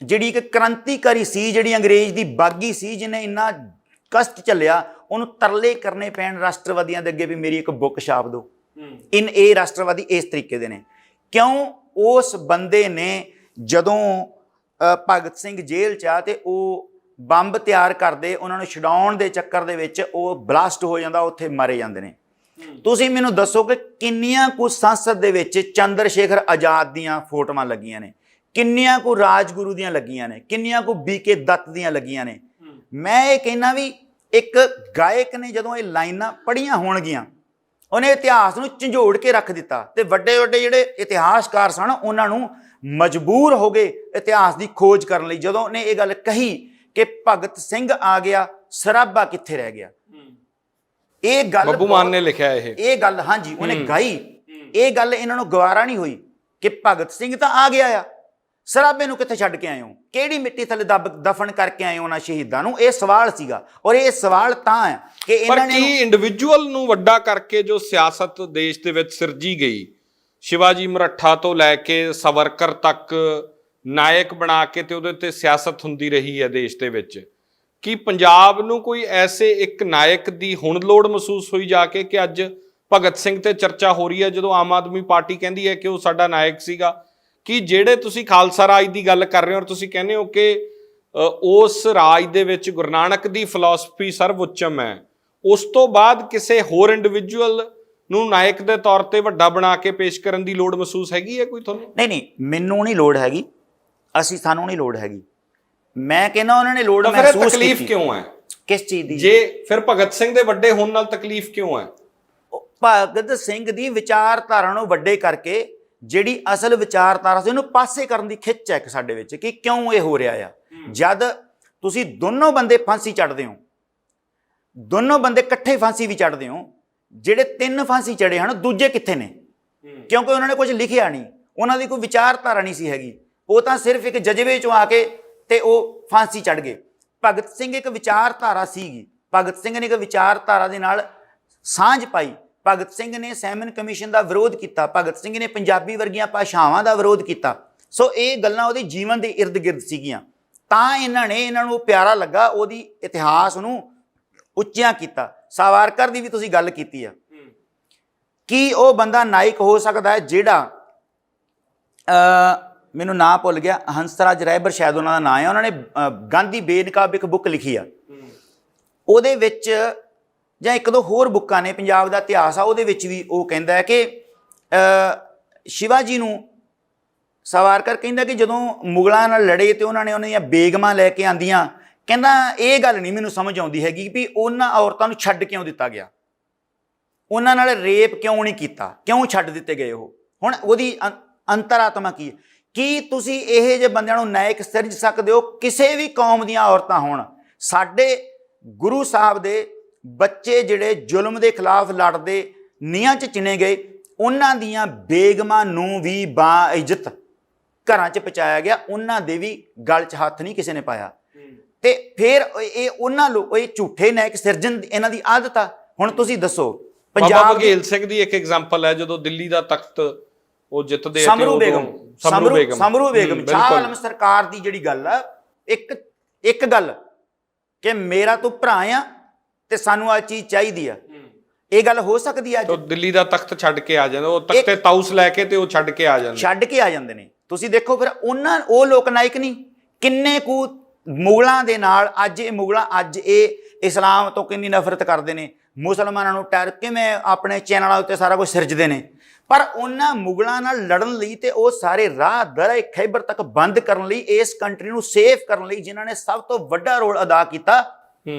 ਜਿਹੜੀ ਇੱਕ ਕ੍ਰਾਂਤੀਕਾਰੀ ਸੀ, ਜਿਹੜੀ ਅੰਗਰੇਜ਼ ਦੀ ਬਾਗੀ ਸੀ, ਜਿਹਨੇ ਇੰਨਾ ਕਸ਼ਟ ਝੱਲਿਆ, ਉਹਨੂੰ ਤਰਲੇ ਕਰਨੇ ਪੈਣ ਰਾਸ਼ਟਰਵਾਦੀਆਂ ਦੇ ਅੱਗੇ ਵੀ ਮੇਰੀ ਇੱਕ ਬੁੱਕ ਛਾਪ ਦਿਓ। ਇਹ ਰਾਸ਼ਟਰਵਾਦੀ ਇਸ ਤਰੀਕੇ ਦੇ ਨੇ। ਕਿਉਂ? ਉਸ ਬੰਦੇ ਨੇ ਜਦੋਂ ਭਗਤ ਸਿੰਘ ਜੇਲ੍ਹ 'ਚ ਆ ਤੇ ਉਹ ਬੰਬ ਤਿਆਰ ਕਰਦੇ, ਉਹਨਾਂ ਨੂੰ ਛਡਾਉਣ ਦੇ ਚੱਕਰ ਦੇ ਵਿੱਚ ਉਹ ਬਲਾਸਟ ਹੋ ਜਾਂਦਾ, ਉੱਥੇ ਮਾਰੇ ਜਾਂਦੇ ਨੇ। ਤੁਸੀਂ ਮੈਨੂੰ ਦੱਸੋ ਕਿ ਕਿੰਨੀਆਂ ਕੁ ਸੰਸਦ ਦੇ ਵਿੱਚ ਚੰਦਰ ਸ਼ੇਖਰ ਆਜ਼ਾਦ ਦੀਆਂ ਫੋਟੋਆਂ ਲੱਗੀਆਂ ਨੇ, ਕਿੰਨੀਆਂ ਕੁ ਰਾਜਗੁਰੂ ਦੀਆਂ ਲੱਗੀਆਂ ਨੇ, ਕਿੰਨੀਆਂ ਕੁ ਬੀਕੇ ਦੱਤ ਦੀਆਂ ਲੱਗੀਆਂ ਨੇ। ਮੈਂ ਇਹ ਕਹਿਣਾ ਵੀ ਇੱਕ ਗਾਇਕ ਨੇ ਜਦੋਂ ਇਹ ਲਾਈਨਾਂ ਪੜ੍ਹੀਆਂ ਹੋਣਗੀਆਂ, ਉਹਨੇ ਇਤਿਹਾਸ ਨੂੰ ਝੰਜੋੜ ਕੇ ਰੱਖ ਦਿੱਤਾ, ਤੇ ਵੱਡੇ ਵੱਡੇ ਜਿਹੜੇ ਇਤਿਹਾਸਕਾਰ ਸਨ ਉਹਨਾਂ ਨੂੰ ਮਜਬੂਰ ਹੋ ਗਏ ਇਤਿਹਾਸ ਦੀ ਖੋਜ ਕਰਨ ਲਈ। ਜਦੋਂ ਉਹਨੇ ਇਹ ਗੱਲ ਕਹੀ ਕਿ ਭਗਤ ਸਿੰਘ ਆ ਗਿਆ, ਸਰਾਭਾ ਕਿੱਥੇ ਰਹਿ ਗਿਆ, ਇਹ ਗੱਲ ਬੱਬੂ ਮਾਨ ਨੇ ਲਿਖਿਆ ਇਹ ਗੱਲ, ਹਾਂਜੀ ਉਹਨੇ ਗਾਈ। ਇਹ ਗੱਲ ਇਹਨਾਂ ਨੂੰ ਗਵਾਰਾ ਨਹੀਂ ਹੋਈ ਕਿ ਭਗਤ ਸਿੰਘ ਤਾਂ ਆ ਗਿਆ ਆ, ਸਰਾਭੇ ਨੂੰ ਕਿੱਥੇ ਛੱਡ ਕੇ ਆਏ ਹੋ, ਕਿਹੜੀ ਮਿੱਟੀ ਥੱਲੇ ਦਫਨ ਕਰਕੇ ਆਏ ਹੋ ਉਹਨਾਂ ਸ਼ਹੀਦਾਂ ਨੂੰ? ਇਹ ਸਵਾਲ ਸੀਗਾ, ਔਰ ਇਹ ਸਵਾਲ ਤਾਂ ਹੈ ਕਿ ਇਹਨਾਂ ਨੇ ਇੰਡੀਵਿਜੂਅਲ ਨੂੰ ਵੱਡਾ ਕਰਕੇ ਜੋ ਸਿਆਸਤ ਦੇਸ਼ ਦੇ ਵਿੱਚ ਸਿਰਜੀ ਗਈ, ਸ਼ਿਵਾਜੀ ਮਰਾਠਾ ਤੋਂ ਲੈ ਕੇ ਸਵਰਕਰ ਤੱਕ ਨਾਇਕ ਬਣਾ ਕੇ ਤੇ ਉਹਦੇ ਤੇ ਸਿਆਸਤ ਹੁੰਦੀ ਰਹੀ ਹੈ ਦੇਸ਼ ਦੇ ਵਿੱਚ, ਕੀ ਪੰਜਾਬ ਨੂੰ ਕੋਈ ਐਸੇ ਇੱਕ ਨਾਇਕ ਦੀ ਹੁਣ ਲੋੜ ਮਹਿਸੂਸ ਹੋਈ ਜਾ ਕੇ ਕਿ ਅੱਜ ਭਗਤ ਸਿੰਘ ਤੇ ਚਰਚਾ ਹੋ ਰਹੀ ਹੈ, ਜਦੋਂ ਆਮ ਆਦਮੀ ਪਾਰਟੀ ਕਹਿੰਦੀ ਹੈ ਕਿ ਉਹ ਸਾਡਾ ਨਾਇਕ ਸੀਗਾ? ਕਿ ਜਿਹੜੇ ਤੁਸੀਂ ਖਾਲਸਾ ਰਾਜ ਦੀ ਗੱਲ ਕਰ ਰਹੇ ਹੋ ਔਰ ਤੁਸੀਂ ਕਹਿੰਦੇ ਹੋ ਕਿ ਉਸ ਰਾਜ ਦੇ ਵਿੱਚ ਗੁਰੂ ਨਾਨਕ ਦੀ ਫਿਲਾਸਫੀ ਸਰਵਉੱਚਮ ਹੈ, ਉਸ ਤੋਂ ਬਾਅਦ ਕਿਸੇ ਹੋਰ ਇੰਡੀਵਿਜੂਅਲ ਨੂੰ ਨਾਇਕ ਦੇ ਤੌਰ ਤੇ ਵੱਡਾ ਬਣਾ ਕੇ ਪੇਸ਼ ਕਰਨ ਦੀ ਲੋੜ ਮਹਿਸੂਸ ਹੈਗੀ ਹੈ ਕੋਈ ਤੁਹਾਨੂੰ? ਨਹੀਂ, ਮੈਨੂੰ ਨਹੀਂ ਲੋੜ ਹੈਗੀ, ਸਾਨੂੰ ਨਹੀਂ ਲੋੜ ਹੈਗੀ। ਮੈਂ ਕਹਿੰਦਾ ਉਹਨਾਂ ਨੇ ਲੋੜ ਮਹਿਸੂਸ ਕੀਤੀ। ਤਕਲੀਫ ਕਿਉਂ ਹੈ ਕਿਸ ਚੀਜ਼ ਦੀ? ਜੇ ਫਿਰ ਭਗਤ ਸਿੰਘ ਦੇ ਵੱਡੇ ਹੋਣ ਨਾਲ ਤਕਲੀਫ ਕਿਉਂ ਹੈ? ਭਗਤ ਸਿੰਘ ਦੀ ਵਿਚਾਰਧਾਰਾ ਨੂੰ ਵੱਡੇ ਕਰਕੇ ਜਿਹੜੀ ਅਸਲ ਵਿਚਾਰਧਾਰਾ ਸੀ ਉਹਨੂੰ ਪਾਸੇ ਕਰਨ ਦੀ ਖਿੱਚ ਹੈ ਇੱਕ ਸਾਡੇ ਵਿੱਚ, ਕਿ ਕਿਉਂ ਇਹ ਹੋ ਰਿਹਾ ਆ। ਜਦ ਤੁਸੀਂ ਦੋਨੋਂ ਬੰਦੇ ਫਾਂਸੀ ਚੜ੍ਹਦੇ ਹੋ, ਦੋਨੋਂ ਬੰਦੇ ਇਕੱਠੇ ਫਾਂਸੀ ਵੀ ਚੜ੍ਹਦੇ ਹੋ, ਜਿਹੜੇ 3 ਫਾਂਸੀ ਚੜੇ ਹਨ ਦੂਜੇ ਕਿੱਥੇ ਨੇ? ਕਿਉਂਕਿ ਉਹਨਾਂ ਨੇ ਕੁਝ ਲਿਖਿਆ ਨਹੀਂ, ਉਹਨਾਂ ਦੀ ਕੋਈ ਵਿਚਾਰਧਾਰਾ ਨਹੀਂ ਸੀ ਹੈਗੀ, ਉਹ ਤਾਂ ਸਿਰਫ ਇੱਕ ਜਜ਼ਬੇ ਚੋਂ ਆ ਕੇ ਤੇ ਉਹ ਫਾਂਸੀ ਚੜ ਗਏ। ਭਗਤ ਸਿੰਘ ਇੱਕ ਵਿਚਾਰਧਾਰਾ ਸੀਗੀ, ਭਗਤ ਸਿੰਘ ਨੇ ਇੱਕ ਵਿਚਾਰਧਾਰਾ ਦੇ ਨਾਲ ਸਾਂਝ ਪਾਈ। ਭਗਤ ਸਿੰਘ ਨੇ ਸੈਮਨ ਕਮਿਸ਼ਨ ਦਾ ਵਿਰੋਧ ਕੀਤਾ, ਭਗਤ ਸਿੰਘ ਨੇ ਪੰਜਾਬੀ ਵਰਗੀਆਂ ਭਾਸ਼ਾਵਾਂ ਦਾ ਵਿਰੋਧ ਕੀਤਾ। ਸੋ ਇਹ ਗੱਲਾਂ ਉਹਦੇ ਜੀਵਨ ਦੇ ਇਰਦ ਗਿਰਦ ਸੀਗੀਆਂ, ਤਾਂ ਇਹਨਾਂ ਨੂੰ ਪਿਆਰਾ ਲੱਗਾ, ਉਹਦੀ ਇਤਿਹਾਸ ਨੂੰ ਉੱਚਿਆਂ ਕੀਤਾ। ਸਾਵਰਕਰ ਦੀ ਵੀ ਤੁਸੀਂ ਗੱਲ ਕੀਤੀ ਆ, ਕੀ ਉਹ ਬੰਦਾ ਨਾਇਕ ਹੋ ਸਕਦਾ ਹੈ ਜਿਹੜਾ ਮੈਨੂੰ ਨਾਂ ਭੁੱਲ ਗਿਆ, ਹੰਸਰਾਜ ਰਹਿਬਰ ਸ਼ਾਇਦ ਉਹਨਾਂ ਦਾ ਨਾਂ ਹੈ, ਉਹਨਾਂ ਨੇ ਗਾਂਧੀ ਬੇਨਕਾਬ ਇੱਕ ਬੁੱਕ ਲਿਖੀ ਆ, ਉਹਦੇ ਵਿੱਚ ਜਾਂ ਇੱਕ ਦੋ ਹੋਰ ਬੁੱਕਾਂ ਨੇ, ਪੰਜਾਬ ਦਾ ਇਤਿਹਾਸ ਆ, ਉਹਦੇ ਵਿੱਚ ਵੀ ਉਹ ਕਹਿੰਦਾ ਹੈ ਕਿ ਸ਼ਿਵਾਜੀ ਨੂੰ ਸਾਵਰਕਰ ਕਹਿੰਦਾ ਕਿ ਜਦੋਂ ਮੁਗਲਾਂ ਨਾਲ ਲੜੇ ਤੇ ਉਹਨਾਂ ਨੇ ਉਹਨਾਂ ਦੀਆਂ ਬੇਗਮਾਂ ਲੈ ਕੇ ਆਂਦੀਆਂ, ਕਹਿੰਦਾ ਇਹ ਗੱਲ ਨਹੀਂ ਮੈਨੂੰ ਸਮਝ ਆਉਂਦੀ ਹੈਗੀ ਵੀ ਉਹਨਾਂ ਔਰਤਾਂ ਨੂੰ ਛੱਡ ਕਿਉਂ ਦਿੱਤਾ ਗਿਆ, ਉਹਨਾਂ ਨਾਲ ਰੇਪ ਕਿਉਂ ਨਹੀਂ ਕੀਤਾ, ਕਿਉਂ ਛੱਡ ਦਿੱਤੇ ਗਏ ਉਹ। ਹੁਣ ਉਹਦੀ ਅੰਤਰਾਤਮਾ ਕੀ ਹੈ? ਕੀ ਤੁਸੀਂ ਇਹੋ ਜਿਹੇ ਬੰਦਿਆਂ ਨੂੰ ਨਾਇਕ ਸਿਰਜ ਸਕਦੇ ਹੋ? ਕਿਸੇ ਵੀ ਕੌਮ ਦੀਆਂ ਔਰਤਾਂ ਹੋਣ, ਸਾਡੇ ਗੁਰੂ ਸਾਹਿਬ ਦੇ ਬੱਚੇ ਜਿਹੜੇ ਜ਼ੁਲਮ ਦੇ ਖਿਲਾਫ ਲੜਦੇ ਨੀਹਾਂ 'ਚ ਚਿਣੇ ਗਏ, ਉਹਨਾਂ ਦੀਆਂ ਬੇਗਮਾਂ ਨੂੰ ਵੀ ਬਾਇੱਜ਼ਤ ਘਰਾਂ 'ਚ ਪਹੁੰਚਾਇਆ ਗਿਆ, ਉਹਨਾਂ ਦੇ ਵੀ ਗਲ 'ਚ ਹੱਥ ਨਹੀਂ ਕਿਸੇ ਨੇ ਪਾਇਆ। ਤੇ ਫਿਰ ਇਹ ਉਹਨਾਂ ਲੋਕ, ਇਹ ਝੂਠੇ ਨਾਇਕ ਸਿਰਜਣ ਇਹਨਾਂ ਦੀ ਆਦਤ ਆ। ਹੁਣ ਤੁਸੀਂ ਦੱਸੋ, ਪੰਜਾਬ ਬਘੇਲ ਸਿੰਘ ਦੀ ਇੱਕ ਐਗਜ਼ਾਮਪਲ ਹੈ, ਜਦੋਂ ਦਿੱਲੀ ਦਾ ਤਖਤ ਉਹ ਜਿੱਤਦੇ ਸਮਰੂ ਬੇਗਮ ਸ਼ਾਹ ਆਲਮ ਸਰਕਾਰ ਦੀ ਜਿਹੜੀ ਗੱਲ ਆ, ਇੱਕ ਗੱਲ ਕਿ ਮੇਰਾ ਤੂੰ ਭਰਾ ਆ ਤੇ ਸਾਨੂੰ ਆ ਚੀਜ਼ ਚਾਹੀਦੀ ਆ, ਇਹ ਗੱਲ ਹੋ ਸਕਦੀ ਆ? ਦਿੱਲੀ ਦਾ ਤਖਤ ਛੱਡ ਕੇ ਆ ਜਾਂਦੇ, ਉਹ ਤਖਤੇ ਤਾਊਸ ਲੈ ਕੇ ਤੇ ਉਹ ਛੱਡ ਕੇ ਆ ਜਾਂਦੇ ਨੇ। ਤੁਸੀਂ ਦੇਖੋ ਫਿਰ ਉਹ ਲੋਕ ਨਾਇਕ ਨਹੀਂ, ਕਿੰਨੇ ਕੁ ਮੁਗਲਾਂ ਦੇ ਨਾਲ ਅੱਜ ਇਹ ਇਸਲਾਮ ਤੋਂ ਕਿੰਨੀ ਨਫ਼ਰਤ ਕਰਦੇ ਨੇ, ਮੁਸਲਮਾਨਾਂ ਨੂੰ ਟਰ ਕਿਵੇਂ ਆਪਣੇ ਚੈਨਲਾਂ ਉੱਤੇ ਸਾਰਾ ਕੁਝ ਸਿਰਜਦੇ ਨੇ, ਪਰ ਉਹਨਾਂ ਮੁਗਲਾਂ ਨਾਲ ਲੜਨ ਲਈ ਤੇ ਉਹ ਸਾਰੇ ਰਾਹ ਦਰੇ ਖੈਬਰ ਤੱਕ ਬੰਦ ਕਰਨ ਲਈ, ਇਸ ਕੰਟਰੀ ਨੂੰ ਸੇਫ ਕਰਨ ਲਈ ਜਿਨ੍ਹਾਂ ਨੇ ਸਭ ਤੋਂ ਵੱਡਾ ਰੋਲ ਅਦਾ ਕੀਤਾ,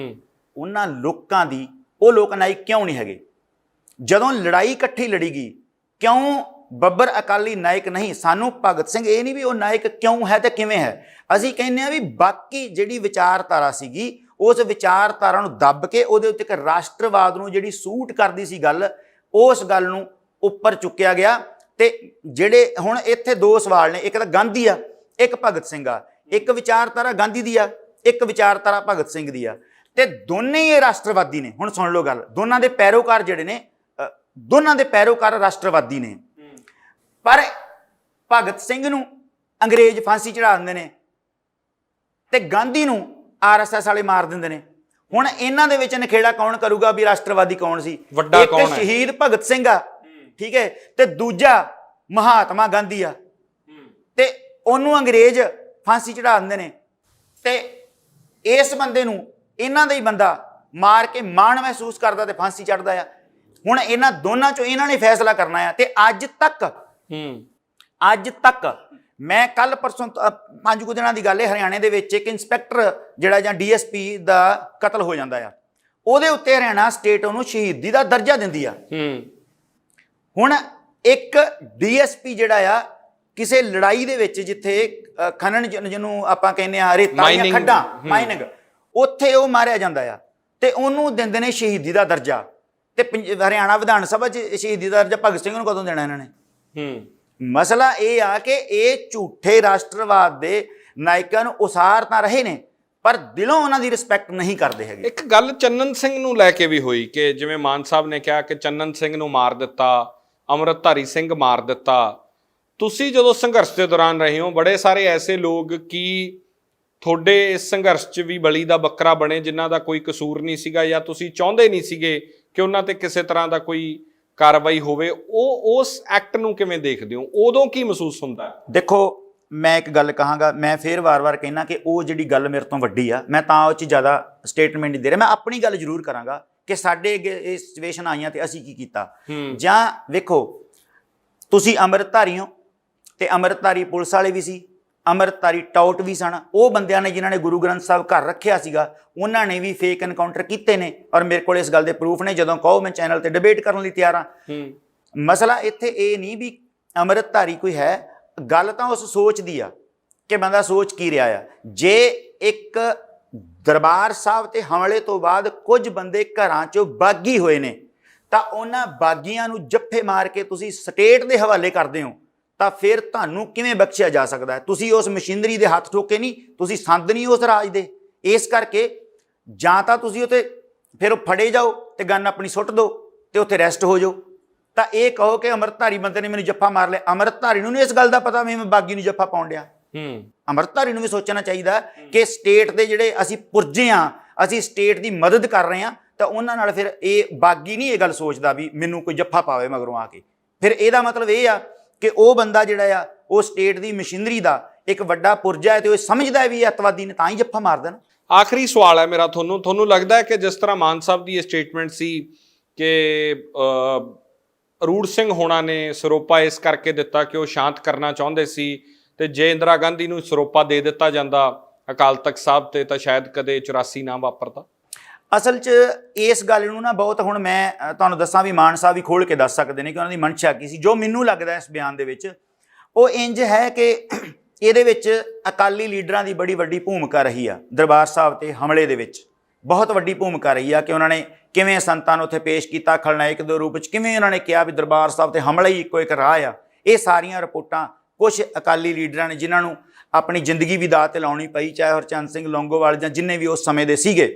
ਉਹਨਾਂ ਲੋਕਾਂ ਦੀ ਉਹ ਲੋਕ ਨਾਇਕ ਕਿਉਂ ਨਹੀਂ ਹੈਗੇ? ਜਦੋਂ ਲੜਾਈ ਇਕੱਠੀ ਲੜੀ ਗਈ, ਕਿਉਂ ਬੱਬਰ ਅਕਾਲੀ ਨਾਇਕ ਨਹੀਂ? ਸਾਨੂੰ ਭਗਤ ਸਿੰਘ ਇਹ ਨਹੀਂ ਵੀ ਉਹ ਨਾਇਕ ਕਿਉਂ ਹੈ ਤੇ ਕਿਵੇਂ ਹੈ, ਅਸੀਂ ਕਹਿੰਦੇ ਹਾਂ ਵੀ ਬਾਕੀ ਜਿਹੜੀ ਵਿਚਾਰਧਾਰਾ ਸੀਗੀ, ਉਸ ਵਿਚਾਰਧਾਰਾ ਨੂੰ ਦੱਬ ਕੇ ਉਹਦੇ ਉੱਤੇ ਇੱਕ ਰਾਸ਼ਟਰਵਾਦ ਨੂੰ ਜਿਹੜੀ ਸੂਟ ਕਰਦੀ ਸੀ ਗੱਲ, ਉਸ ਗੱਲ ਨੂੰ ਉੱਪਰ ਚੁੱਕਿਆ ਗਿਆ। ਤੇ ਜਿਹੜੇ ਹੁਣ ਇੱਥੇ ਦੋ ਸਵਾਲ ਨੇ, ਇੱਕ ਤਾਂ ਗਾਂਧੀ ਆ, ਇੱਕ ਭਗਤ ਸਿੰਘ ਆ, ਇੱਕ ਵਿਚਾਰਧਾਰਾ ਗਾਂਧੀ ਦੀ ਆ, ਇੱਕ ਵਿਚਾਰਧਾਰਾ ਭਗਤ ਸਿੰਘ ਦੀ ਆ, ਤੇ ਦੋਨੇ ਹੀ ਰਾਸ਼ਟਰਵਾਦੀ ਨੇ। ਹੁਣ ਸੁਣ ਲਓ ਗੱਲ, ਦੋਨਾਂ ਦੇ ਪੈਰੋਕਾਰ ਜਿਹੜੇ ਨੇ, ਦੋਨਾਂ ਦੇ ਪੈਰੋਕਾਰ ਰਾਸ਼ਟਰਵਾਦੀ ਨੇ, ਪਰ ਭਗਤ ਸਿੰਘ ਨੂੰ ਅੰਗਰੇਜ਼ ਫਾਂਸੀ ਚੜਾ ਦਿੰਦੇ ਨੇ ਤੇ ਗਾਂਧੀ ਨੂੰ RSS ਵਾਲੇ ਮਾਰ ਦਿੰਦੇ ਨੇ। ਹੁਣ ਇਹਨਾਂ ਦੇ ਵਿੱਚ ਨਖੇੜਾ ਕੌਣ ਕਰੂਗਾ ਵੀ ਰਾਸ਼ਟਰਵਾਦੀ ਕੌਣ ਸੀ? ਵੱਡਾ ਕੌਣ ਹੈ? ਸ਼ਹੀਦ ਭਗਤ ਸਿੰਘ ਆ, ਠੀਕ ਹੈ, ਤੇ ਦੂਜਾ ਮਹਾਤਮਾ ਗਾਂਧੀ ਆ, ਤੇ ਉਹਨੂੰ ਅੰਗਰੇਜ਼ ਫਾਂਸੀ ਚੜਾ ਦਿੰਦੇ ਨੇ। ਤੇ ਇਸ ਬੰਦੇ ਨੂੰ ਇਹਨਾਂ ਦਾ ਹੀ ਬੰਦਾ ਮਾਰ ਕੇ ਮਾਣ ਮਹਿਸੂਸ ਕਰਦਾ ਤੇ ਫਾਂਸੀ ਚੜਦਾ ਆ। ਹੁਣ ਇਹਨਾਂ ਦੋਨਾਂ ਚੋਂ ਇਹਨਾਂ ਨੇ ਫੈਸਲਾ ਕਰਨਾ ਆ। ਤੇ ਅੱਜ ਤੱਕ ਮੈਂ ਕੱਲ ਪਰਸੋਂ 5 ਕੁ ਦਿਨਾਂ ਦੀ ਗੱਲ ਹੈ, ਹਰਿਆਣੇ ਦੇ ਵਿੱਚ ਇੱਕ ਇੰਸਪੈਕਟਰ ਜਿਹੜਾ ਜਾਂ DSP ਦਾ ਕਤਲ ਹੋ ਜਾਂਦਾ ਆ, ਉਹਦੇ ਉੱਤੇ ਹਰਿਆਣਾ ਸਟੇਟ ਉਹਨੂੰ ਸ਼ਹੀਦੀ ਦਾ ਦਰਜਾ ਦਿੰਦੀ ਆ। ਹੁਣ ਇੱਕ DSP ਜਿਹੜਾ ਆ, ਕਿਸੇ ਲੜਾਈ ਦੇ ਵਿੱਚ ਜਿੱਥੇ ਖਨਨ, ਜਿਹਨੂੰ ਆਪਾਂ ਕਹਿੰਦੇ ਆ ਰੇਤਾਂ ਦੀਆਂ ਖੱਡਾਂ, ਮਾਈਨਿੰਗ, ਉੱਥੇ ਉਹ ਮਾਰਿਆ ਜਾਂਦਾ ਆ ਤੇ ਉਹਨੂੰ ਦਿੰਦੇ ਨੇ ਸ਼ਹੀਦੀ ਦਾ ਦਰਜਾ। ਤੇ ਹਰਿਆਣਾ ਵਿਧਾਨ ਸਭਾ 'ਚ ਸ਼ਹੀਦੀ ਦਾ ਦਰਜਾ ਭਗਤ ਸਿੰਘ ਨੂੰ ਕਦੋਂ ਦੇਣਾ ਇਹਨਾਂ ਨੇ? ਮਸਲਾ ਇਹ ਆ ਕਿ ਇਹ ਝੂਠੇ ਰਾਸ਼ਟਰਵਾਦ ਦੇ ਨਾਇਕਾਂ ਨੂੰ ਉਸਾਰ ਤਾਂ ਰਹੇ ਨੇ, ਪਰ ਦਿਲੋਂ ਉਹਨਾਂ ਦੀ ਰਿਸਪੈਕਟ ਨਹੀਂ ਕਰਦੇ ਹੈਗੇ। ਇੱਕ ਗੱਲ ਚੰਨਨ ਸਿੰਘ ਨੂੰ ਲੈ ਕੇ ਵੀ ਹੋਈ ਕਿ ਜਿਵੇਂ ਮਾਨ ਸਾਹਿਬ ਨੇ ਕਿਹਾ ਕਿ ਚੰਨਨ ਸਿੰਘ ਨੂੰ ਮਾਰ ਦਿੱਤਾ, ਅੰਮ੍ਰਿਤਧਾਰੀ ਸਿੰਘ ਮਾਰ ਦਿੱਤਾ। ਤੁਸੀਂ ਜਦੋਂ ਸੰਘਰਸ਼ ਦੇ ਦੌਰਾਨ ਰਹੇ ਹੋ, ਬੜੇ ਸਾਰੇ ਐਸੇ ਲੋਕ ਕੀ ਤੁਹਾਡੇ ਇਸ ਸੰਘਰਸ਼ 'ਚ ਵੀ ਬਲੀ ਦਾ ਬੱਕਰਾ ਬਣੇ ਜਿਨ੍ਹਾਂ ਦਾ ਕੋਈ ਕਸੂਰ ਨਹੀਂ ਸੀਗਾ, ਜਾਂ ਤੁਸੀਂ ਚਾਹੁੰਦੇ ਨਹੀਂ ਸੀਗੇ ਕਿ ਉਹਨਾਂ ਤੇ ਕਿਸੇ ਤਰ੍ਹਾਂ ਦਾ ਕੋਈ ਕਾਰਵਾਈ ਹੋਵੇ? ਉਹ ਉਸ ਐਕਟ ਨੂੰ ਕਿਵੇਂ ਦੇਖਦੇ ਹੋ? ਉਦੋਂ ਕੀ ਮਹਿਸੂਸ ਹੁੰਦਾ? ਦੇਖੋ, ਮੈਂ ਇੱਕ ਗੱਲ ਕਹਾਂਗਾ, ਮੈਂ ਫੇਰ ਵਾਰ-ਵਾਰ ਕਹਿਣਾ ਕਿ ਉਹ ਜਿਹੜੀ ਗੱਲ ਮੇਰੇ ਤੋਂ ਵੱਡੀ ਆ, ਮੈਂ ਤਾਂ ਉਹ 'ਚ ਜ਼ਿਆਦਾ ਸਟੇਟਮੈਂਟ ਨਹੀਂ ਦੇ ਰਿਹਾ। ਮੈਂ ਆਪਣੀ ਗੱਲ ਜ਼ਰੂਰ ਕਰਾਂਗਾ ਕਿ ਸਾਡੇ ਅੱਗੇ ਇਹ ਸਿਚੁਏਸ਼ਨ ਆਈਆਂ ਤੇ ਅਸੀਂ ਕੀ ਕੀਤਾ। ਜਾਂ ਵੇਖੋ, ਤੁਸੀਂ ਅੰਮ੍ਰਿਤਧਾਰੀ ਹੋ ਤੇ ਅੰਮ੍ਰਿਤਧਾਰੀ ਪੁਲਿਸ ਵਾਲੇ ਵੀ ਸੀ, ਅੰਮ੍ਰਿਤਧਾਰੀ ਟਾਊਟ ਵੀ ਸਨ। ਉਹ ਬੰਦਿਆਂ ਨੇ ਜਿਨ੍ਹਾਂ ਨੇ ਗੁਰੂ ਗ੍ਰੰਥ ਸਾਹਿਬ ਘਰ ਰੱਖਿਆ ਸੀਗਾ, ਉਹਨਾਂ ਨੇ ਵੀ ਫੇਕ ਐਨਕਾਊਂਟਰ ਕੀਤੇ ਨੇ, ਔਰ ਮੇਰੇ ਕੋਲ ਇਸ ਗੱਲ ਦੇ ਪ੍ਰੂਫ ਨੇ। ਜਦੋਂ ਕਹੋ ਮੈਂ ਚੈਨਲ ਤੇ ਡਿਬੇਟ ਕਰਨ ਲਈ ਤਿਆਰ ਹਾਂ। ਮਸਲਾ ਇੱਥੇ ਇਹ ਨਹੀਂ ਵੀ ਅੰਮ੍ਰਿਤਧਾਰੀ ਕੋਈ ਹੈ, ਗੱਲ ਤਾਂ ਉਸ ਸੋਚ ਦੀ ਆ ਕਿ ਬੰਦਾ ਸੋਚ ਕੀ ਰਿਹਾ ਆ। ਜੇ ਇੱਕ ਦਰਬਾਰ ਸਾਹਿਬ ਤੇ ਹਮਲੇ ਤੋਂ ਬਾਅਦ ਕੁਝ ਬੰਦੇ ਘਰਾਂ 'ਚੋਂ ਬਾਗੀ ਹੋਏ ਨੇ, ਤਾਂ ਉਹਨਾਂ ਬਾਗੀਆਂ ਨੂੰ ਜੱਫੇ ਮਾਰ ਕੇ ਤੁਸੀਂ ਸਟੇਟ ਦੇ ਹਵਾਲੇ ਕਰਦੇ ਹੋ ਤਾਂ ਫਿਰ ਤੁਹਾਨੂੰ ਕਿਵੇਂ ਬਖਸ਼ਿਆ ਜਾ ਸਕਦਾ ਹੈ? ਤੁਸੀਂ ਉਸ ਮਸ਼ੀਨਰੀ ਦੇ ਹੱਥ ਠੋਕੇ ਨਹੀਂ, ਤੁਸੀਂ ਸੰਦ ਨਹੀਂ ਉਸ ਰਾਜ ਦੇ। ਇਸ ਕਰਕੇ ਜਾਂ ਤਾਂ ਤੁਸੀਂ ਉੱਥੇ ਫਿਰ ਉਹ ਫੜੇ ਜਾਓ ਤੇ ਗਨ ਆਪਣੀ ਸੁੱਟ ਦਿਓ ਤੇ ਉੱਥੇ ਰੈਸਟ ਹੋ ਜਾਓ, ਤਾਂ ਇਹ ਕਹੋ ਕਿ ਅੰਮ੍ਰਿਤਧਾਰੀ ਬੰਦੇ ਨੇ ਮੈਨੂੰ ਜੱਫਾ ਮਾਰ ਲਿਆ। ਅੰਮ੍ਰਿਤਧਾਰੀ ਨੂੰ ਨਹੀਂ ਇਸ ਗੱਲ ਦਾ ਪਤਾ ਵੀ ਮੈਂ ਬਾਗੀ ਨੂੰ ਜੱਫਾ ਪਾਉਣ ਡਿਆ। ਅੰਮ੍ਰਿਤਧਾਰੀ ਨੂੰ ਵੀ ਸੋਚਣਾ ਚਾਹੀਦਾ ਕਿ ਸਟੇਟ ਦੇ ਜਿਹੜੇ ਅਸੀਂ ਪੁਰਜੇ ਹਾਂ, ਅਸੀਂ ਸਟੇਟ ਦੀ ਮਦਦ ਕਰ ਰਹੇ ਹਾਂ, ਤਾਂ ਉਹਨਾਂ ਨਾਲ ਫਿਰ ਇਹ ਬਾਗੀ ਨਹੀਂ ਇਹ ਗੱਲ ਸੋਚਦਾ ਵੀ ਮੈਨੂੰ ਕੋਈ ਜੱਫਾ ਪਾਵੇ ਮਗਰੋਂ ਆ ਕੇ। ਫਿਰ ਇਹਦਾ ਮਤਲਬ ਇਹ ਆ ਕਿ ਉਹ ਬੰਦਾ ਜਿਹੜਾ ਆ ਉਹ ਸਟੇਟ ਦੀ ਮਸ਼ੀਨਰੀ ਦਾ ਇੱਕ ਵੱਡਾ ਪੁਰਜਾ ਹੈ ਤੇ ਉਹ ਸਮਝਦਾ ਹੈ ਵੀ ਇਹ ਅੱਤਵਾਦੀ ਨੇ ਤਾਂ ਹੀ ਜੱਫਾ ਮਾਰ ਦੇਣਾ। ਆਖਰੀ ਸਵਾਲ ਹੈ ਮੇਰਾ ਤੁਹਾਨੂੰ ਲੱਗਦਾ ਹੈ ਕਿ ਜਿਸ ਤਰ੍ਹਾਂ ਮਾਨ ਸਾਹਿਬ ਦੀ ਇਹ ਸਟੇਟਮੈਂਟ ਸੀ ਕਿ ਅਰੂੜ ਸਿੰਘ ਹੋਣਾ ਨੇ ਸਰੋਪਾ ਇਸ ਕਰਕੇ ਦਿੱਤਾ ਕਿ ਉਹ ਸ਼ਾਂਤ ਕਰਨਾ ਚਾਹੁੰਦੇ ਸੀ, ਤੇ ਜੇ ਇੰਦਰਾ ਗਾਂਧੀ ਨੂੰ ਸਰੋਪਾ ਦੇ ਦਿੱਤਾ ਜਾਂਦਾ ਅਕਾਲ ਤਖਤ ਸਾਹਿਬ ਤੇ ਤਾਂ ਸ਼ਾਇਦ ਕਦੇ 84 ਨਾ ਵਾਪਰਦਾ? ਅਸਲ 'ਚ ਇਸ ਗੱਲ ਨੂੰ ਨਾ ਬਹੁਤ ਹੁਣ ਮੈਂ ਤੁਹਾਨੂੰ ਦੱਸਾਂ ਵੀ ਮਾਨ ਸਾਹਿਬ ਵੀ ਖੋਲ੍ਹ ਕੇ ਦੱਸ ਸਕਦੇ ਨੇ ਕਿ ਉਹਨਾਂ ਦੀ ਮਨਸ਼ਾ ਕੀ ਸੀ। ਜੋ ਮੈਨੂੰ ਲੱਗਦਾ ਇਸ ਬਿਆਨ ਦੇ ਵਿੱਚ ਉਹ ਇੰਜ ਹੈ ਕਿ ਇਹਦੇ ਵਿੱਚ ਅਕਾਲੀ ਲੀਡਰਾਂ ਦੀ ਬੜੀ ਵੱਡੀ ਭੂਮਿਕਾ ਰਹੀ ਆ। ਦਰਬਾਰ ਸਾਹਿਬ ਤੇ ਹਮਲੇ ਦੇ ਵਿੱਚ ਬਹੁਤ ਵੱਡੀ ਭੂਮਿਕਾ ਰਹੀ ਆ ਕਿ ਉਹਨਾਂ ਨੇ ਕਿਵੇਂ ਸੰਤਾਂ ਨੂੰ ਉੱਥੇ ਪੇਸ਼ ਕੀਤਾ ਖਲਨਾਇਕ ਦੇ ਰੂਪ ਵਿੱਚ, ਕਿਵੇਂ ਉਹਨਾਂ ਨੇ ਕਿਹਾ ਵੀ ਦਰਬਾਰ ਸਾਹਿਬ ਤੇ ਹਮਲਾ ਹੀ ਇੱਕੋ ਇੱਕ ਰਾਹ ਆ। ਇਹ ਸਾਰੀਆਂ ਰਿਪੋਰਟਾਂ ਕੁਝ ਅਕਾਲੀ ਲੀਡਰਾਂ ਨੇ ਜਿਨ੍ਹਾਂ ਨੂੰ ਆਪਣੀ ਜ਼ਿੰਦਗੀ ਵੀ ਦਾਅ ਤੇ ਲਾਉਣੀ ਪਈ, ਚਾਹੇ ਹਰਚੰਦ ਸਿੰਘ ਲੌਂਗੋਵਾਲ ਜਾਂ ਜਿੰਨੇ ਵੀ ਉਸ ਸਮੇਂ ਦੇ ਸੀਗੇ,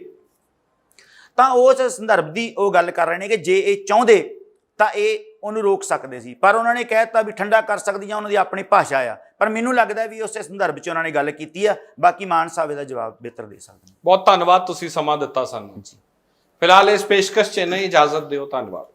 ਤਾਂ ਉਸ ਸੰਦਰਭ ਦੀ ਉਹ ਗੱਲ ਕਰ ਰਹੇ ਨੇ ਕਿ ਜੇ ਇਹ ਚਾਹੁੰਦੇ ਤਾਂ ਇਹ ਉਹਨੂੰ ਰੋਕ ਸਕਦੇ ਸੀ, ਪਰ ਉਹਨਾਂ ਨੇ ਕਹਿ ਦਿੱਤਾ ਵੀ ਠੰਡਾ ਕਰ ਸਕਦੀਆਂ, ਉਹਨਾਂ ਦੀ ਆਪਣੀ ਭਾਸ਼ਾ ਆ। ਪਰ ਮੈਨੂੰ ਲੱਗਦਾ ਵੀ ਉਸੇ ਸੰਦਰਭ 'ਚ ਉਹਨਾਂ ਨੇ ਗੱਲ ਕੀਤੀ ਆ। ਬਾਕੀ ਮਾਨ ਸਾਹਿਬ ਦਾ ਜਵਾਬ ਬਿਹਤਰ ਦੇ ਸਕਦੇ। ਬਹੁਤ ਧੰਨਵਾਦ, ਤੁਸੀਂ ਸਮਾਂ ਦਿੱਤਾ ਸਾਨੂੰ। ਫਿਲਹਾਲ ਇਸ ਪੇਸ਼ਕਸ਼ 'ਚ ਨਹੀਂ, ਇਜਾਜ਼ਤ ਦਿਓ। ਧੰਨਵਾਦ।